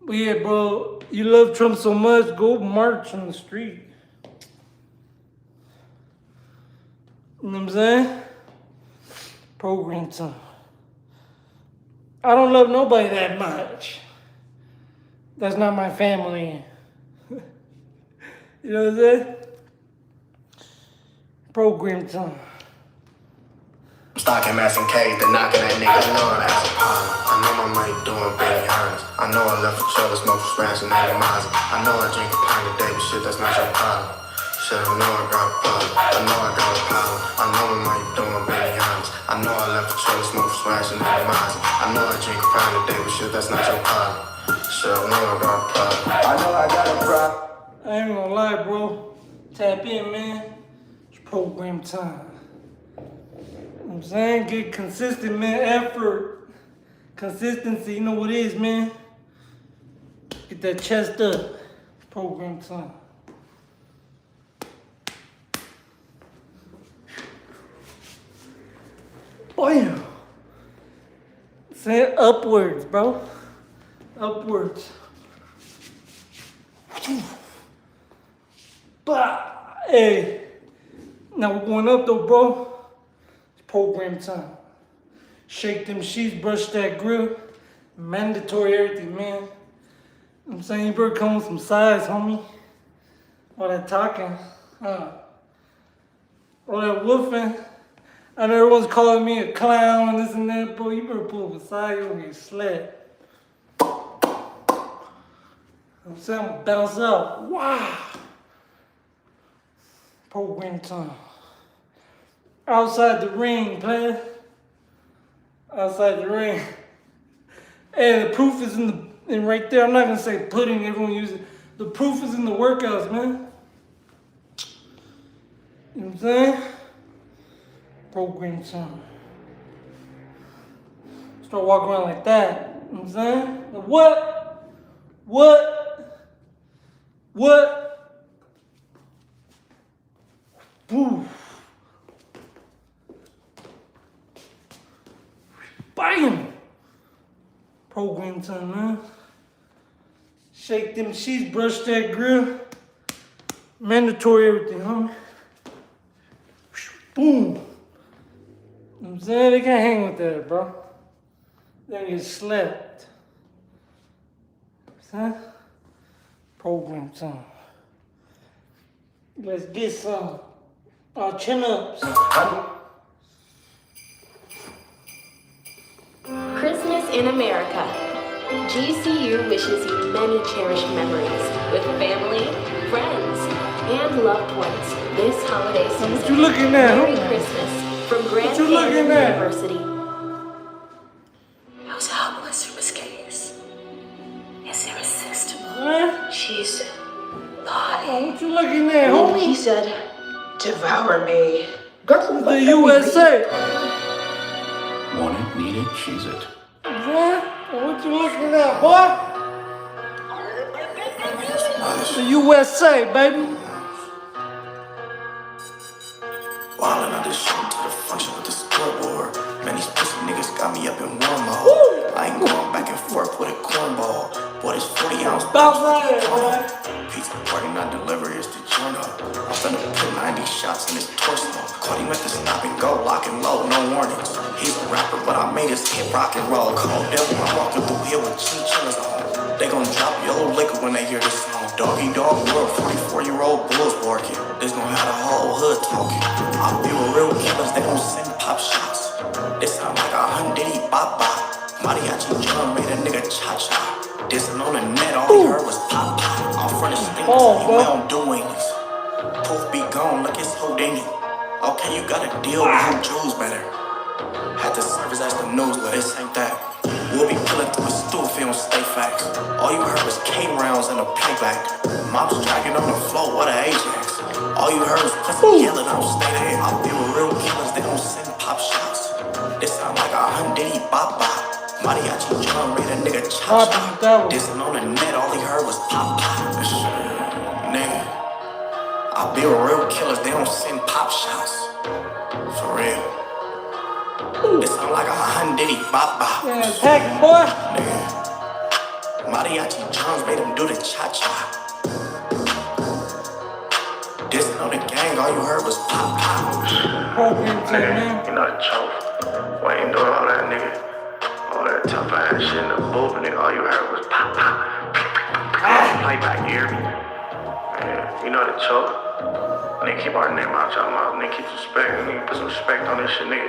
But yeah, bro, you love Trump so much, go march on the street. You know what I'm saying? Program time. I don't love nobody that much. That's not my family. You know what I'm saying? Program time. Stocking mass and K's to knocking at niggas knowing that's a problem. I know my mic doing baby honest. I know I left for trouble, smoke for smashing out of Mozzie. I know I drink a pint a day, but shit, that's not your problem. Shit, I know I got a problem. I know I got a problem. I know my mic doing baby honest. I know I left for trouble, smoke for smashing out of Mozzie. I know I drink a pint a day, but shit, that's not your problem. Shit, I know I got a problem. I know I got a problem. I ain't gonna lie, bro. Tap in, man. It's program time. You know what I'm saying? Get consistent, man. Effort. Consistency. You know what it is, man. Get that chest up. Program time. Bam. Say upwards, bro. Upwards. Bah. Hey. Now we're going up though, bro. It's program time. Shake them sheets, brush that grill. Mandatory everything, man. You know what I'm saying? You better come with some size, homie. All that talking. All that woofing. I know everyone's calling me a clown and this and that, bro. You better pull up a side, you're gonna get slapped. I'm saying I'm gonna bounce out. Wow. Program time. Outside the ring, player. Outside the ring. Hey, the proof is in right there. I'm not gonna say pudding, everyone uses it. The proof is in the workouts, man. You know what I'm saying? Program time. Start walking around like that. You know what I'm saying? Like, what? Woo. Bam! Program time, man. Shake them sheets, brush that grill. Mandatory everything, homie. Boom! You know what I'm saying? They can't hang with that, bro. They get slapped. Huh? Program time. Let's get some chin ups. Christmas in America. GCU wishes you many cherished memories with family, friends, and loved ones this holiday season. What you looking at? Merry Christmas from Grand Canyon University. How's helpless from his gaze? Is irresistible. What? She's body. Oh, what you looking at, homie? He said, devour me. The USA. Need it? She's it. What? What you looking at, boy? The USA, baby. Wildin' out this shit to the function with the scoreboard. Man, these pussy niggas got me up in war mode. I ain't going back and forth with a cornball. Boy, this 40 ounce Stop right there, boy. pizza party, not delivery, it's the journal. I'm finna put 90 shots in his torso. Caught him at the stop and go, lock and load, no warnings. He's a rapper, but I made his hit rock and roll. Call devil, I'm walking through here with chinchillas on. They gon' drop yellow liquor when they hear this song. Doggy dog world, 44-year-old bulls barking. This gon' have the whole hood talking. I be with real killers, they gon' send pop shots. This sound like a hundity bop bop. Mariachi drum made a nigga cha-cha. Dissing on the net, all he heard was pop pop. I'm front of stingers, we don't do wings. Poof be gone, look it's Houdini. Okay, you gotta deal with who Jews better. Had to service as the news, but this ain't that. We'll be pulling through a stool if you don't stay facts. All you heard was K rounds and a playback. Moms dragging on the floor, what a Ajax. All you heard was pussy yelling, I don't stay there. I be with real killers, they don't send pop shots. This sound like a hundity bop bop. Mariachi drum made a nigga cha-cha. Dissing on the net, all he heard was pop pop. Nigga, I be with real killers, they don't send pop shots. For real. This sound like a hundity bop bop. Yeah, heck, boy. Nigga, mariachi drums made him do the cha-cha. Dissing on the gang, all you heard was pop pop. Nigga, you know the truth. We ain't doing all that, nigga. All that tough ass shit in the booth, nigga. All you heard was pop pop. Playback, you hear me? Yeah, you know the truth. Nigga, keep our name out y'all mouth. Nigga, keep respect. Nigga, put some respect on this shit, nigga.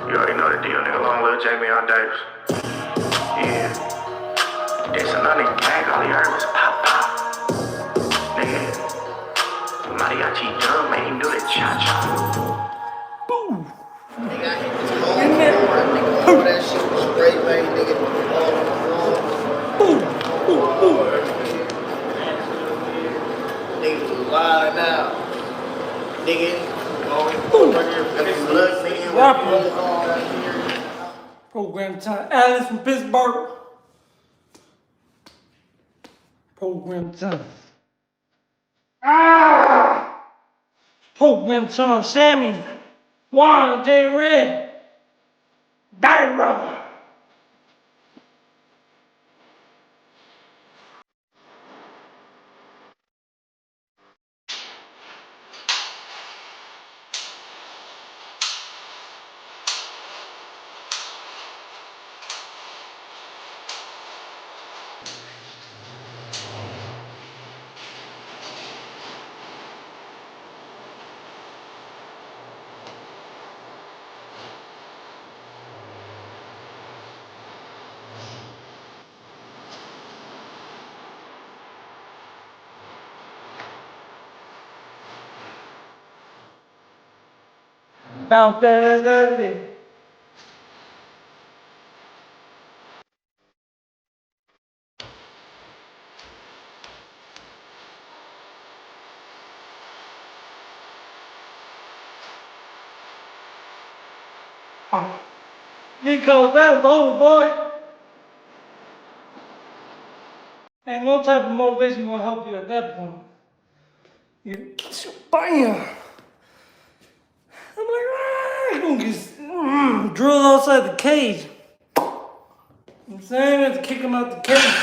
You already know the deal, nigga. Long live Jamie on Davis. Yeah. This another gang, all you heard was pop pop. Nigga. Mariachi drum made him do the cha-cha. Boom. Nigga, I hit this whole floor, nigga. All that shit was straight, man, nigga. Boom. Boom. Boom. Niggas was wildin' out. Nigga. Blood, nigga. Program time. Alice from Pittsburgh. Program time. Program time. Sammy. Juan J. Red. Dyra. Bounce that early. Because that's over, boy. Ain't no type of motivation gonna help you at that point. You bam. I'm like, you gonna get drilled outside the cage. You know what I'm saying? I have to kick him out the cage.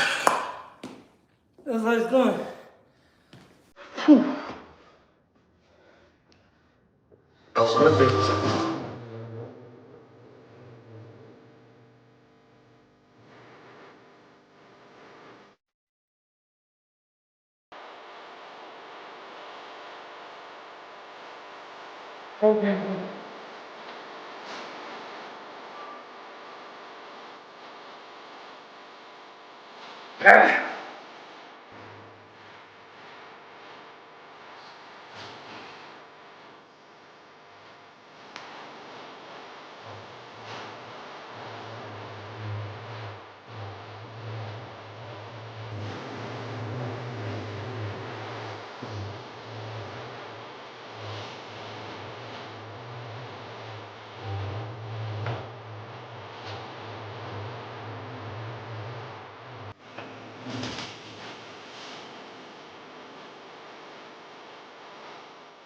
That's how it's going. Whew. Those are the big Okay.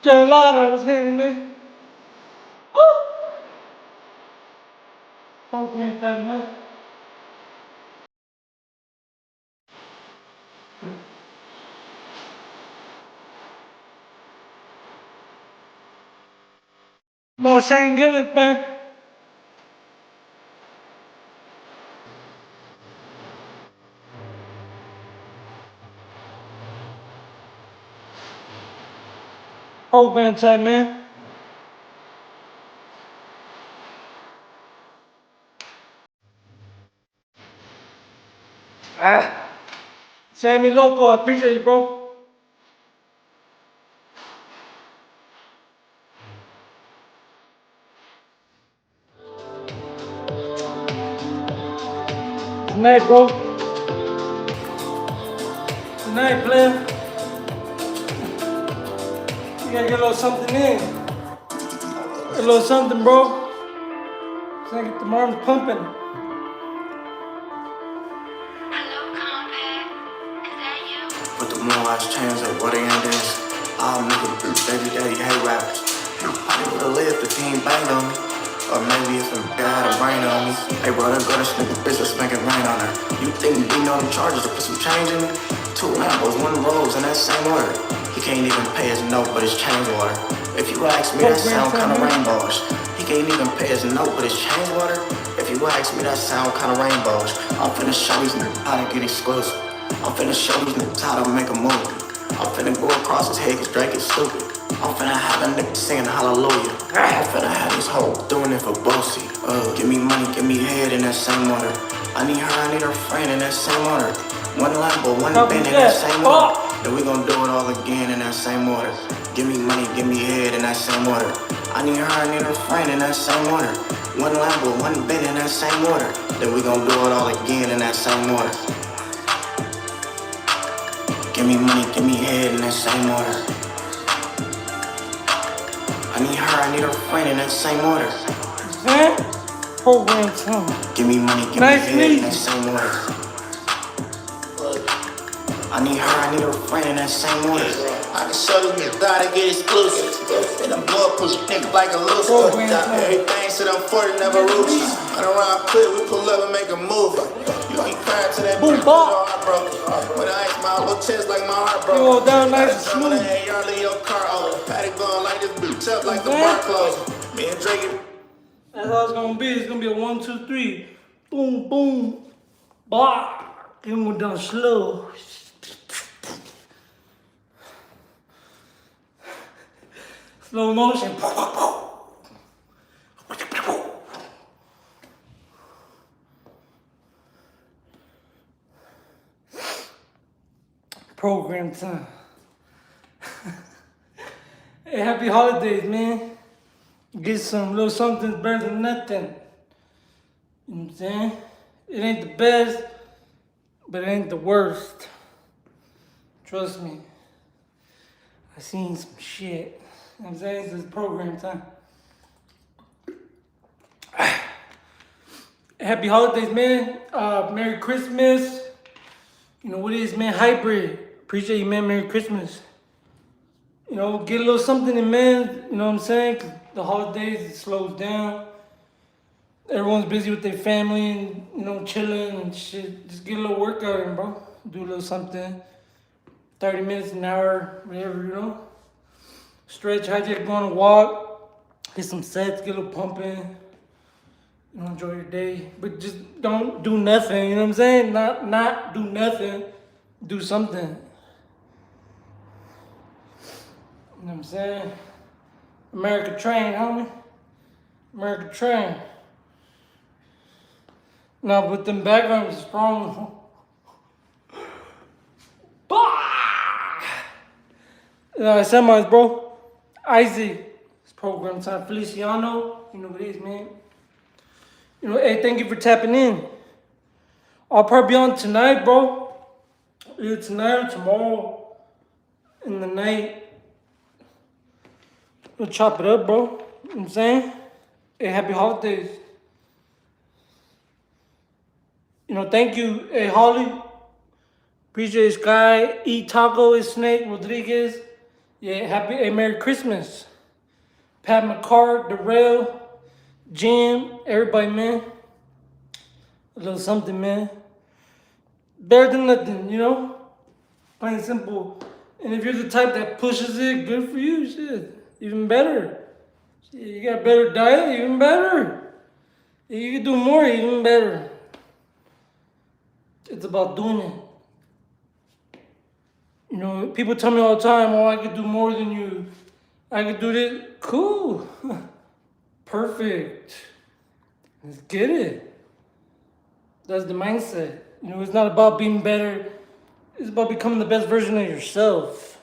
Gelato was hitting me. Woo! Program time, man. No Shane Gillis, man. Program time, man. Ah. Sammy Loco, I appreciate you, bro. Tonight, bro. Tonight, player. You gotta get a little something in. A little something, bro. So I get the arms pumping. Put the moonlight chains up, what they ain't dance. I'll make a baby daddy hate rappers. I would've lived if he ain't banged on me. Or maybe if a guy had a brain on me. Hey brother, go to snicker bitch, let's make it rain on her. You think you beating on them charges to put some change in me? 2 Lambos, 1 Rose in that same order. He can't even pay his note, but his change water. If you ask me, that sound kinda rainbowish. He can't even pay his note, but his change water. If you ask me, that sound kinda rainbowish. I'm finna show these niggas how to get exclusive. I'm finna show these niggas how to make a movie. I'm finna go across his head cause Drake is stupid. I'm finna have a nigga singing hallelujah. I'm finna have these hoes doing it for Boosie. Give me money, give me head in that same order. I need her, I need her friend in that same order. 1 Lambo, 1 Benz in that same order. Then we gon' do it all again in that same order. Give me money, give me head in that same order. I need her, I need her friend in that same order. 1 Lambo, 1 Benz in that same order. Then we gon' do it all again in that same order. Give me money, give me head in that same order. I need her, I need her friend in that same order. Program time. Give me money, give me head in that same order. I need her, I need her friend in that same order. I can show these niggas how to get exclusive. And I'm blood push niggas like a loose. Everything said I'm 40, never roots. Run around quick, we pull up and make a move. You keep crying to that bitch, all heart broke. When I ask my little chest like my heart broke. You go down nice and smooth. Hey, y'all leave your car over. Paddock going like this bitch up like the bar closed. Me and Drake. That's how it's gonna be. It's gonna be a 1, 2, 3. Boom, boom. Blah. Then we're down slow. Slow motion. Program time. Hey, happy holidays, man. Get some little something better than nothing. You know what I'm saying? It ain't the best, but it ain't the worst. Trust me. I seen some shit. You know what I'm saying? This is program time. Happy holidays, man. Merry Christmas. You know what it is, man? Hybrid. Appreciate you, man. Merry Christmas. You know, get a little something in, man. You know what I'm saying? 'Cause the holidays, it slows down. Everyone's busy with their family and, you know, chilling and shit. Just get a little workout in, bro. Do a little something. 30 minutes, an hour, whatever, you know. Stretch, hydrate, go on a walk. Get some sets, get a little pumping. You know, enjoy your day. But just don't do nothing, you know what I'm saying? Not do nothing. Do something. You know what I'm saying? America train, homie. America train. Now, but them backgrounds is strong. Semis, bro. Isaac. It's program time. Feliciano. You know what it is, man. You know, hey, thank you for tapping in. I'll probably be on tonight, bro. Either tonight or tomorrow in the night. We'll chop it up, bro. You know what I'm saying? Hey, happy holidays. You know, thank you, hey, Holly. Appreciate Sky, Eat Taco, is Snake, Rodriguez. Hey, Merry Christmas. Pat McCart, Darrell, Jim, everybody, man. A little something, man. Better than nothing, you know? Plain and simple. And if you're the type that pushes it, good for you, shit. Even better. Shit, you got a better diet, even better. You can do more, even better. It's about doing it. You know, people tell me all the time, oh, I could do more than you. I could do this. Cool. Perfect. Let's get it. That's the mindset. You know, it's not about being better. It's about becoming the best version of yourself.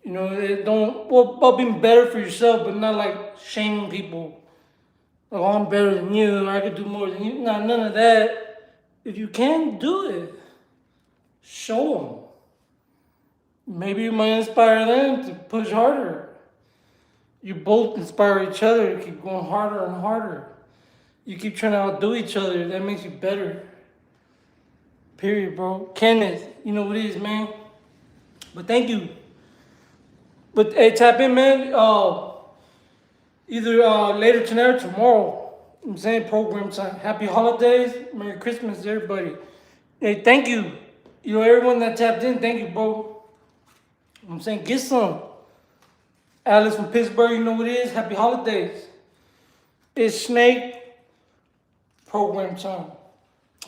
You know, about being better for yourself, but not like shaming people. Like, oh, I'm better than you, I could do more than you. Nah, none of that. If you can, do it. Show them. Maybe you might inspire them to push harder. You both inspire each other to keep going harder and harder. You keep trying to outdo each other. That makes you better. Period, bro. Kenneth, you know what it is, man. But thank you. But hey, tap in, man. Either later tonight or tomorrow. I'm saying program time. Happy holidays. Merry Christmas, everybody. Hey, thank you. You know, everyone that tapped in, thank you, bro. I'm saying get some. Alice from Pittsburgh, you know what it is. Happy holidays. It's Snake. Program time.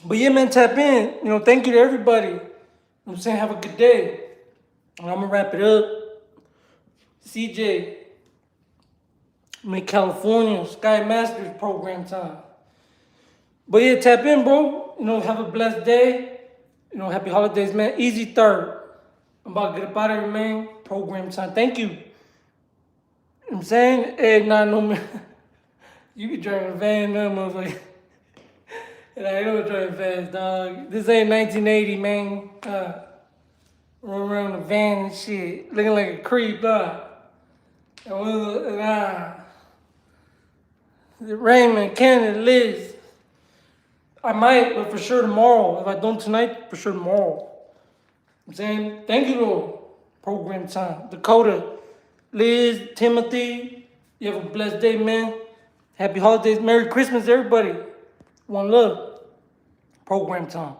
But yeah, man, tap in. You know, thank you to everybody. You know what I'm saying? Have a good day. And I'm going to wrap it up. CJ. I'm in California. Sky Masters program time. But yeah, tap in, bro. You know, have a blessed day. You know, happy holidays, man. Easy third. I'm about to get up out of here, man. Program time. Thank you. You know what I'm saying? Hey, nah, no, man. You be driving a van, no, motherfucker. And I know driving fast, dog. This ain't 1980, man. Run around the van and shit. Looking like a creep, Raymond, Kennedy, Liz. I might, but for sure tomorrow. If I don't tonight, for sure tomorrow. I'm saying, thank you, Lord. Program time. Dakota, Liz, Timothy. You have a blessed day, man. Happy holidays. Merry Christmas, everybody. One love. Program time.